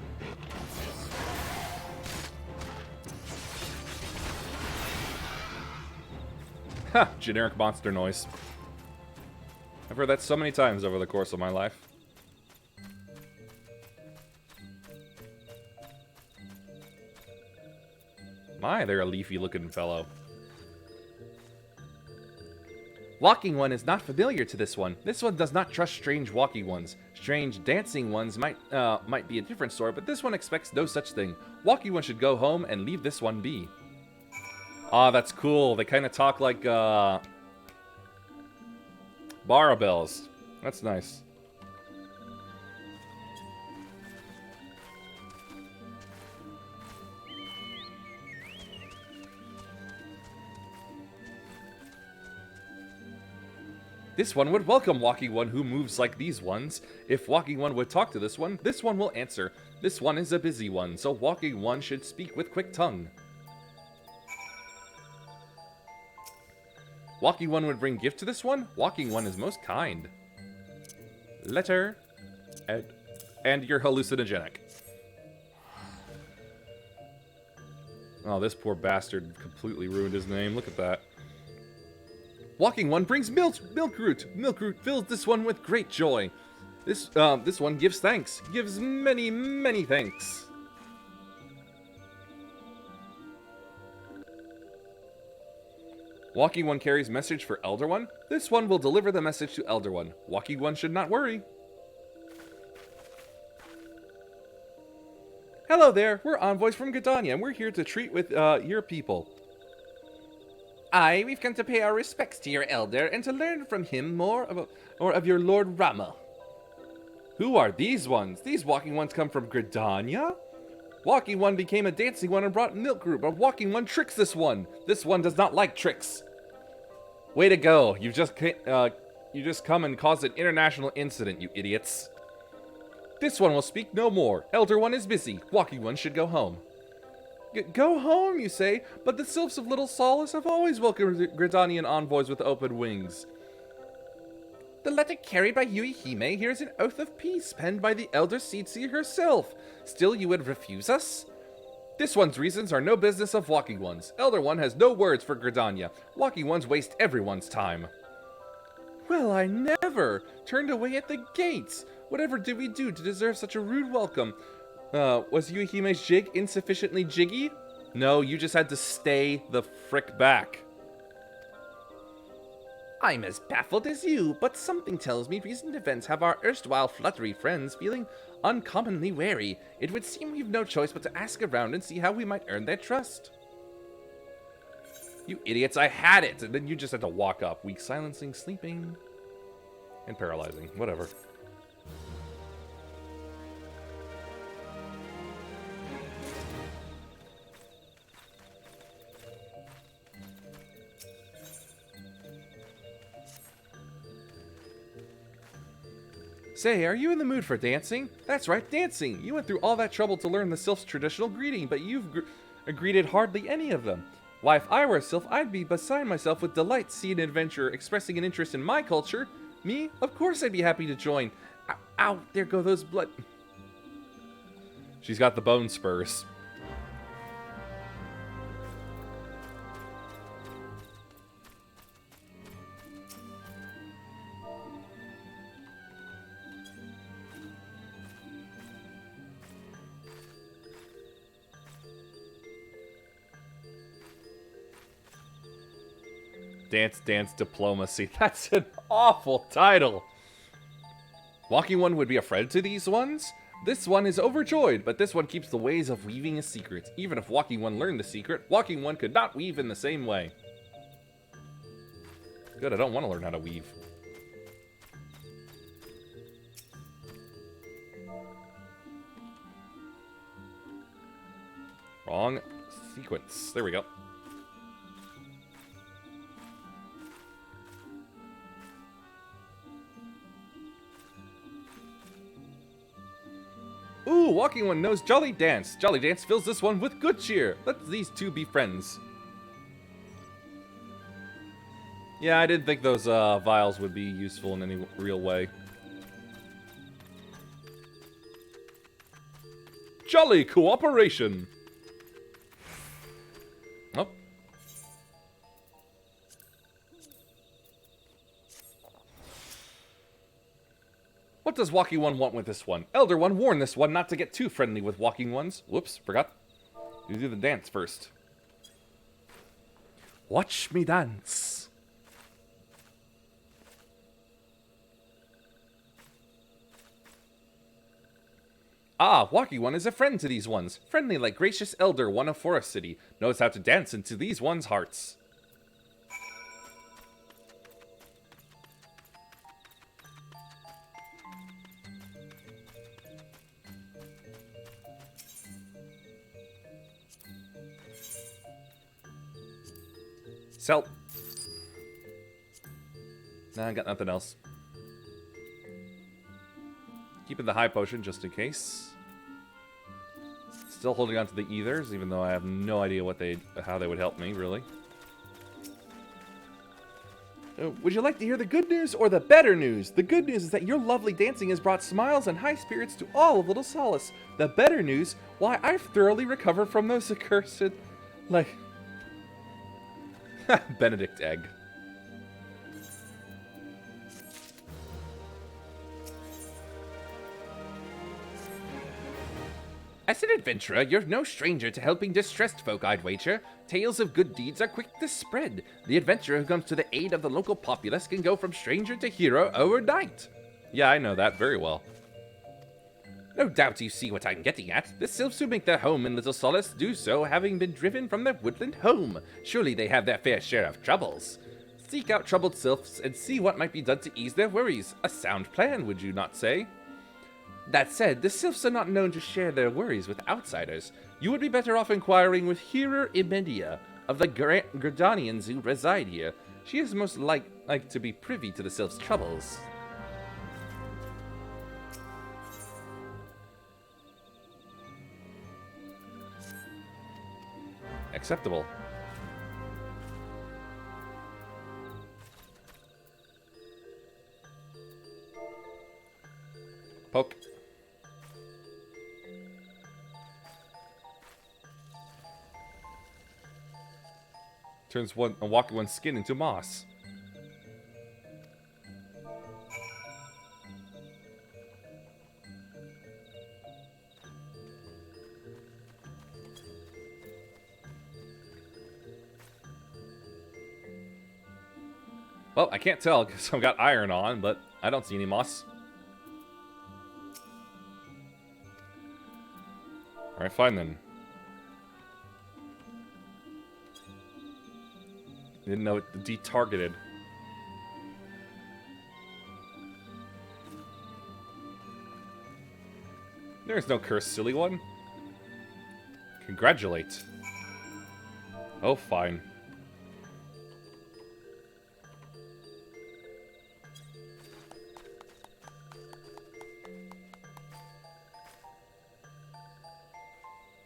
Ha! Generic monster noise. I've heard that so many times over the course of my life. My, they're a leafy-looking fellow. Walking one is not familiar to this one. This one does not trust strange walking ones. Strange dancing ones might be a different story, but this one expects no such thing. Walking one should go home and leave this one be. Ah, that's cool. They kind of talk like, Barabels. That's nice. This one would welcome Walking One who moves like these ones. If Walking One would talk to this one will answer. This one is a busy one, so Walking One should speak with quick tongue. Walking One would bring gift to this one. Walking One is most kind. Letter. And you're hallucinogenic. Oh, this poor bastard completely ruined his name. Look at that. Walking One brings Milkroot. Milkroot fills this one with great joy. This one gives thanks. Gives many, many thanks. Walking One carries message for Elder One. This one will deliver the message to Elder One. Walking One should not worry. Hello there, we're envoys from Gridania, and we're here to treat with your people. Aye, we've come to pay our respects to your elder and to learn from him more of your Lord Rama. Who are these ones? These Walking Ones come from Gridania? Walking One became a dancing one and brought Milkroot, but Walking One tricks this one. This one does not like tricks. Way to go. You just come and caused an international incident, you idiots. This one will speak no more. Elder One is busy. Walking One should go home. Go home, you say? But the Sylphs of Little Solace have always welcomed Gridanian envoys with open wings. The letter carried by Yuihime here is an oath of peace penned by the Elder Seedseer herself. Still you would refuse us? This one's reasons are no business of Walking One's. Elder One has no words for Gridania. Walking Ones waste everyone's time. Well, I never! Turned away at the gates! Whatever did we do to deserve such a rude welcome? Was Yuihime's jig insufficiently jiggy? No, you just had to stay the frick back. I'm as baffled as you, but something tells me recent events have our erstwhile fluttery friends feeling uncommonly wary. It would seem we've no choice but to ask around and see how we might earn their trust. You idiots, I had it! And then you just had to walk up. Weak silencing, sleeping, and paralyzing. Whatever. Say, are you in the mood for dancing? That's right, dancing! You went through all that trouble to learn the Sylph's traditional greeting, but you've greeted hardly any of them. Why, if I were a Sylph, I'd be beside myself with delight to see an adventurer expressing an interest in my culture. Me? Of course I'd be happy to join. Ow, ow, there go those blood... She's got the bone spurs. Dance Dance Diplomacy. That's an awful title. Walking One would be a friend to these ones? This one is overjoyed, but this one keeps the ways of weaving a secret. Even if Walking One learned the secret, Walking One could not weave in the same way. Good, I don't want to learn how to weave. Wrong sequence. There we go. Ooh, Walking One knows Jolly Dance. Jolly Dance fills this one with good cheer. Let these two be friends. Yeah, I didn't think those vials would be useful in any real way. Jolly cooperation! Oh. What does Walking One want with this one? Elder One warned this one not to get too friendly with Walking Ones. Whoops, forgot. You do the dance first. Watch me dance. Ah, Walking One is a friend to these ones. Friendly like gracious Elder One of Forest City. Knows how to dance into these ones' hearts. Nah, I got nothing else. Keeping the high potion just in case. Still holding on to the ethers, even though I have no idea how they would help me, really. Would you like to hear the good news or the better news? The good news is that your lovely dancing has brought smiles and high spirits to all of Little Solace. The better news, why, I've thoroughly recovered from those accursed, like... Benedict egg. As an adventurer, you're no stranger to helping distressed folk, I'd wager. Tales of good deeds are quick to spread. The adventurer who comes to the aid of the local populace can go from stranger to hero overnight. Yeah, I know that very well. No doubt you see what I'm getting at. The sylphs who make their home in Little Solace do so having been driven from their woodland home. Surely they have their fair share of troubles. Seek out troubled sylphs and see what might be done to ease their worries. A sound plan, would you not say? That said, the sylphs are not known to share their worries with outsiders. You would be better off inquiring with Hera Imedia of the Gridanians who reside here. She is most like to be privy to the sylphs' troubles. Acceptable. Poke. Turns a walking one's skin into moss. Well, I can't tell because I've got iron on, but I don't see any moss. Alright, fine then. Didn't know it detargeted. There's no curse, silly one. Congratulate. Oh, fine.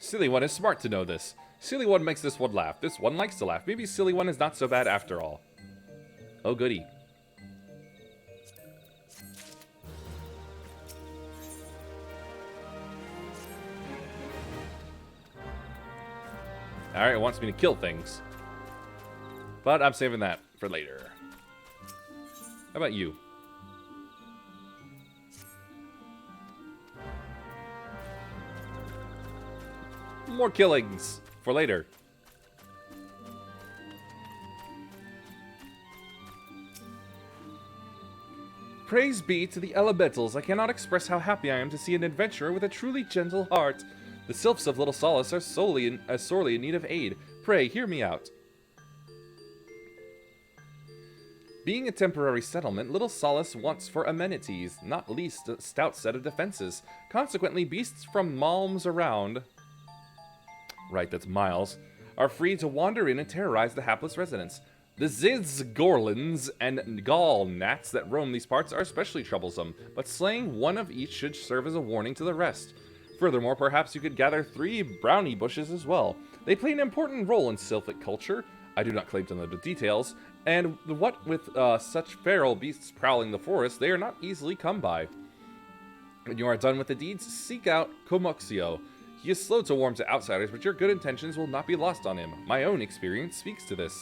Silly one is smart to know this. Silly one makes this one laugh. This one likes to laugh. Maybe silly one is not so bad after all. Oh, goody. Alright, it wants me to kill things. But I'm saving that for later. How about you? More killings for later. Praise be to the elementals. I cannot express how happy I am to see an adventurer with a truly gentle heart. The sylphs of Little Solace are sorely in need of aid. Pray, hear me out. Being a temporary settlement, Little Solace wants for amenities, not least a stout set of defenses. Consequently, beasts from malms around... Right, that's miles, are free to wander in and terrorize the hapless residents. The Zizgorlins and gall gnats that roam these parts are especially troublesome, but slaying one of each should serve as a warning to the rest. Furthermore, perhaps you could gather 3 brownie bushes as well. They play an important role in sylphic culture. I do not claim to know the details, and what with such feral beasts prowling the forest, they are not easily come by. When you are done with the deeds, seek out Komoxio. He is slow to warm to outsiders, but your good intentions will not be lost on him. My own experience speaks to this.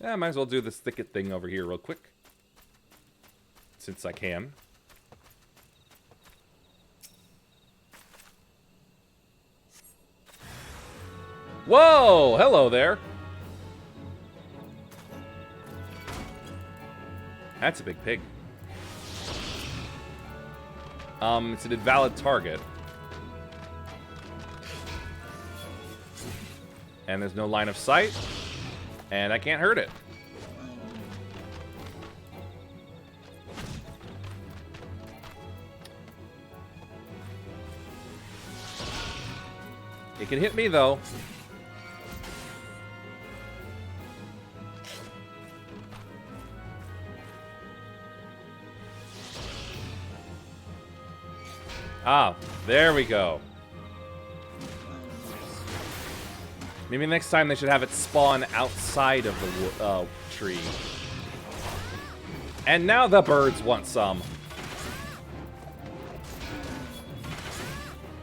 Yeah, I might as well do this thicket thing over here real quick. Since I can. Whoa! Hello there! That's a big pig. It's an invalid target. And there's no line of sight. And I can't hurt it. It can hit me, though. Ah, there we go. Maybe next time they should have it spawn outside of the tree. And now the birds want some.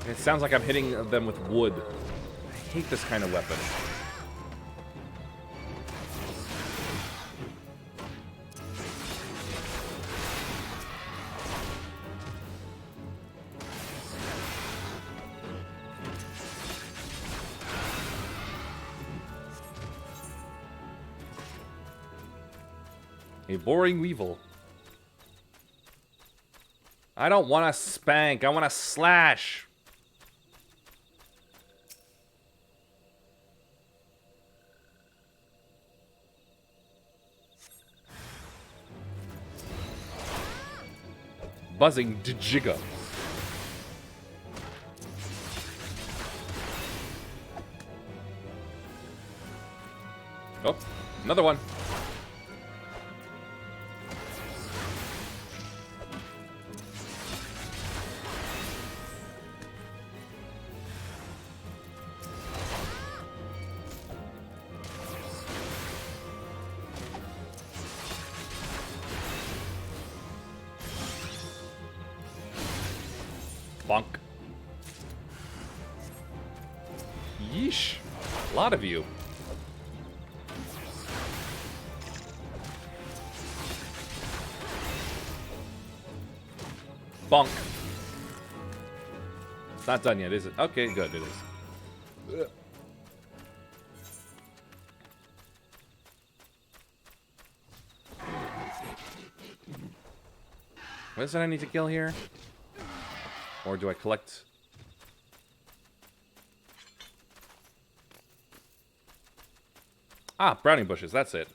It sounds like I'm hitting them with wood. I hate this kind of weapon. A boring weevil. I don't want to spank. I want to slash. Buzzing Jigga. Oh, another one. Bonk. Yeesh. A lot of you. Bonk. It's not done yet, is it? Okay, good, it is. Ugh. What is it I need to kill here? Or do I collect... Ah, brownie bushes, that's it.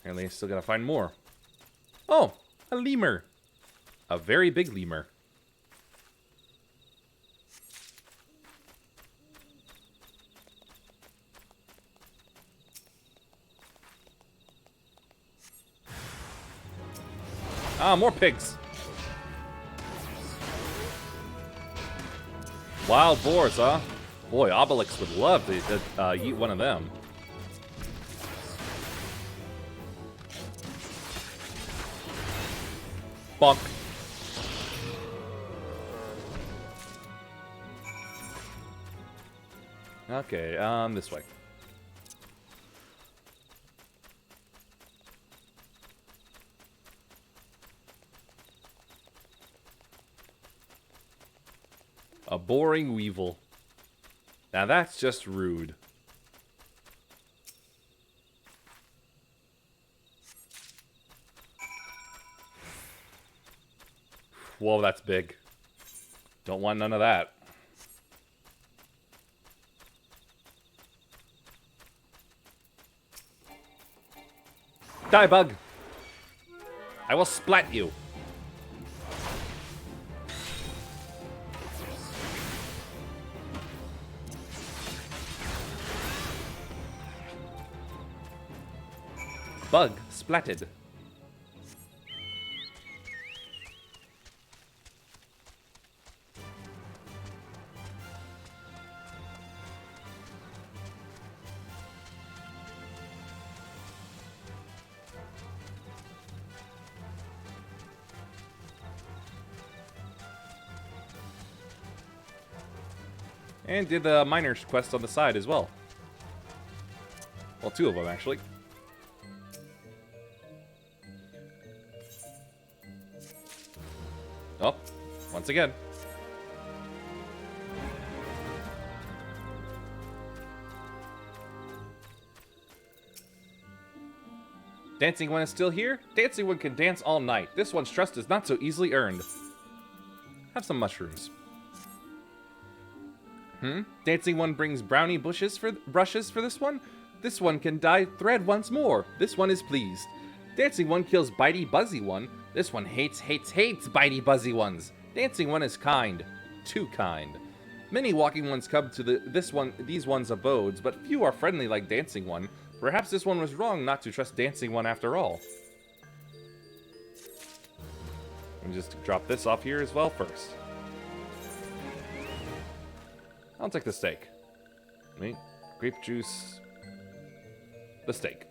Apparently I still gotta find more. Oh, a lemur. A very big lemur. Ah, more pigs. Wild boars, huh? Boy, Obelix would love to eat one of them. Bonk. Okay, this way. A boring weevil. Now that's just rude. Whoa, that's big. Don't want none of that. Die, bug! I will splat you. Bug splatted. And did the miner's quest on the side as well. Well, two of them, actually. Oh, once again. Dancing One is still here? Dancing One can dance all night. This one's trust is not so easily earned. Have some mushrooms. Dancing One brings brownie brushes for this one? This one can dye thread once more. This one is pleased. Dancing One kills bitey buzzy one. This one hates bitey buzzy ones. Dancing One is kind. Too kind. Many walking ones come to these one's abodes, but few are friendly like Dancing One. Perhaps this one was wrong not to trust Dancing One after all. Let me just drop this off here as well first. I'll take the steak. Meat, grape juice, the steak.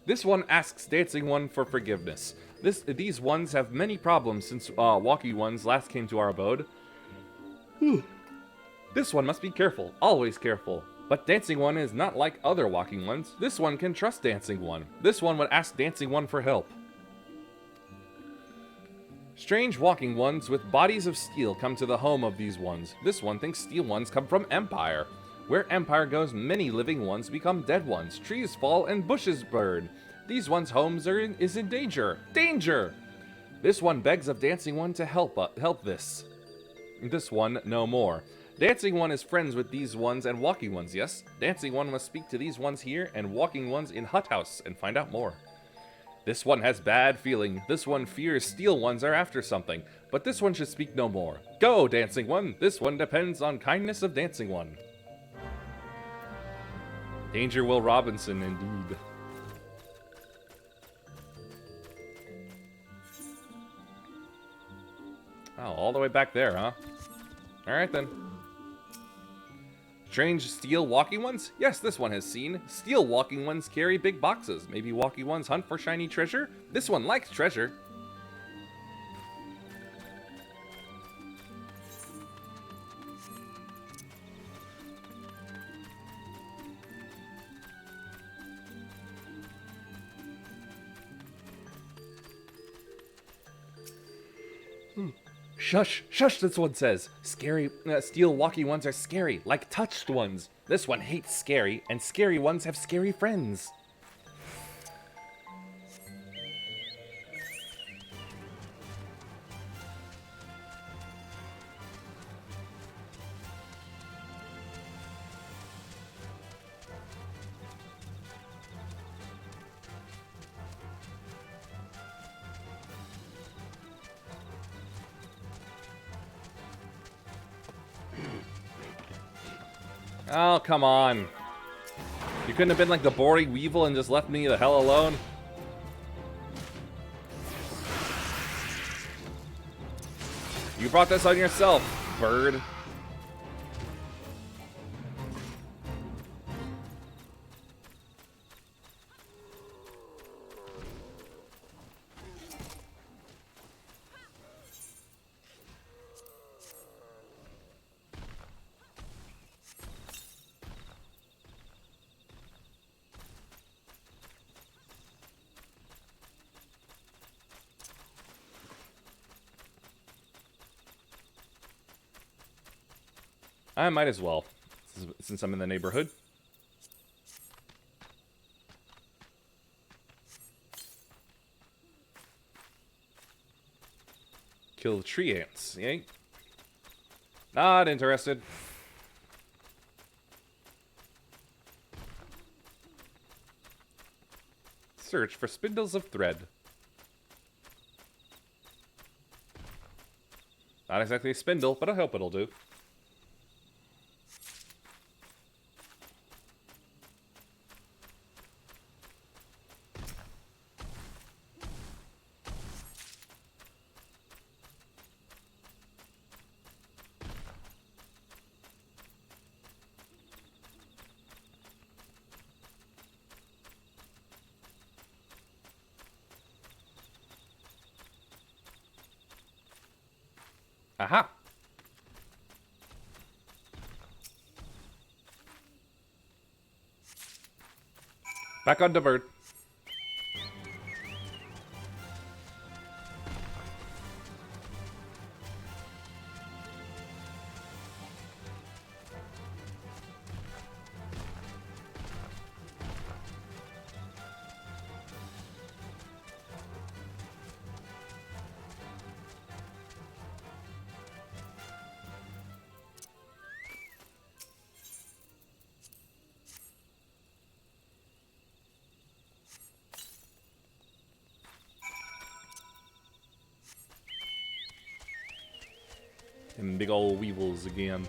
This one asks Dancing One for forgiveness. These ones have many problems since walking ones last came to our abode. This one must be careful, always careful. But Dancing One is not like other walking ones. This one can trust Dancing One. This one would ask Dancing One for help. Strange walking ones with bodies of steel come to the home of these ones. This one thinks steel ones come from Empire. Where Empire goes, many living ones become dead ones. Trees fall and bushes burn. These ones' homes is in danger. Danger! This one begs of Dancing One to help this. This one no more. Dancing One is friends with these ones and walking ones, yes? Dancing One must speak to these ones here and walking ones in Hut House and find out more. This one has bad feeling. This one fears steel ones are after something. But this one should speak no more. Go, Dancing One! This one depends on kindness of Dancing One. Danger Will Robinson, indeed. Oh, all the way back there, huh? Alright then. Strange steel walking ones? Yes, this one has seen. Steel walking ones carry big boxes. Maybe walking ones hunt for shiny treasure? This one likes treasure. Shush, shush, this one says. Scary, steel walking ones are scary, like touched ones. This one hates scary, and scary ones have scary friends. Oh, come on. You couldn't have been like the boring weevil and just left me the hell alone? You brought this on yourself, bird. I might as well, since I'm in the neighborhood. Kill the tree ants, yay? Not interested. Search for spindles of thread. Not exactly a spindle, but I hope it'll do. Aha! Back on the bird. Them big ol' weevils again.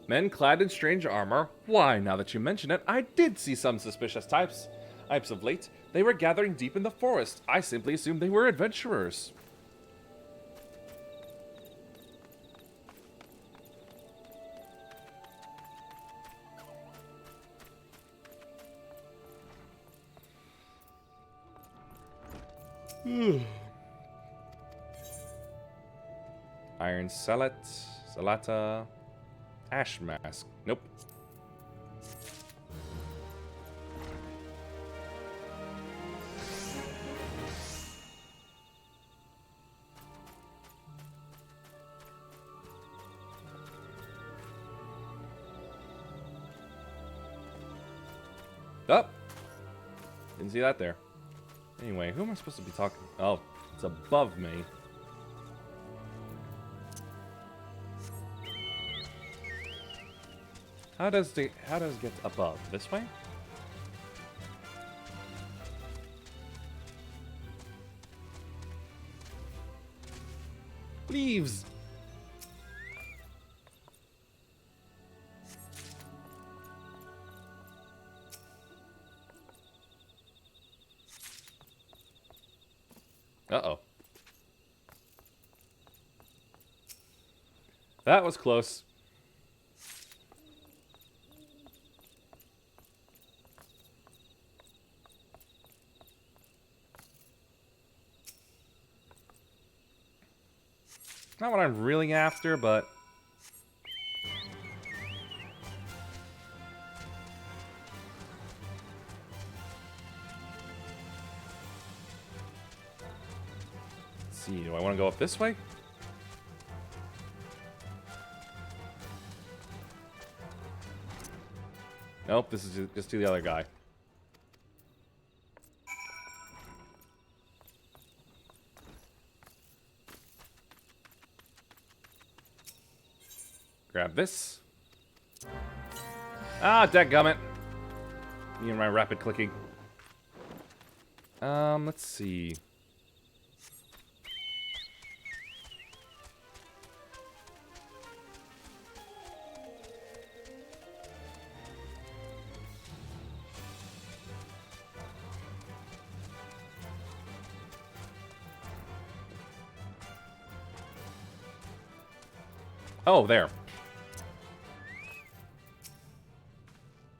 Men clad in strange armor? Why, now that you mention it, I did see some suspicious types of late. They were gathering deep in the forest. I simply assumed they were adventurers. Iron Salata, Ash Mask. Nope. Oh! Didn't see that there. Anyway, who am I supposed to be talking? Oh, it's above me. How does it get above? This way? Leaves! Uh-oh. That was close. Not what I'm really after, but... Let's see, do I want to go up this way? Nope, this is just to the other guy. Grab this. Ah, dadgummit. Me and my rapid clicking. Let's see. Oh, there.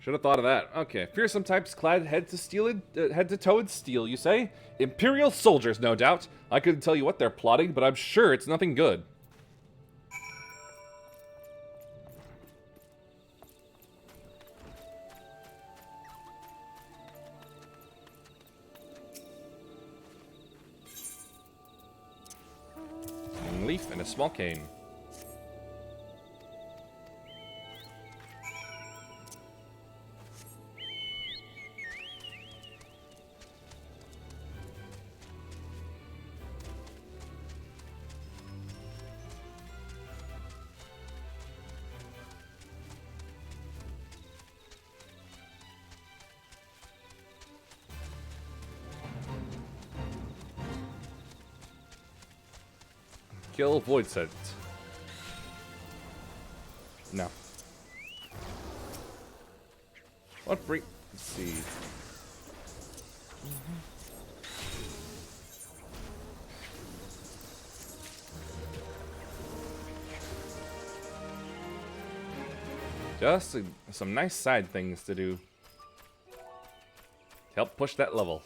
Should have thought of that. Okay, fearsome types clad head to toe in steel, you say? Imperial soldiers, no doubt. I couldn't tell you what they're plotting, but I'm sure it's nothing good. One leaf and a small cane. Kill Void Scent. No. What bring? Let's see. Just some nice side things to do. Help push that level.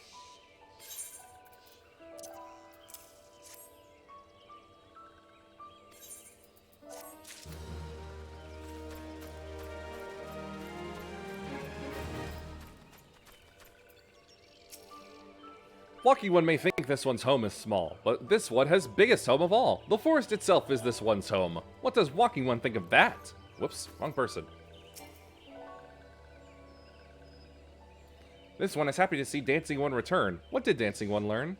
Lucky one may think this one's home is small, but this one has biggest home of all. The forest itself is this one's home. What does Walking One think of that? Whoops, wrong person. This one is happy to see Dancing One return. What did Dancing One learn?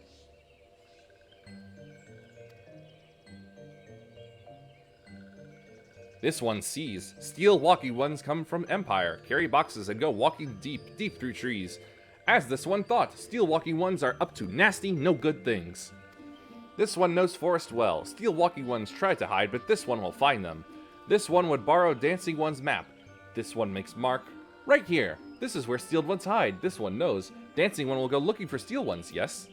This one sees. Steel walking ones come from Empire, carry boxes and go walking deep through trees. As this one thought, steel walking ones are up to nasty, no good things. This one knows forest well. Steel walking ones try to hide, but this one will find them. This one would borrow dancing one's map. This one makes mark right here. This is where steel ones hide. This one knows. Dancing one will go looking for steel ones, yes?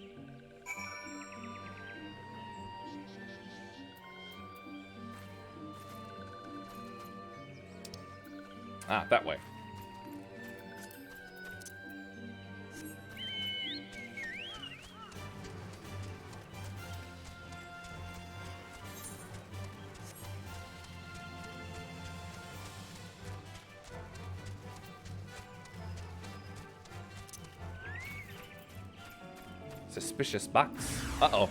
Ah, that way. Suspicious box. Uh-oh.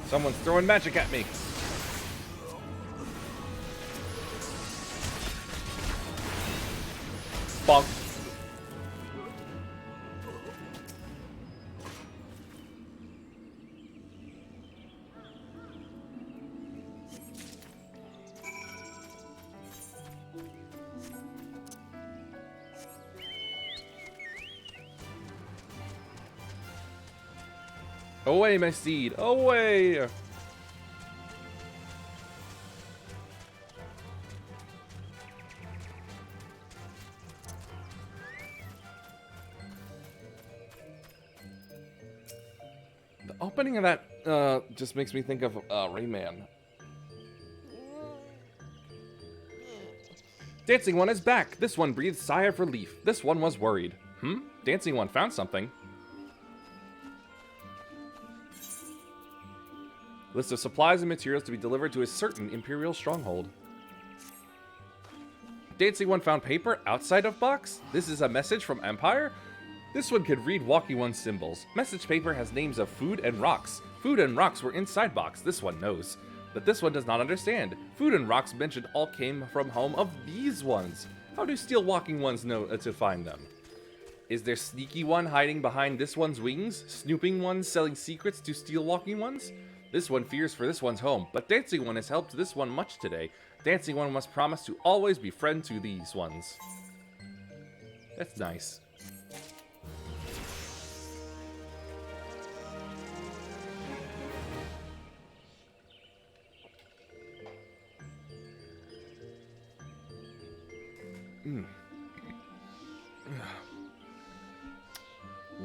Someone's throwing magic at me. Bonk. Away, my steed! Away! The opening of that just makes me think of Rayman. Dancing one is back. This one breathed sigh of relief. This one was worried. Dancing one found something. List of supplies and materials to be delivered to a certain Imperial stronghold. Dancing one found paper outside of box? This is a message from Empire? This one could read Walking One's symbols. Message paper has names of food and rocks. Food and rocks were inside box. This one knows. But this one does not understand. Food and rocks mentioned all came from home of these ones. How do steel walking ones know to find them? Is there sneaky one hiding behind this one's wings? Snooping ones selling secrets to steel walking ones? This one fears for this one's home, but Dancing One has helped this one much today. Dancing One must promise to always be friend to these ones. That's nice.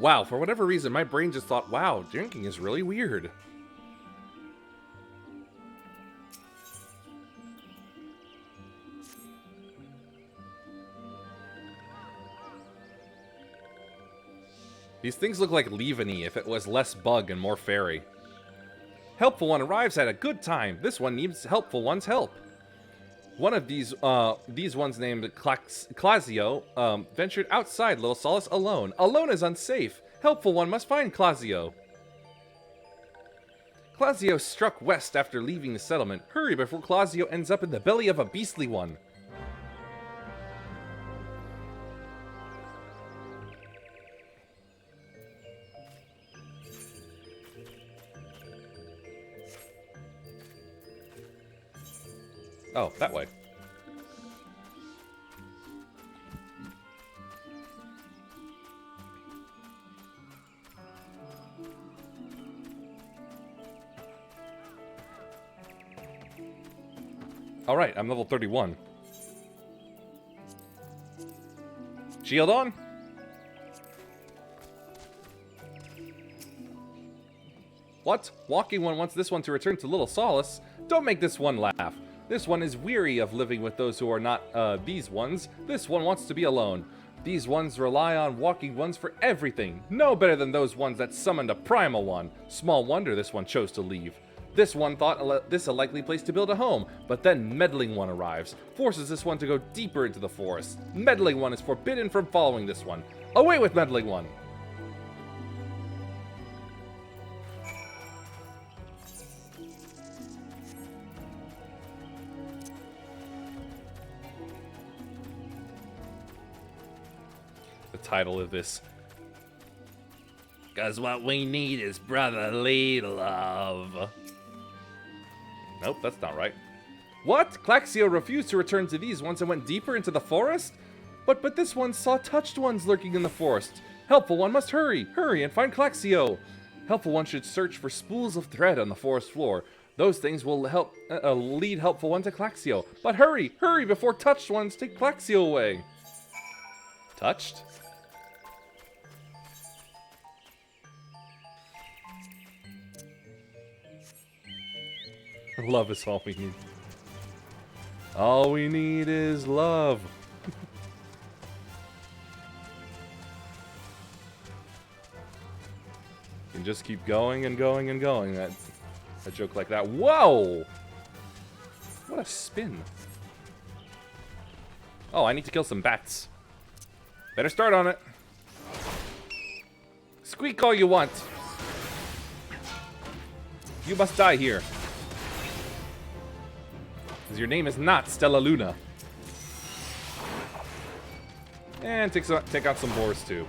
Wow, for whatever reason, my brain just thought, wow, drinking is really weird. These things look like Leaveney if it was less bug and more fairy. Helpful One arrives at a good time. This one needs Helpful One's help. One of these ones named Clazio ventured outside Little Solace alone. Alone is unsafe. Helpful One must find Clazio. Clazio struck west after leaving the settlement. Hurry before Clazio ends up in the belly of a beastly one. Oh, that way. Alright, I'm level 31. Shield on! What? Walking One wants this one to return to Little Solace? Don't make this one laugh. This one is weary of living with those who are not, these ones. This one wants to be alone. These ones rely on Walking Ones for everything. No better than those ones that summoned a Primal One. Small wonder this one chose to leave. This one thought this a likely place to build a home, but then Meddling One arrives. Forces this one to go deeper into the forest. Meddling One is forbidden from following this one. Away with Meddling One! the title of this. Cause what we need is brotherly love. Nope, that's not right. What? Claxio refused to return to these ones and went deeper into the forest? But this one saw touched ones lurking in the forest. Helpful one must hurry and find Claxio. Helpful one should search for spools of thread on the forest floor. Those things will help lead Helpful one to Claxio. But hurry before touched ones take Claxio away. Touched? Love is all we need. All we need is love. You can just keep going and going and going. A joke like that. Whoa! What a spin. Oh, I need to kill some bats. Better start on it. Squeak all you want. You must die here. Because your name is not Stella Luna. And take out some boars too.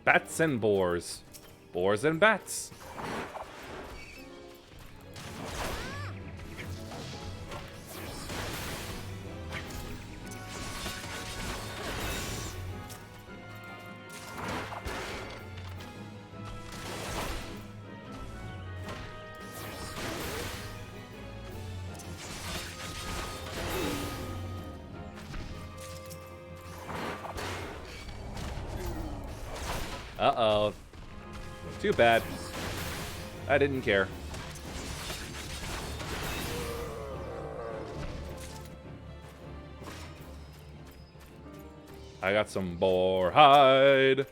Bats and boars. Boars and bats. Uh-oh. Too bad. I didn't care. I got some boar hide.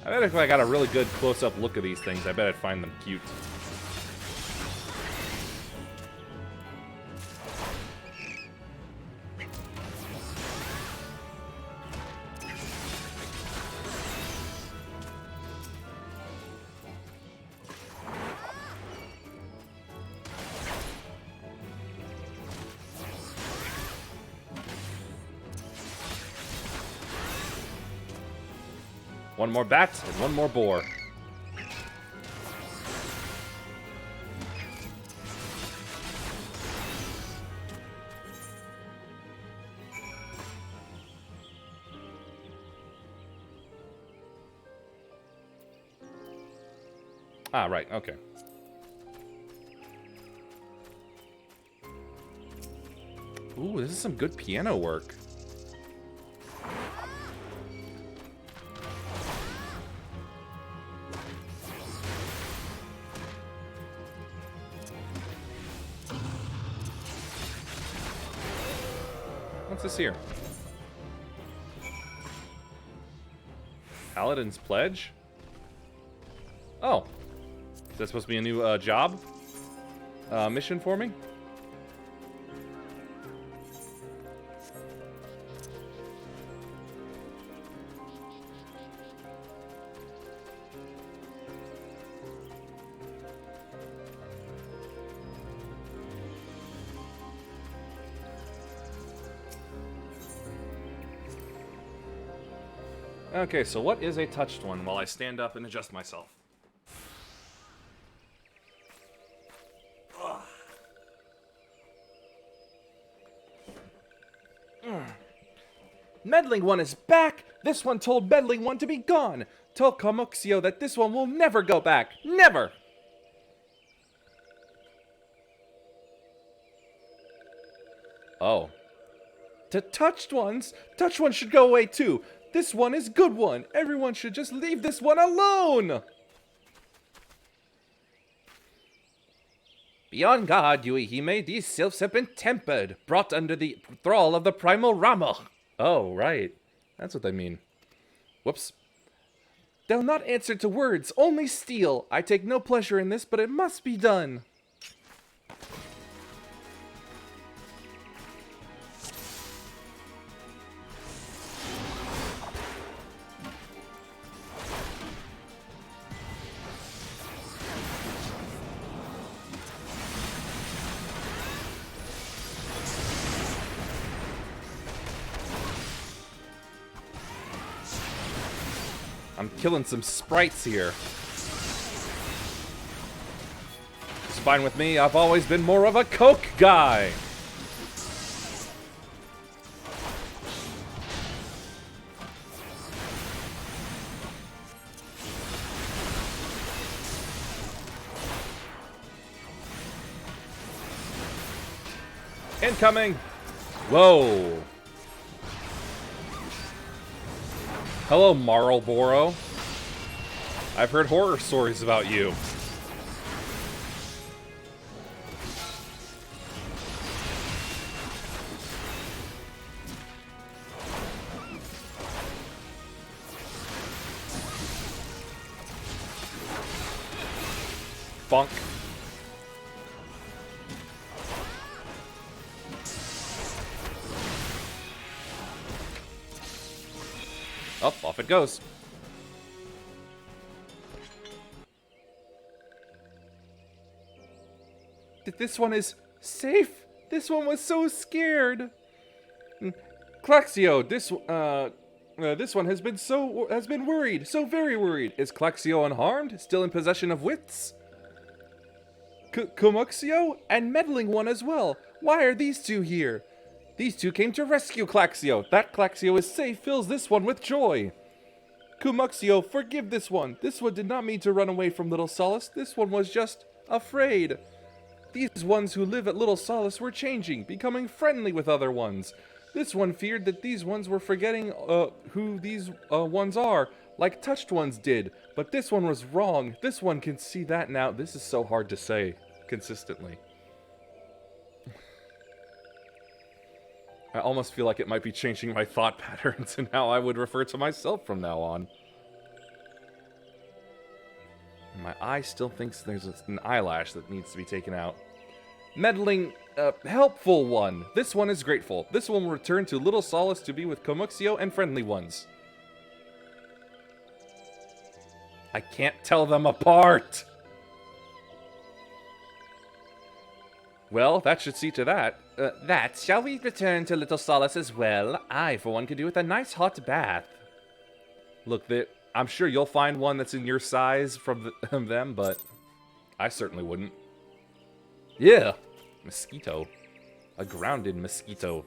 I bet if I got a really good close-up look at these things, I bet I'd find them cute. One more bat and one more boar. Ah, right, okay. Ooh, this is some good piano work. What's this here? Paladin's Pledge? Oh. Is that supposed to be a new job? Mission for me? Okay, so what is a touched one while I stand up and adjust myself? Meddling one is back! This one told Meddling one to be gone! Tell Kamuxio that this one will never go back! Never! Oh. To touched ones? Touched ones should go away too! This one is good one! Everyone should just leave this one alone! Be on guard, Yuihime. These sylphs have been tempered, brought under the thrall of the primal Rama. Oh, right. That's what they mean. Whoops. They'll not answer to words, only steel. I take no pleasure in this, but it must be done. I'm killing some sprites here. It's fine with me, I've always been more of a Coke guy. Incoming! Whoa! Hello, Marlboro. I've heard horror stories about you. Funk. Oh, off it goes. This one is safe. This one was so scared. Claxio, this one has been worried, so very worried. Is Claxio unharmed? Still in possession of wits? Cumuxio? And meddling one as well. Why are these two here? These two came to rescue Claxio. That Claxio is safe fills this one with joy. Cumuxio, forgive this one. This one did not mean to run away from Little Solace. This one was just afraid. These ones who live at Little Solace were changing, becoming friendly with other ones. This one feared that these ones were forgetting who these ones are, like touched ones did. But this one was wrong. This one can see that now. This is so hard to say consistently. I almost feel like it might be changing my thought patterns and how I would refer to myself from now on. My eye still thinks there's an eyelash that needs to be taken out. Meddling, helpful one. This one is grateful. This one will return to Little Solace to be with Cumuxio and friendly ones. I can't tell them apart! Well, that should see to that. Shall we return to Little Solace as well? I, for one, could do with a nice hot bath. Look, I'm sure you'll find one that's in your size from them, but I certainly wouldn't. Yeah, mosquito. A grounded mosquito.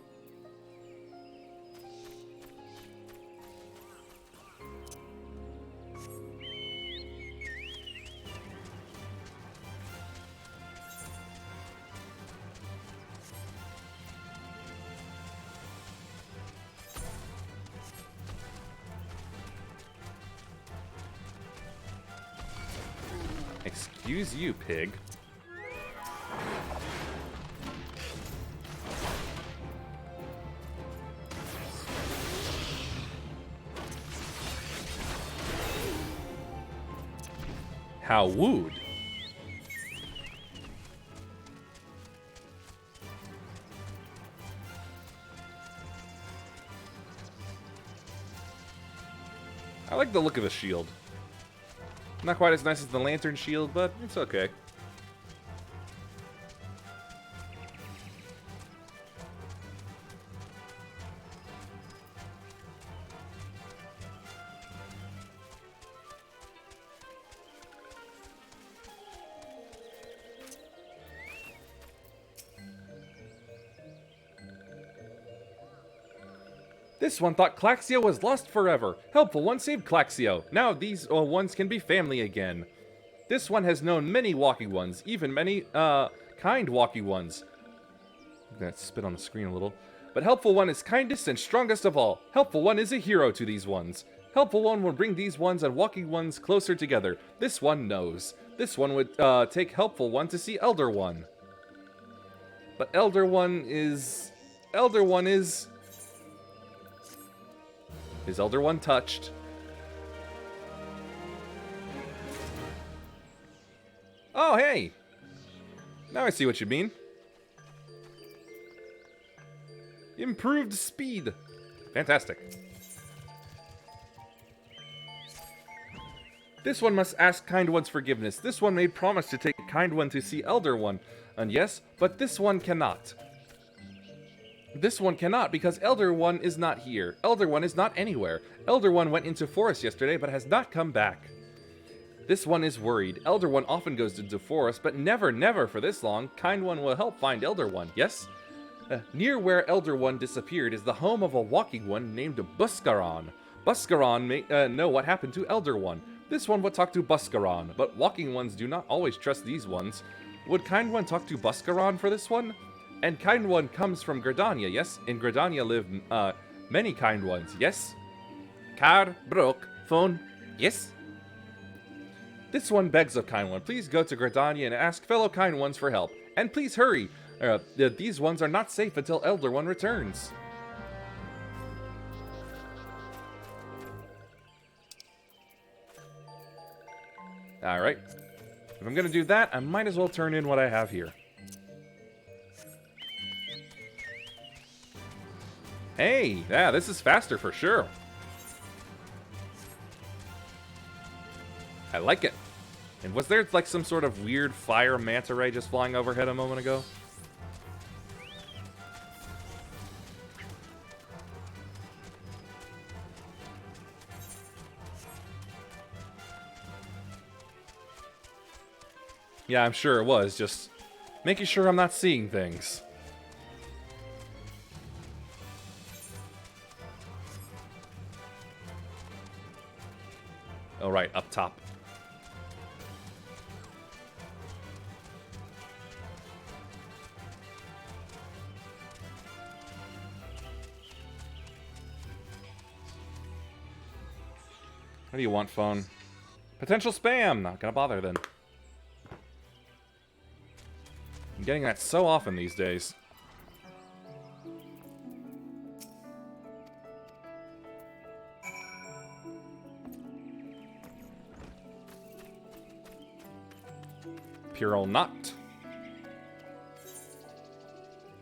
Excuse you, pig. How wooed. I like the look of the shield. Not quite as nice as the lantern shield, but it's okay. This one thought Claxio was lost forever. Helpful one saved Claxio. Now these ones can be family again. This one has known many walkie ones, even many, kind walkie ones. I'm gonna spit on the screen a little. But Helpful One is kindest and strongest of all. Helpful One is a hero to these ones. Helpful One will bring these ones and walkie ones closer together. This one knows. This one would, take Helpful One to see Elder One. But Elder One is... Is Elder One touched? Oh, hey! Now I see what you mean. Improved speed. Fantastic. This one must ask Kind One's forgiveness. This one made promise to take Kind One to see Elder One. And yes, but this one cannot. This one cannot because Elder One is not here. Elder One is not anywhere. Elder One went into forest yesterday but has not come back. This one is worried. Elder One often goes into forest, but never, never for this long. Kind One will help find Elder One, yes? Near where Elder One disappeared is the home of a walking one named Buscaron. Buscaron may know what happened to Elder One. This one would talk to Buscaron, but walking ones do not always trust these ones. Would Kind One talk to Buscaron for this one? And Kind One comes from Gridania, yes? In Gridania live, many Kind Ones, yes? Car broke, phone, yes? This one begs of Kind One, please go to Gridania and ask fellow Kind Ones for help. And please hurry! These ones are not safe until Elder One returns. Alright. If I'm gonna do that, I might as well turn in what I have here. Hey! Yeah, this is faster for sure. I like it. And was there like some sort of weird fire manta ray just flying overhead a moment ago? Yeah, I'm sure it was. Just making sure I'm not seeing things. All right, up top. What do you want, phone? Potential spam! Not gonna bother then. I'm getting that so often these days. Pure not.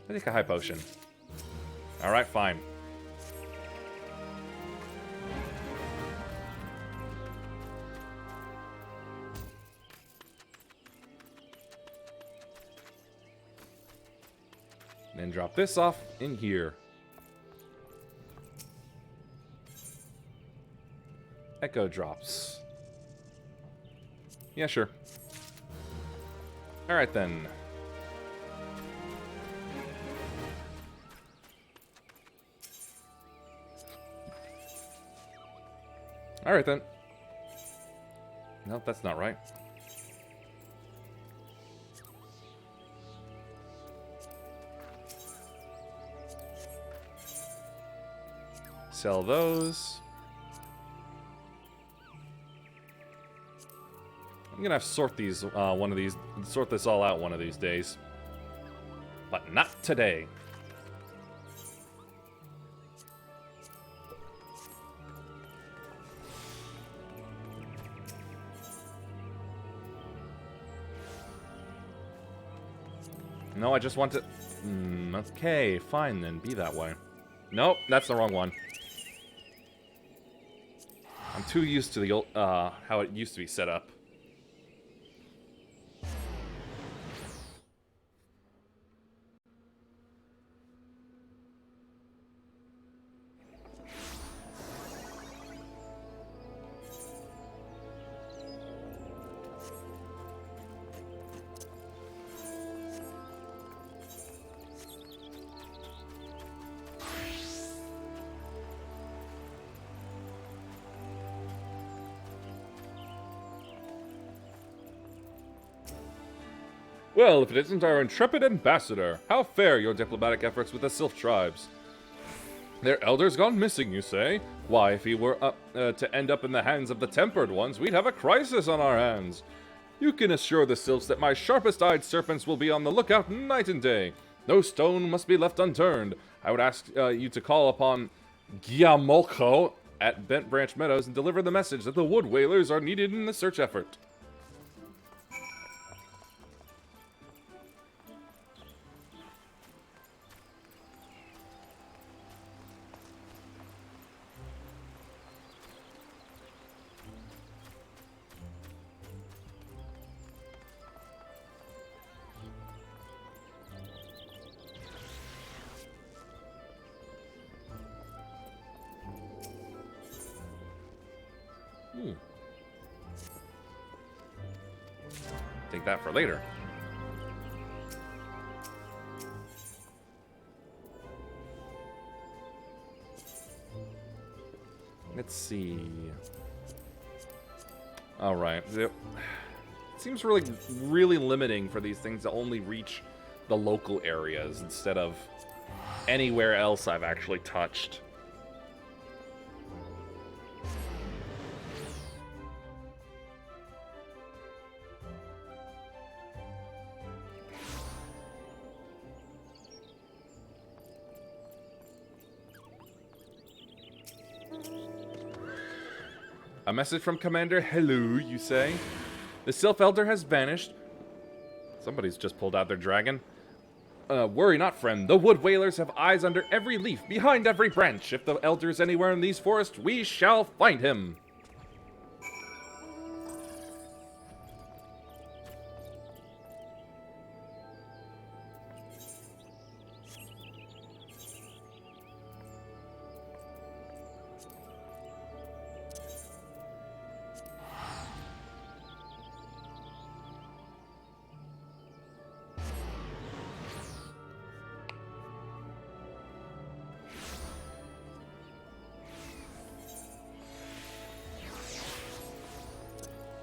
I take a high potion. Alright, fine. Then drop this off in here. Echo drops. Yeah, sure. Alright then. Alright then. Nope, that's not right. Sell those. I'm gonna have to sort these, sort this all out one of these days. But not today. No, I just want to... okay, fine then, be that way. Nope, that's the wrong one. I'm too used to the old, how it used to be set up. Well, if it isn't our intrepid ambassador, how fare your diplomatic efforts with the Sylph tribes? Their elders gone missing, you say? Why, if he were to end up in the hands of the Tempered Ones, we'd have a crisis on our hands. You can assure the Sylphs that my sharpest-eyed serpents will be on the lookout night and day. No stone must be left unturned. I would ask you to call upon Giamolco at Bent Branch Meadows and deliver the message that the Wood Whalers are needed in the search effort. Take that for later. Let's see. All right. It seems really limiting for these things to only reach the local areas instead of anywhere else I've actually touched. A message from Commander. Hello, you say? The Sylph Elder has vanished. Somebody's just pulled out their dragon. Worry not, friend. The Wood Whalers have eyes under every leaf, behind every branch. If the Elder's anywhere in these forests, we shall find him.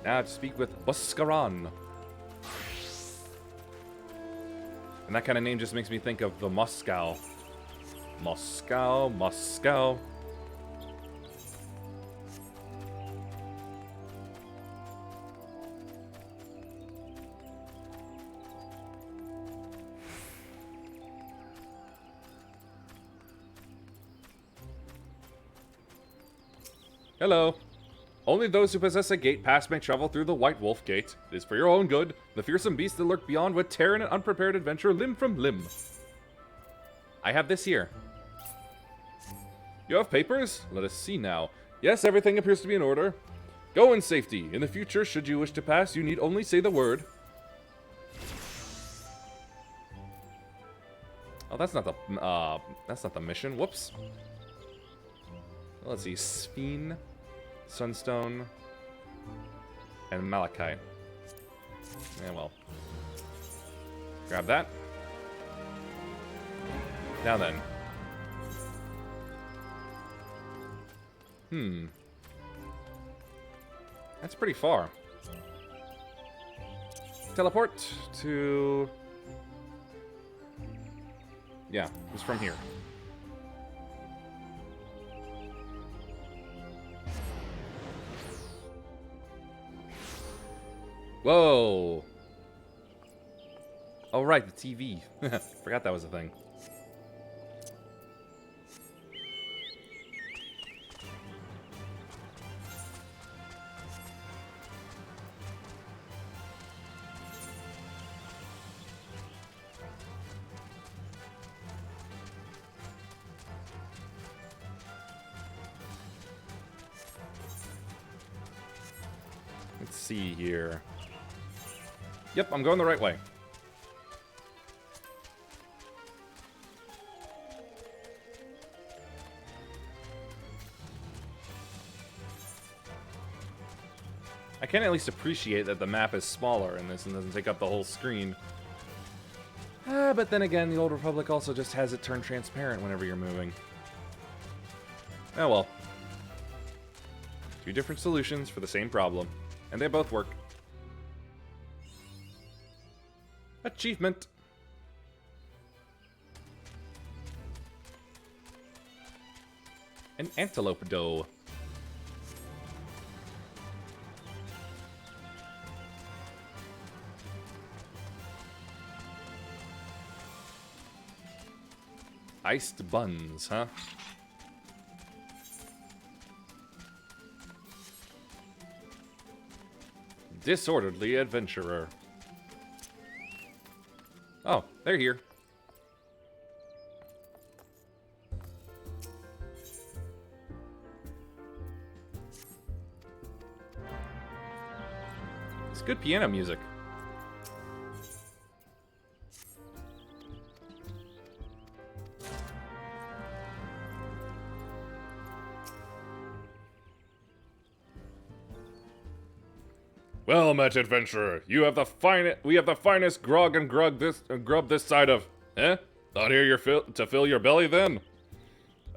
Now to speak with Buskaran. And that kind of name just makes me think of the Moscow. Moscow, Moscow. Hello. Only those who possess a gate pass may travel through the White Wolf Gate. It is for your own good. The fearsome beasts that lurk beyond would tear an unprepared adventurer limb from limb. I have this here. You have papers? Let us see now. Yes, everything appears to be in order. Go in safety. In the future, should you wish to pass, you need only say the word. Oh, that's not the mission. Whoops. Let's see. Sphene, Sunstone, and Malachite. Yeah, well. Grab that. Now then. That's pretty far. Teleport to... Yeah, it's from here. Whoa! Oh, right, the TV. Forgot that was a thing. Let's see here. Yep, I'm going the right way. I can at least appreciate that the map is smaller in this and doesn't take up the whole screen. But then again, the Old Republic also just has it turn transparent whenever you're moving. Oh well. Two different solutions for the same problem, and they both work. Achievement. An antelope doe. Iced buns, huh? Disorderly adventurer. Oh, they're here. It's good piano music. Well met, adventurer. We have the finest grog and grub this side of... Eh? Not here to fill your belly, then?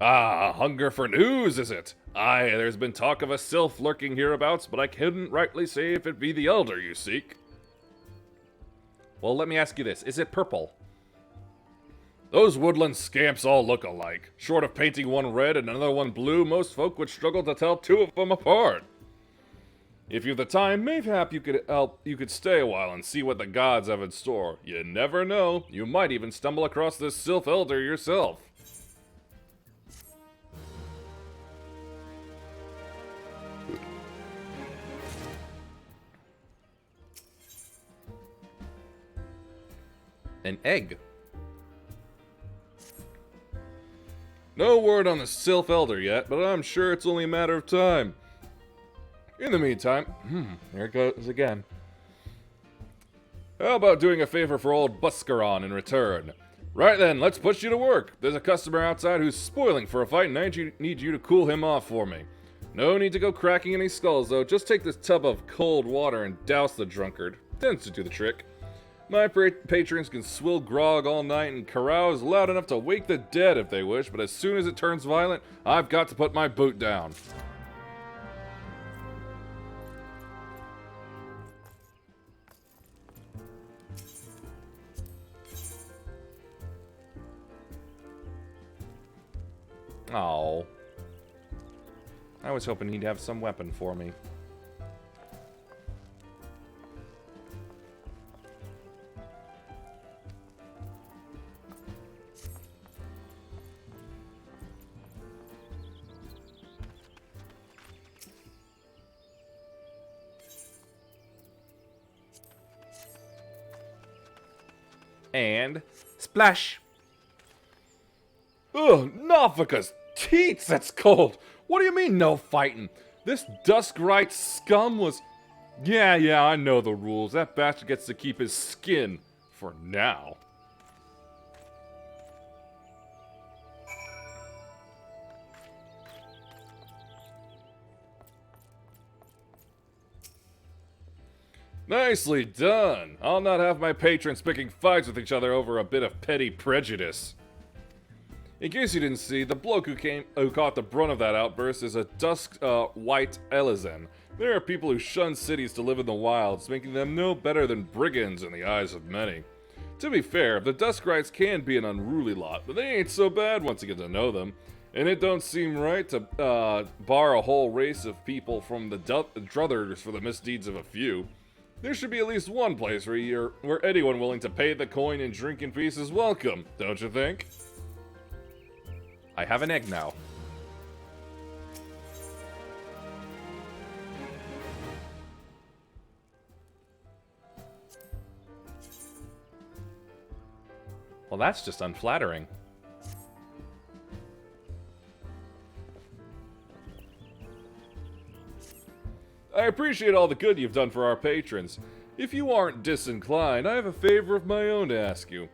Ah, hunger for news, is it? Aye, there's been talk of a sylph lurking hereabouts, but I couldn't rightly say if it be the elder you seek. Well, let me ask you this. Is it purple? Those woodland scamps all look alike. Short of painting one red and another one blue, most folk would struggle to tell two of them apart. If you've the time, mayhap you could stay a while and see what the gods have in store. You never know. You might even stumble across this sylph elder yourself. An egg. No word on the sylph elder yet, but I'm sure it's only a matter of time. In the meantime, there it goes again. How about doing a favor for old Buscaron in return? Right then, let's put you to work. There's a customer outside who's spoiling for a fight, and I need you to cool him off for me. No need to go cracking any skulls, though. Just take this tub of cold water and douse the drunkard. Tends to do the trick. My patrons can swill grog all night and carouse loud enough to wake the dead if they wish, but as soon as it turns violent, I've got to put my boot down. Oh, I was hoping he'd have some weapon for me. And splash. Ugh, Nafika's teats, that's cold. What do you mean no fighting? This Duskrite scum was... Yeah, I know the rules. That bastard gets to keep his skin. For now. Nicely done. I'll not have my patrons picking fights with each other over a bit of petty prejudice. In case you didn't see, the bloke who caught the brunt of that outburst is a white Elizen. There are people who shun cities to live in the wilds, making them no better than brigands in the eyes of many. To be fair, the Duskrites can be an unruly lot, but they ain't so bad once you get to know them. And it don't seem right to bar a whole race of people from the druthers for the misdeeds of a few. There should be at least one place where anyone willing to pay the coin and drink in peace is welcome, don't you think? I have an egg now. Well, that's just unflattering. I appreciate all the good you've done for our patrons. If you aren't disinclined, I have a favor of my own to ask you.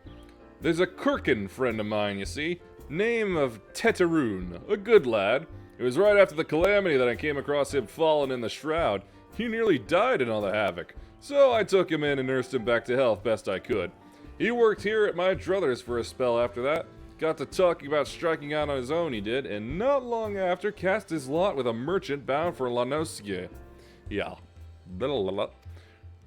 There's a Kirkin friend of mine, you see. Name of Teteroon, a good lad. It was right after the calamity that I came across him fallen in the shroud. He nearly died in all the havoc, so I took him in and nursed him back to health best I could. He worked here at my druthers for a spell after that. Got to talking about striking out on his own, he did, and not long after cast his lot with a merchant bound for La Nocie. Yeah.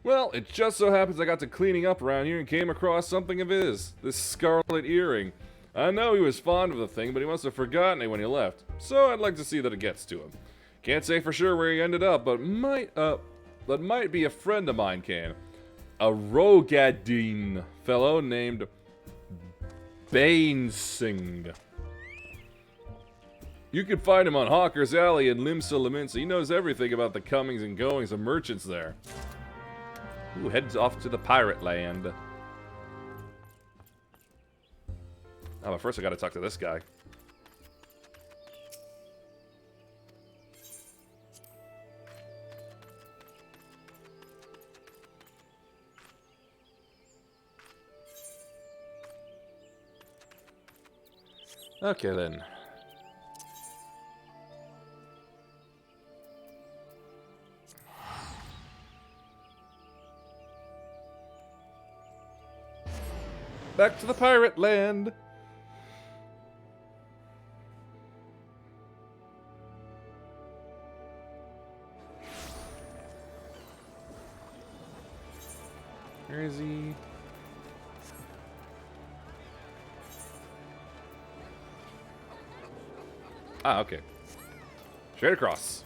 Well, it just so happens I got to cleaning up around here and came across something of his, this scarlet earring. I know he was fond of the thing, but he must have forgotten it when he left, so I'd like to see that it gets to him. Can't say for sure where he ended up, but might be a friend of mine can. A Rogadin fellow named Bainsing. You can find him on Hawker's Alley in Limsa Laminsa. He knows everything about the comings and goings of merchants there. Ooh, heads off to the pirate land. Oh, but first I gotta talk to this guy. Okay then. Back to the pirate land. Where is he? Ah, okay. Straight across.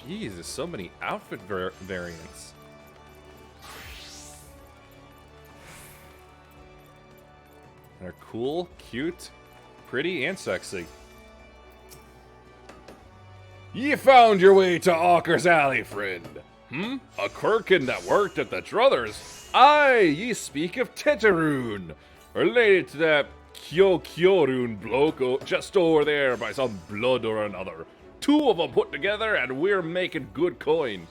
Jeez, there's so many outfit variants. They're cool, cute, pretty, and sexy. Ye found your way to Awker's Alley, friend. A Quirkin that worked at the Druthers? Aye, ye speak of Teteroon, related to that Kyorun bloke just over there by some blood or another. Two of them put together and we're making good coin.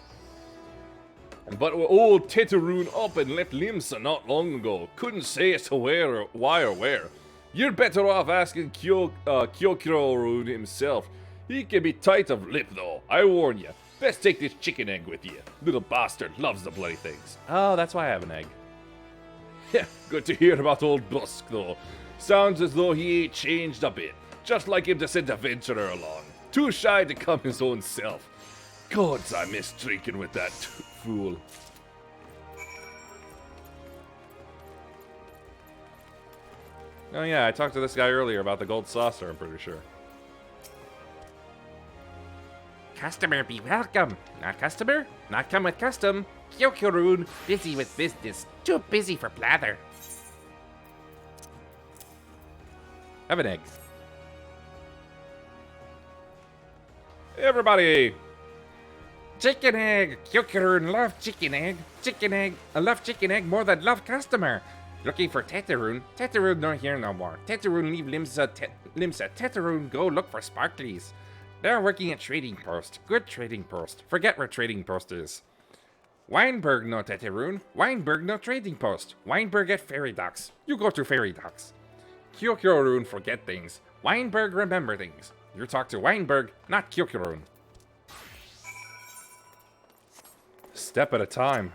But old Teteroon up and left Limsa not long ago. Couldn't say as to why or where. You're better off asking Kyorun himself. He can be tight of lip though, I warn you. Best take this chicken egg with you. Little bastard loves the bloody things. Oh, that's why I have an egg. Yeah, good to hear about old Busk though. Sounds as though he ain't changed a bit. Just like him to send a venturer along. Too shy to come his own self. Gods, I miss drinking with that fool. Oh yeah, I talked to this guy earlier about the gold saucer, I'm pretty sure. Customer be welcome. Not customer? Not come with custom. Kyorun, busy with business. Too busy for blather. Have an egg. Everybody! Chicken egg! Kyorun love chicken egg. Chicken egg. I love chicken egg more than love customer. Looking for Teteroon. Teteroon not here no more. Teteroon leave Limsa. Teteroon go look for Sparklies. They're working at Trading Post. Good Trading Post. Forget where Trading Post is. Weinberg no Teteroon. Weinberg no Trading Post. Weinberg at Ferry Docks. You go to Ferry Docks. Kyorun forget things. Weinberg remember things. You talk to Weinberg, not Kyorun. Step at a time.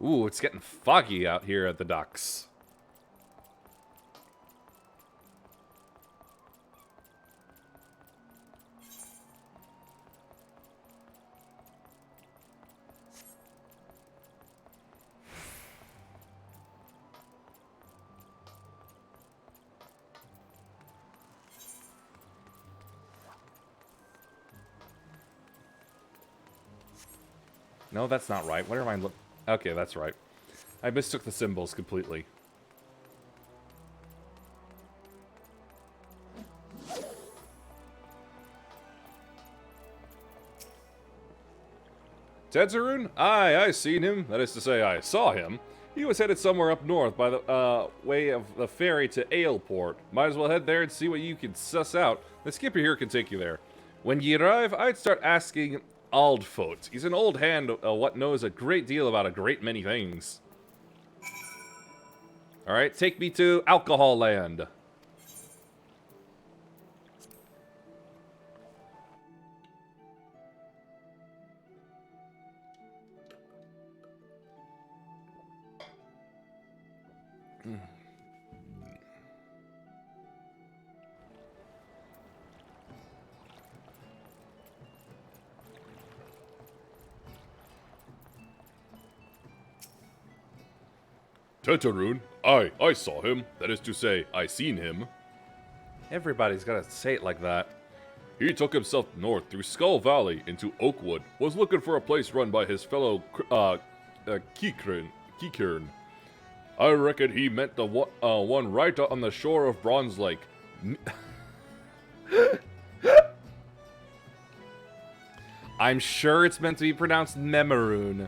Ooh, it's getting foggy out here at the docks. No, that's not right. What am I look? Okay, that's right. I mistook the symbols completely. Teteroon? Aye, I seen him. That is to say, I saw him. He was headed somewhere up north by the way of the ferry to Aleport. Might as well head there and see what you can suss out. The skipper here can take you there. When ye arrive, I'd start asking Aldfoot. He's an old hand what knows a great deal about a great many things. Alright, take me to Alcohol Land. Teteroon? Aye, I saw him. That is to say, I seen him. Everybody's gotta say it like that. He took himself north through Skull Valley into Oakwood. Was looking for a place run by his fellow Kikern. I reckon he meant the one right on the shore of Bronze Lake. I'm sure it's meant to be pronounced Memaroon,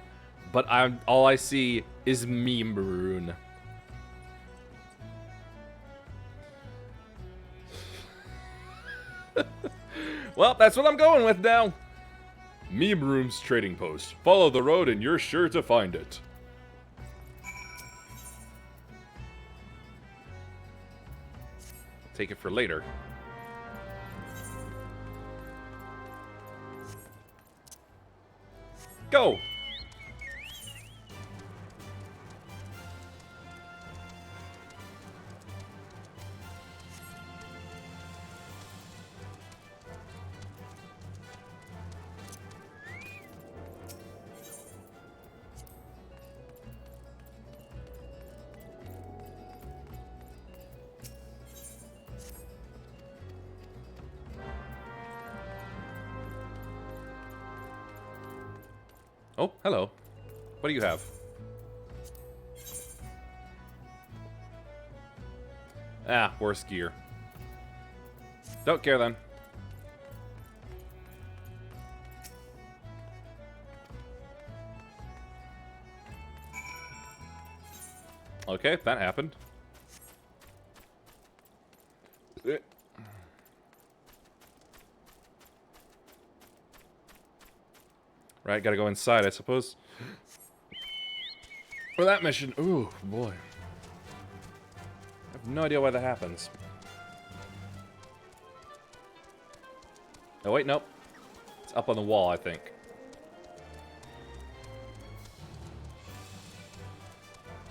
but all I see is Meme-Maroon. Well, that's what I'm going with now. Meme Room's trading post. Follow the road and you're sure to find it. take it for later. Go! Oh, hello. What do you have? Ah, worse gear. Don't care then. Okay, that happened. Right, gotta go inside, I suppose. For that mission. Ooh, boy. I have no idea why that happens. Oh, wait, nope. It's up on the wall, I think.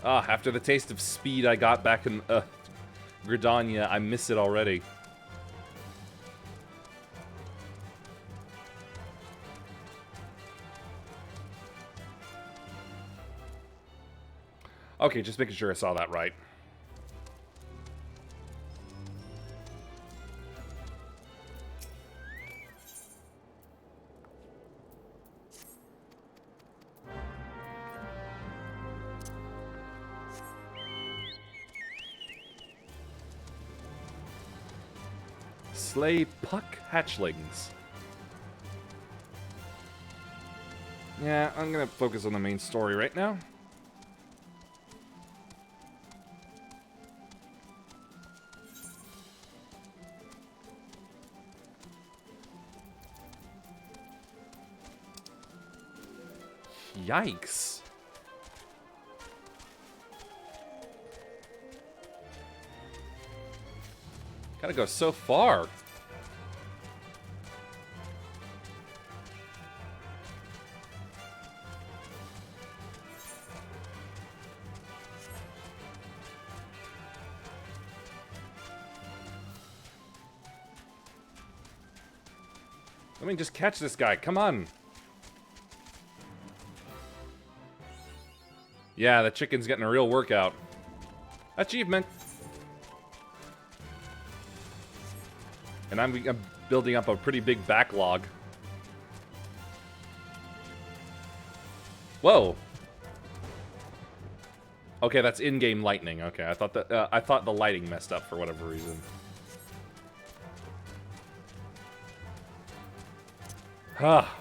Ah, after the taste of speed I got back in Gridania, I miss it already. Okay, just making sure I saw that right. Slay puck hatchlings. Yeah, I'm gonna focus on the main story right now. Yikes. Gotta go so far. Let me just catch this guy. Come on. Yeah, the chicken's getting a real workout. Achievement. And I'm building up a pretty big backlog. Whoa. Okay, that's in-game lightning. Okay, I thought the lighting messed up for whatever reason. Ah.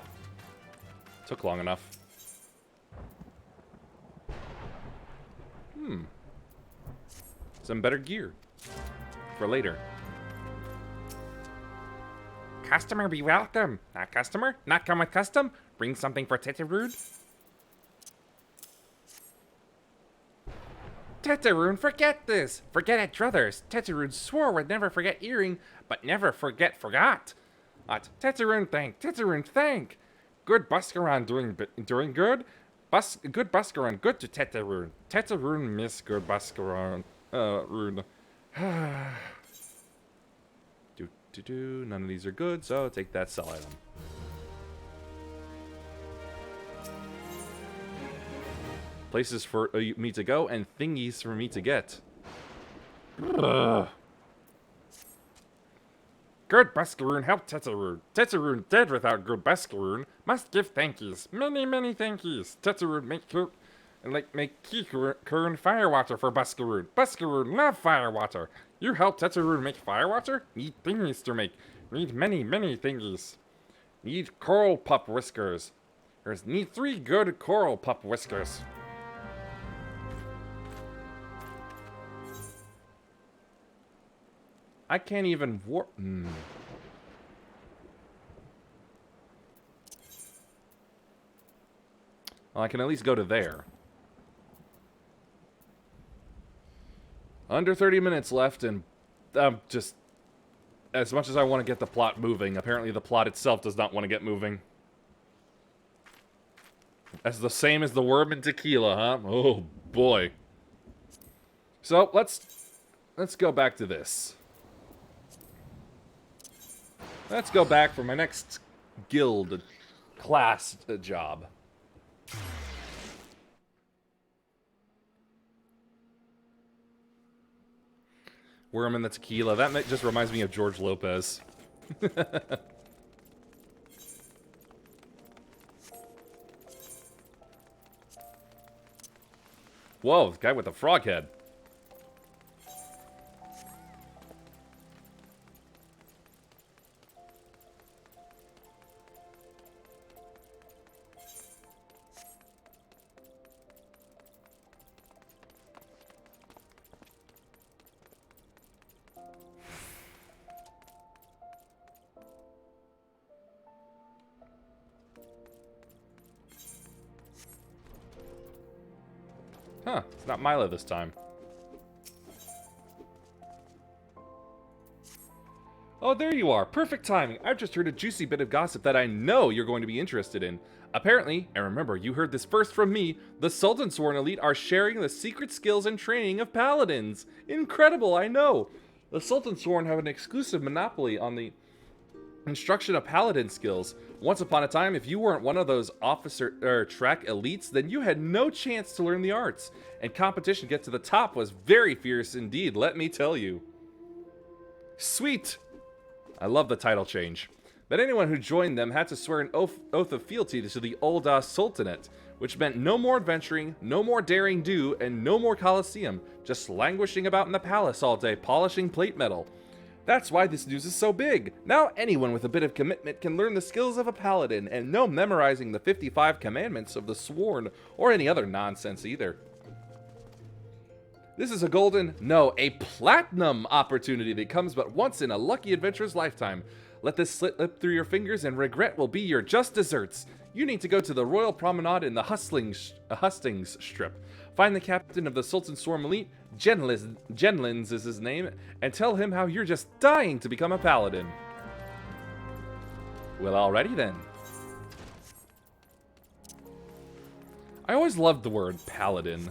Took long enough. Some better gear. For later. Customer be welcome. Not customer? Not come with custom? Bring something for Teterude? Teterude, forget this! Forget it, druthers. Teterude swore would never forget earring, but never forget forgot. Teterude thank, Teterude thank. Good Buscaron doing good? Good Buscaron, good to Teterude. Teterude miss good Buscaron. Rune. None of these are good, so take that sell item. Places for me to go and thingies for me to get. Ugh. Good Buscaroon help Teterude. Teterude dead without good Buscaroon. Must give thankies. Many, many thankies. Teterude make Kern firewater for Buscaroon. Buscaroon love firewater. You help Teterude make firewater? Need thingies to make. Need many, many thingies. Need coral pup whiskers. Need 3 good coral pup whiskers. I can't even warp. Well, I can at least go to there. Under 30 minutes left, and just... As much as I want to get the plot moving, apparently the plot itself does not want to get moving. That's the same as the worm in tequila, huh? Oh, boy. So, let's go back to this. Let's go back for my next guild class job. Worm in the tequila. That just reminds me of George Lopez. Whoa, the guy with the frog head. Huh, it's not Milo this time. Oh, there you are. Perfect timing. I've just heard a juicy bit of gossip that I know you're going to be interested in. Apparently, and remember, you heard this first from me, the Sultan Sworn Elite are sharing the secret skills and training of paladins. Incredible, I know. The Sultan Sworn have an exclusive monopoly on the instruction of paladin skills. Once upon a time, if you weren't one of those track elites, then you had no chance to learn the arts. And competition to get to the top was very fierce indeed, let me tell you. Sweet! I love the title change. But anyone who joined them had to swear an oath of fealty to the old Sultanate, which meant no more adventuring, no more daring do, and no more Colosseum, just languishing about in the palace all day, polishing plate metal. That's why this news is so big. Now anyone with a bit of commitment can learn the skills of a paladin, and no memorizing the 55 commandments of the Sworn, or any other nonsense either. This is a golden, no, a platinum opportunity that comes but once in a lucky adventurer's lifetime. Let this slip through your fingers and regret will be your just desserts. You need to go to the Royal Promenade in the Hustings Strip. Find the captain of the Sultan Sworn Elite, Genlins is his name, and tell him how you're just dying to become a paladin. Well, alrighty then. I always loved the word paladin.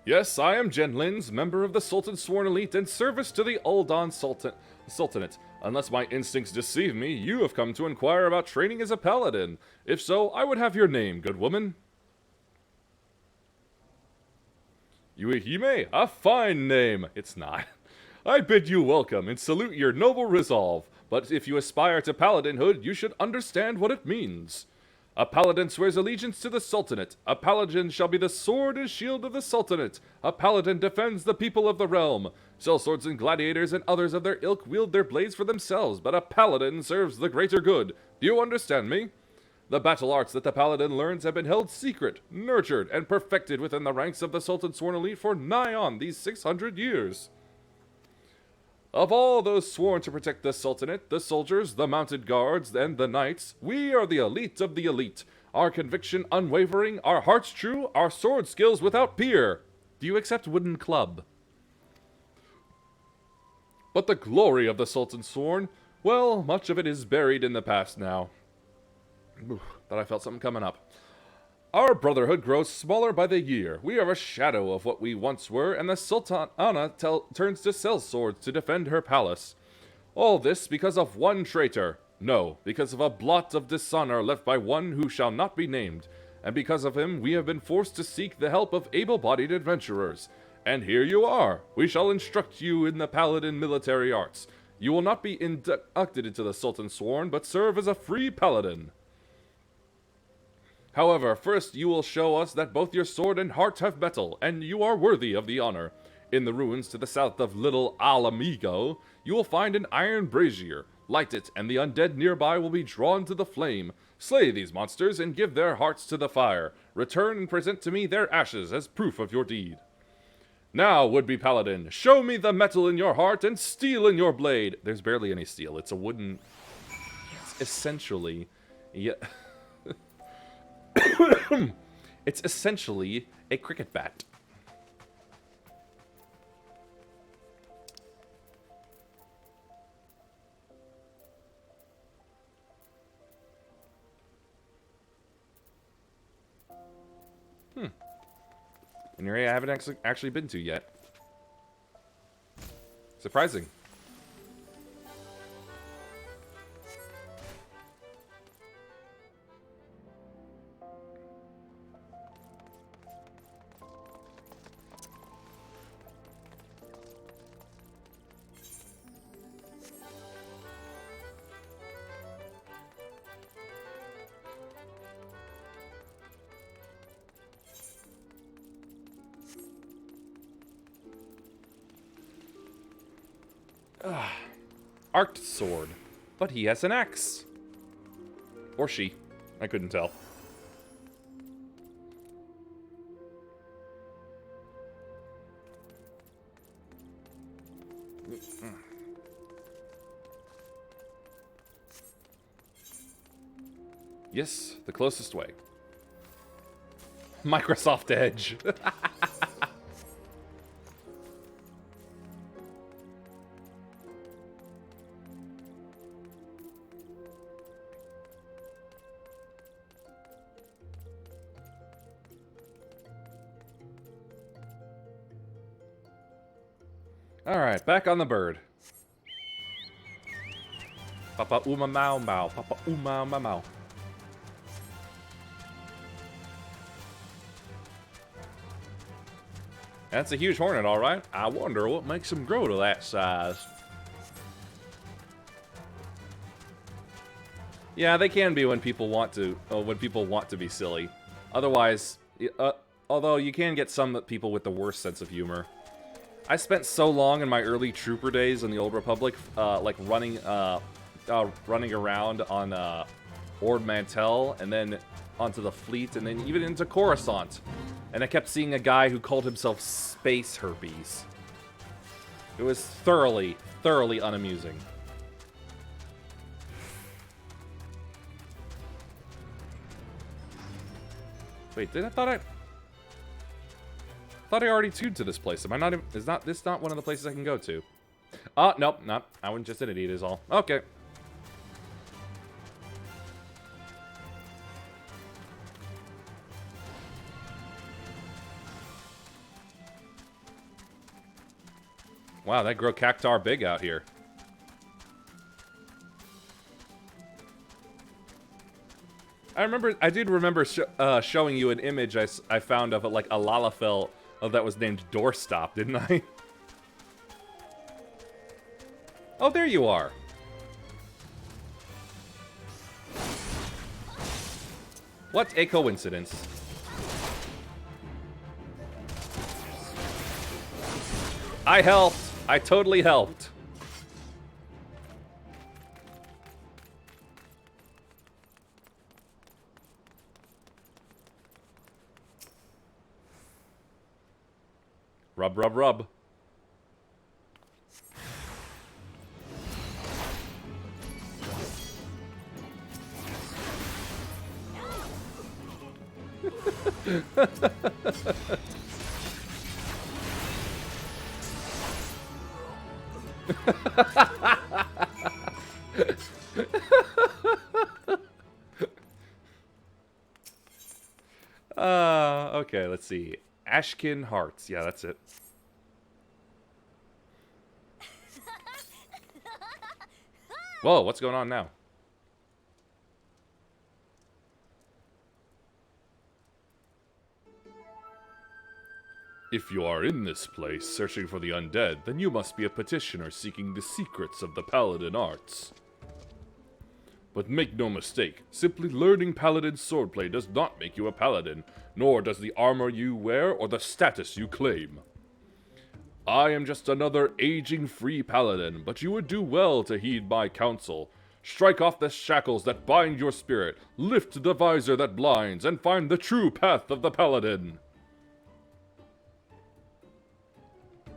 Yes, I am Genlins, member of the Sultan Sworn Elite in service to the Uldan Sultanate. Unless my instincts deceive me, you have come to inquire about training as a paladin. If so, I would have your name, good woman. Yuehime, a fine name. It's not. I bid you welcome and salute your noble resolve, but if you aspire to paladinhood, you should understand what it means. A paladin swears allegiance to the Sultanate. A paladin shall be the sword and shield of the Sultanate. A paladin defends the people of the realm. Sellswords and gladiators and others of their ilk wield their blades for themselves, but a paladin serves the greater good. Do you understand me? The battle arts that the paladin learns have been held secret, nurtured, and perfected within the ranks of the Sultan Sworn Elite for nigh on these 600 years. Of all those sworn to protect the Sultanate, the soldiers, the mounted guards, and the knights, we are the elite of the elite. Our conviction unwavering, our hearts true, our sword skills without peer. Do you accept wooden club? But the glory of the Sultan Sworn, well, much of it is buried in the past now. Thought I felt something coming up. Our brotherhood grows smaller by the year. We are a shadow of what we once were, and the Sultana turns to sellswords to defend her palace. All this because of one traitor. No, because of a blot of dishonor left by one who shall not be named. and because of him, we have been forced to seek the help of able-bodied adventurers. And here you are. We shall instruct you in the paladin military arts. You will not be inducted into the Sultan's Sworn, but serve as a free paladin. However, first you will show us that both your sword and heart have metal, and you are worthy of the honor. In the ruins to the south of Little Alamigo, you will find an iron brazier. Light it, and the undead nearby will be drawn to the flame. Slay these monsters and give their hearts to the fire. Return and present to me their ashes as proof of your deed. Now, would-be paladin, show me the metal in your heart and steel in your blade. There's barely any steel. It's a wooden... It's essentially... Yeah... It's essentially a cricket bat. An area I haven't actually been to yet. Surprising. Arced sword. But he has an axe. Or she. I couldn't tell. Yes, the closest way. Microsoft Edge. Alright, back on the bird. Papa uma mau mau. Papa uma mau mau. That's a huge hornet, alright. I wonder what makes him grow to that size. Yeah, they can be when people want to be silly. Otherwise, although you can get some people with the worst sense of humor. I spent so long in my early trooper days in the Old Republic, like running around on Ord Mantell, and then onto the fleet, and then even into Coruscant. And I kept seeing a guy who called himself Space Herpes. It was thoroughly, thoroughly unamusing. Wait, thought I already tuned to this place. Am I not? Is this not one of the places I can go to? Oh, nope, not. I went just in it is all. Okay. Wow, they grow cactar big out here. I did remember showing you an image I found of like a Lalafell that was named Doorstop, didn't I? Oh, there you are. What a coincidence. I helped. I totally helped. Rub, rub, rub. Okay, let's see. Ashkin Hearts. Yeah, that's it. Whoa, what's going on now? If you are in this place searching for the undead, then you must be a petitioner seeking the secrets of the paladin arts. But make no mistake, simply learning paladin swordplay does not make you a paladin, nor does the armor you wear or the status you claim. I am just another aging free paladin, but you would do well to heed my counsel. Strike off the shackles that bind your spirit, lift the visor that blinds, and find the true path of the paladin.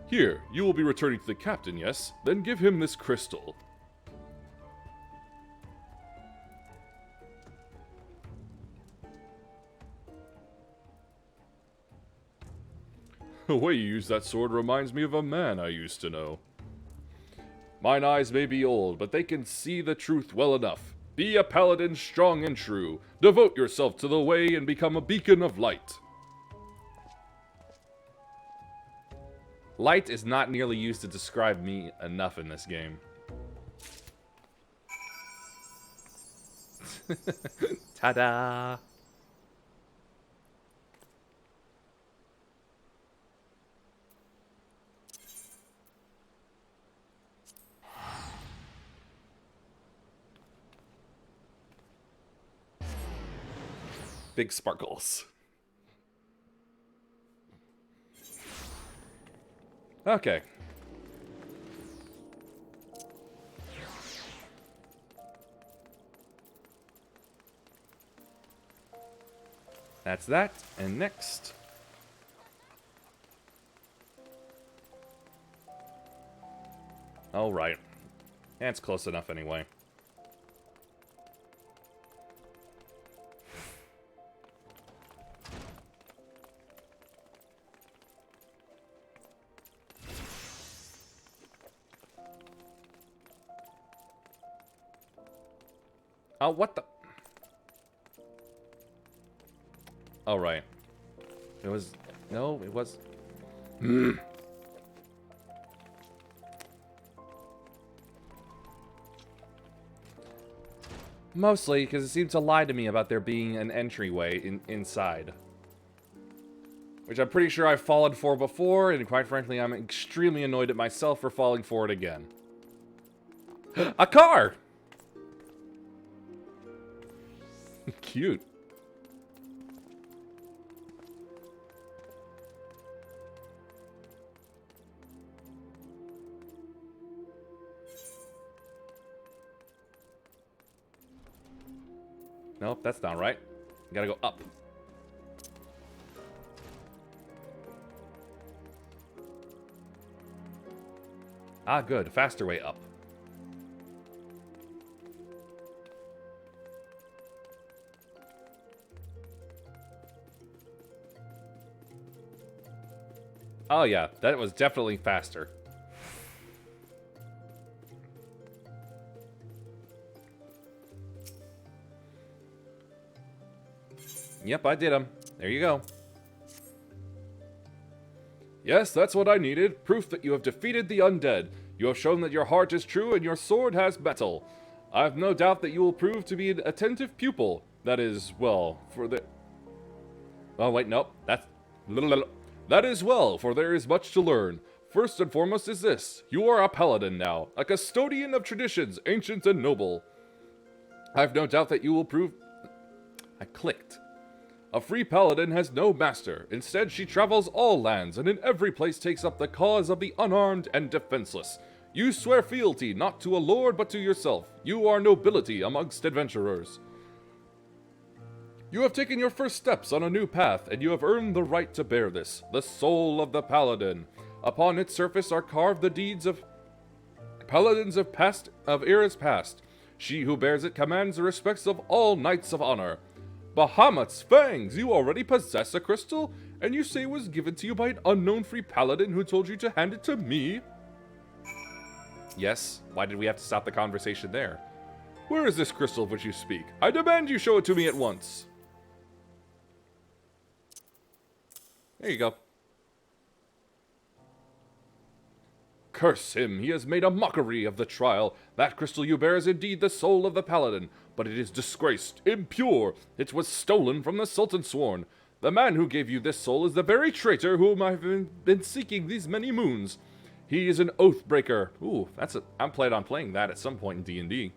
Here, you will be returning to the captain, yes? Then give him this crystal. The way you use that sword reminds me of a man I used to know. Mine eyes may be old, but they can see the truth well enough. Be a paladin strong and true. Devote yourself to the way and become a beacon of light. Light is not nearly used to describe me enough in this game. Ta-da! Big sparkles. Okay. That's that, and next. All right. That's close enough anyway. Oh, what the? Oh, right. It was... No, it was... Mostly because it seemed to lie to me about there being an entryway inside. Which I'm pretty sure I've fallen for before, and quite frankly, I'm extremely annoyed at myself for falling for it again. A car! Cute. Nope, that's not right. You gotta go up. Ah, good. Faster way up. Oh yeah, that was definitely faster. Yep, I did them. There you go. Yes, that's what I needed. Proof that you have defeated the undead. You have shown that your heart is true and your sword has metal. I have no doubt that you will prove to be an attentive pupil. That is, well, for the... Oh, wait, nope. That's... That is well, for there is much to learn. First and foremost is this. You are a paladin now, a custodian of traditions, ancient and noble. I have no doubt that you will prove... I clicked. A free paladin has no master. Instead, she travels all lands, and in every place takes up the cause of the unarmed and defenseless. You swear fealty not to a lord, but to yourself. You are nobility amongst adventurers. You have taken your first steps on a new path, and you have earned the right to bear this, the soul of the paladin. Upon its surface are carved the deeds of paladins of eras past. She who bears it commands the respects of all knights of honor. Bahamut's fangs, you already possess a crystal, and you say it was given to you by an unknown free paladin who told you to hand it to me? Yes, why did we have to stop the conversation there? Where is this crystal of which you speak? I demand you show it to me at once. There you go. Curse him, he has made a mockery of the trial. That crystal you bear is indeed the soul of the paladin, but it is disgraced, impure. It was stolen from the Sultan Sworn. The man who gave you this soul is the very traitor whom I've been seeking these many moons. He is an oath breaker. Ooh, I'm planning on playing that at some point in D&D.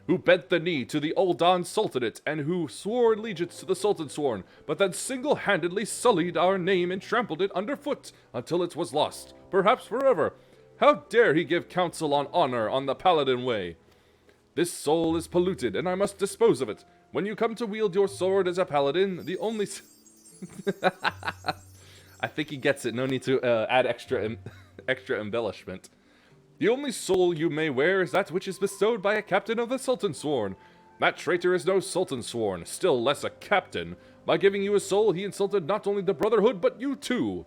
Who bent the knee to the Uldan Sultanate, and who swore allegiance to the Sultan Sworn, but then single-handedly sullied our name and trampled it underfoot until it was lost, perhaps forever. How dare he give counsel on honor on the Paladin way? This soul is polluted, and I must dispose of it. When you come to wield your sword as a Paladin, the only... I think he gets it. No need to add extra embellishment. The only soul you may wear is that which is bestowed by a captain of the Sultan Sworn. That traitor is no Sultan Sworn, still less a captain. By giving you a soul, he insulted not only the Brotherhood, but you too.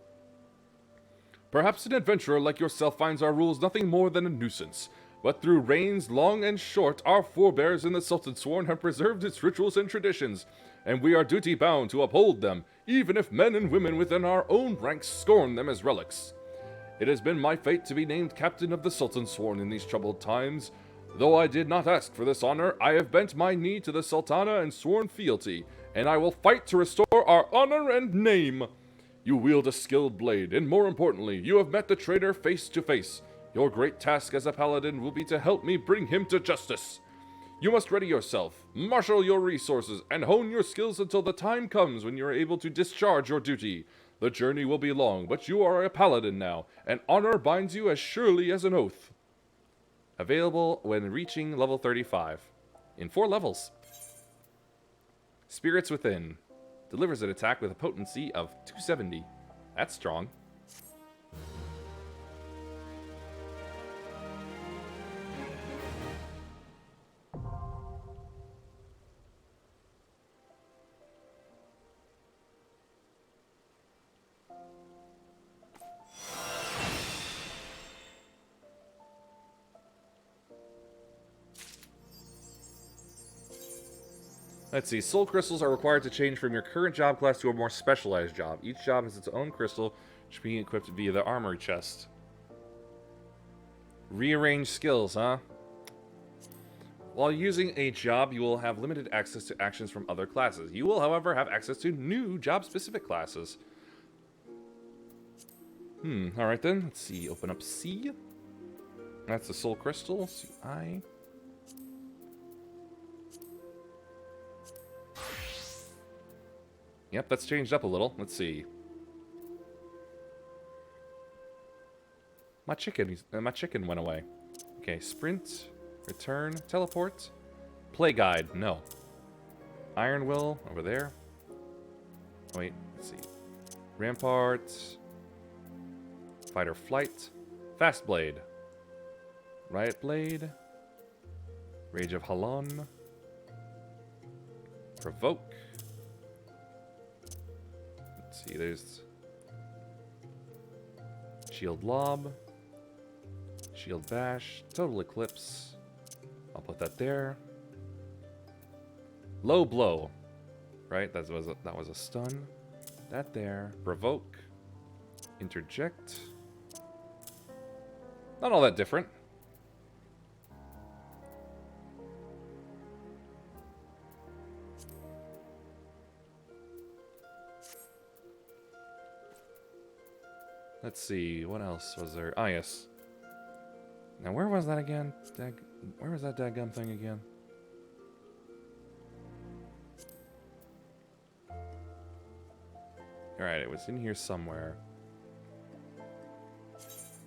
Perhaps an adventurer like yourself finds our rules nothing more than a nuisance. But through reigns long and short, our forebears in the Sultan Sworn have preserved its rituals and traditions, and we are duty-bound to uphold them, even if men and women within our own ranks scorn them as relics. It has been my fate to be named Captain of the Sultan Sworn in these troubled times. Though I did not ask for this honor, I have bent my knee to the Sultana and sworn fealty, and I will fight to restore our honor and name. You wield a skilled blade, and more importantly, you have met the traitor face to face. Your great task as a paladin will be to help me bring him to justice. You must ready yourself, marshal your resources, and hone your skills until the time comes when you are able to discharge your duty. The journey will be long, but you are a paladin now, and honor binds you as surely as an oath. Available when reaching level 35. In 4 levels. Spirits Within. Delivers an attack with a potency of 270. That's strong. Let's see, soul crystals are required to change from your current job class to a more specialized job. Each job has its own crystal, which is being equipped via the armory chest. Rearrange skills, huh? While using a job, you will have limited access to actions from other classes. You will, however, have access to new job-specific classes. Alright then. Let's see, open up C. That's the soul crystal. CI. Yep, that's changed up a little. Let's see. My chicken went away. Okay, sprint, return, teleport, play guide. No. Iron Will over there. Wait, let's see. Rampart, fighter flight, fast blade, riot blade, rage of Halon, provoke. See, there's Shield Lob, Shield Bash, Total Eclipse. I'll put that there. Low Blow, right? That was a stun. That there. Provoke, Interject. Not all that different. Let's see, what else was there? Ah, yes. Now, where was that again? Where was that dadgum thing again? Alright, it was in here somewhere.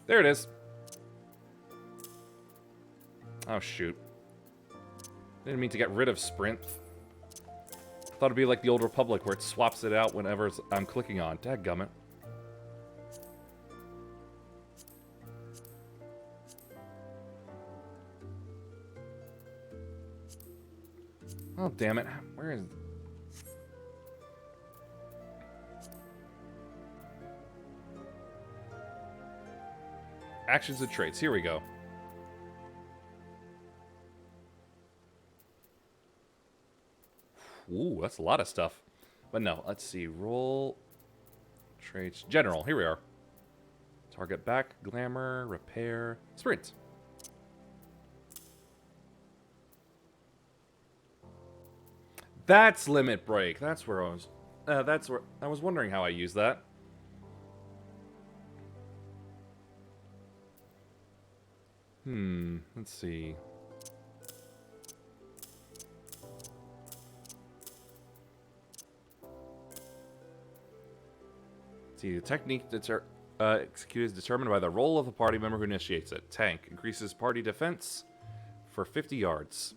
There it is. Oh, shoot. Didn't mean to get rid of sprint. Thought it'd be like the Old Republic where it swaps it out whenever I'm clicking on. Dadgummit. Oh, damn it. Where is... Actions and traits. Here we go. Ooh, that's a lot of stuff. But no, let's see. Roll. Traits. General. Here we are. Target back. Glamour. Repair. Sprint. That's Limit Break. That's where I was. That's where I was wondering how I use that. Let's see. See, the technique executed is determined by the role of the party member who initiates it. Tank increases party defense for 50 yards.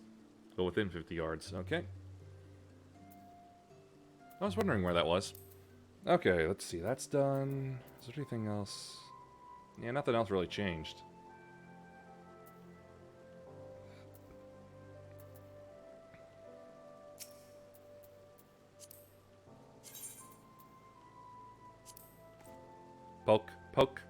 Go within 50 yards. Okay. I was wondering where that was. Okay, let's see. That's done. Is there anything else? Yeah, nothing else really changed. Poke, poke.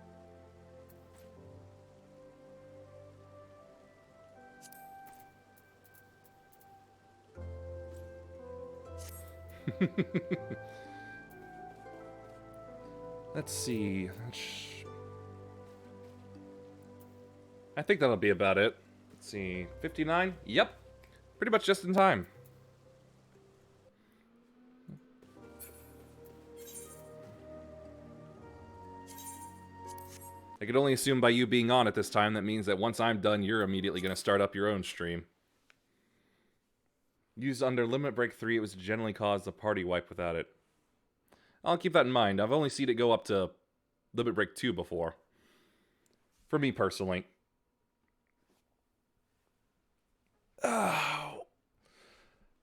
Let's see. I think that'll be about it. Let's see. 59? Yep. Pretty much just in time. I could only assume by you being on at this time, that means that once I'm done, you're immediately going to start up your own stream. Used under Limit Break 3, it was to generally cause the party wipe without it. I'll keep that in mind. I've only seen it go up to Limit Break 2 before. For me personally. Oh.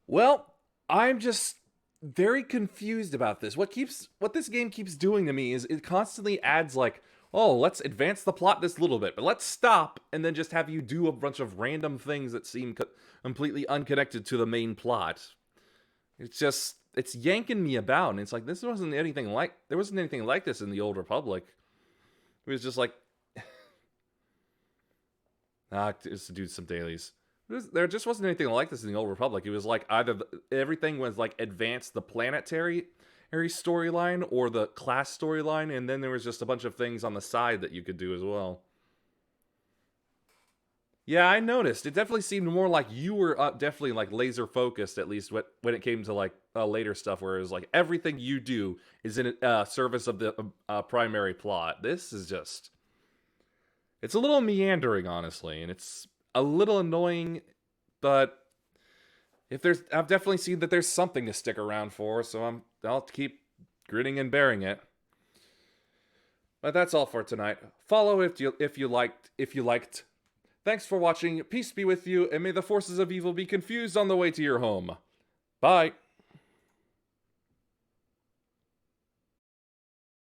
Well, I'm just very confused about this. What this game keeps doing to me is it constantly adds like, oh, let's advance the plot this little bit, but let's stop and then just have you do a bunch of random things that seem completely unconnected to the main plot. It's yanking me about, and it's like, there wasn't anything like this in the Old Republic. It was just like, just to do some dailies. There just wasn't anything like this in the Old Republic. It was like either everything was like advance the planetary storyline or the class storyline, and then there was just a bunch of things on the side that you could do as well. Yeah, I noticed. It definitely seemed more like you were definitely like laser focused, at least when it came to like later stuff, where it was like everything you do is in service of the primary plot. This is just, it's a little meandering, honestly, and it's a little annoying, but I've definitely seen that there's something to stick around for, so I'll keep grinning and bearing it. But that's all for tonight. Follow if you liked. Thanks for watching. Peace be with you, and may the forces of evil be confused on the way to your home. Bye.